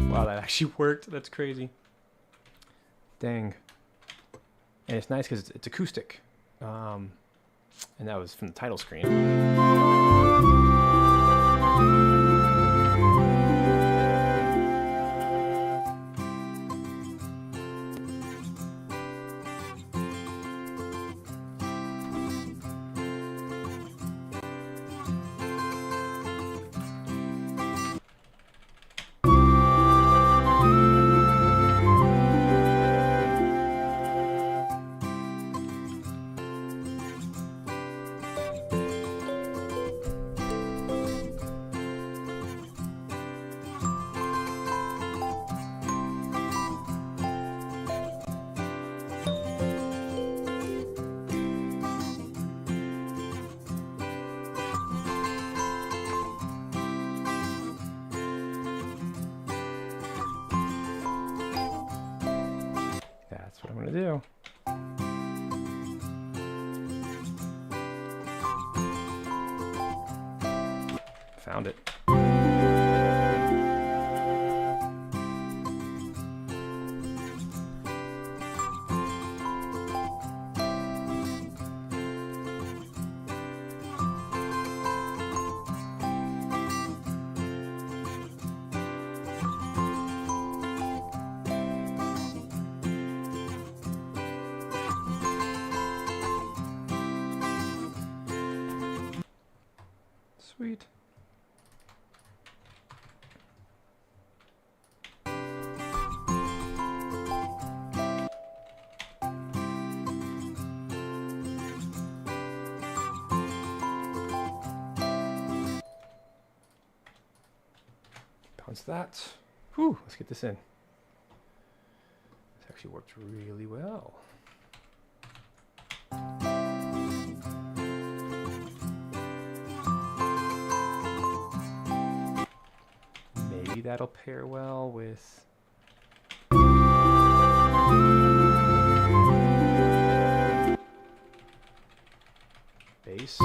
Wow, that actually worked. That's crazy. Dang. And it's nice because it's acoustic. And that was from the title screen. That's what I'm gonna do. Found it. Sweet. Bounce that. Whew, let's get this in. This actually worked really well. Maybe that'll pair well with bass.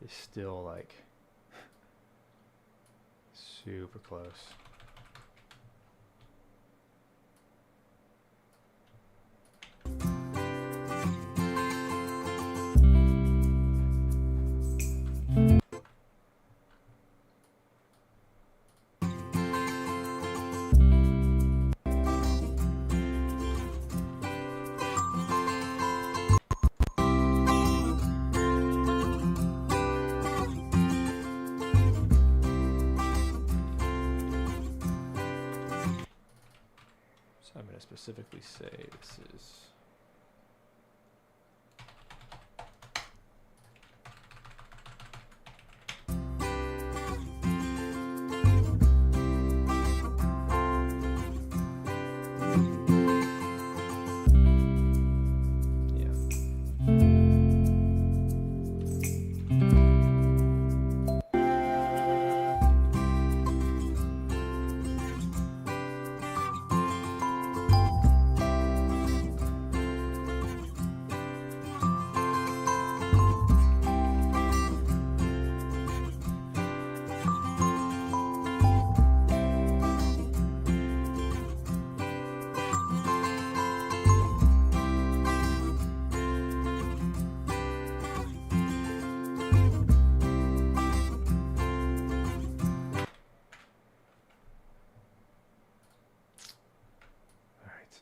is still like super close. I'm going to specifically say this is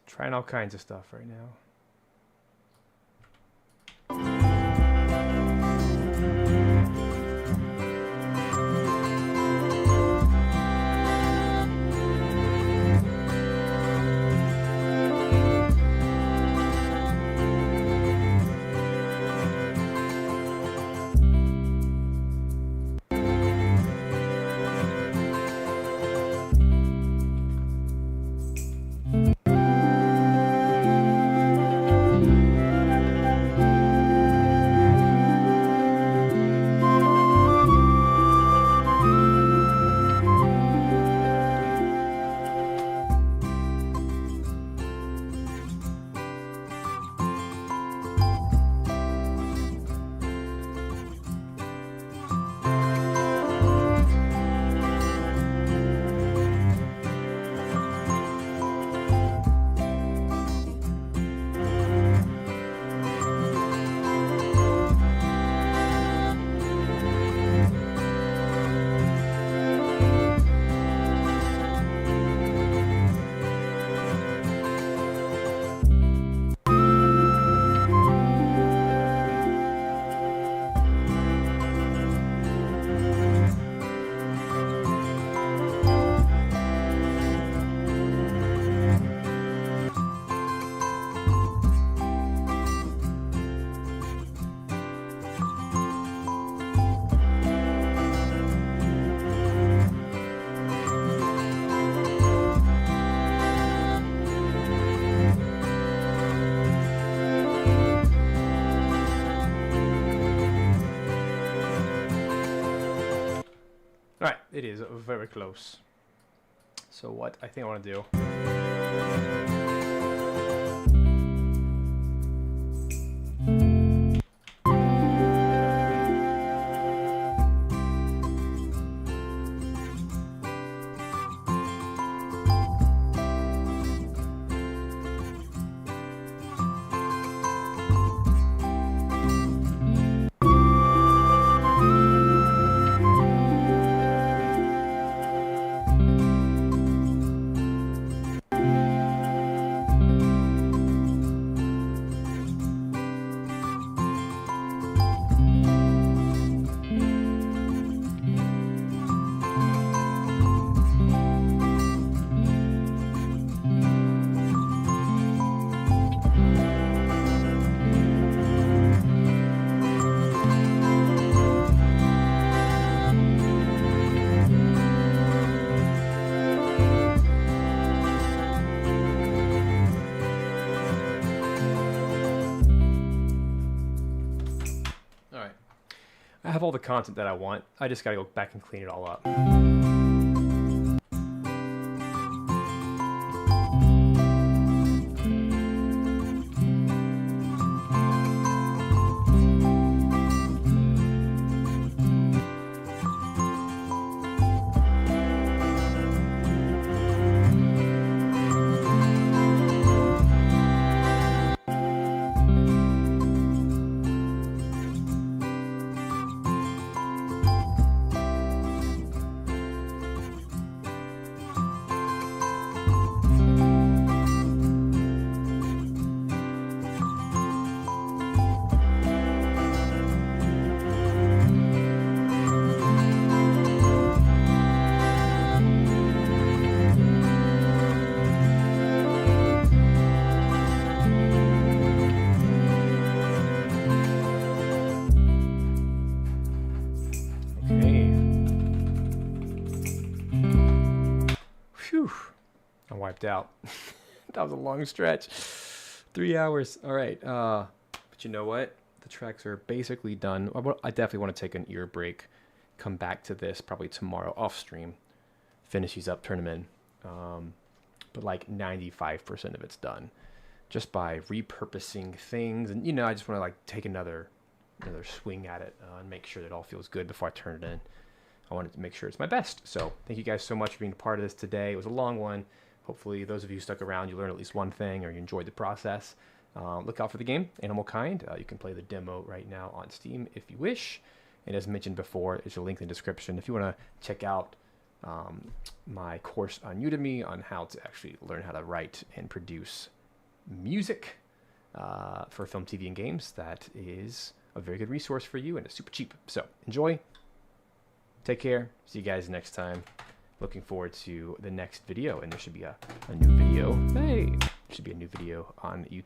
trying all kinds of stuff right now. All right, it is very close. So what I think I want to do. I have all the content that I want. I just gotta go back and clean it all up. wiped out. That was a long stretch. 3 hours. All right. But you know what? The tracks are basically done. I definitely want to take an ear break. Come back to this probably tomorrow off stream. Finish these up, turn them in. But like 95% of it's done. Just by repurposing things. And, I just want to like take another swing at it and make sure that it all feels good before I turn it in. I wanted to make sure it's my best. So thank you guys so much for being a part of this today. It was a long one. Hopefully those of you who stuck around, you learned at least one thing or you enjoyed the process. Look out for the game, Animalkind. You can play the demo right now on Steam if you wish. And as mentioned before, there's a link in the description if you want to check out my course on Udemy on how to actually learn how to write and produce music for film, TV, and games. That is a very good resource for you and it's super cheap. So enjoy. Take care. See you guys next time. Looking forward to the next video, and there should be a new video. Hey, there should be a new video on YouTube.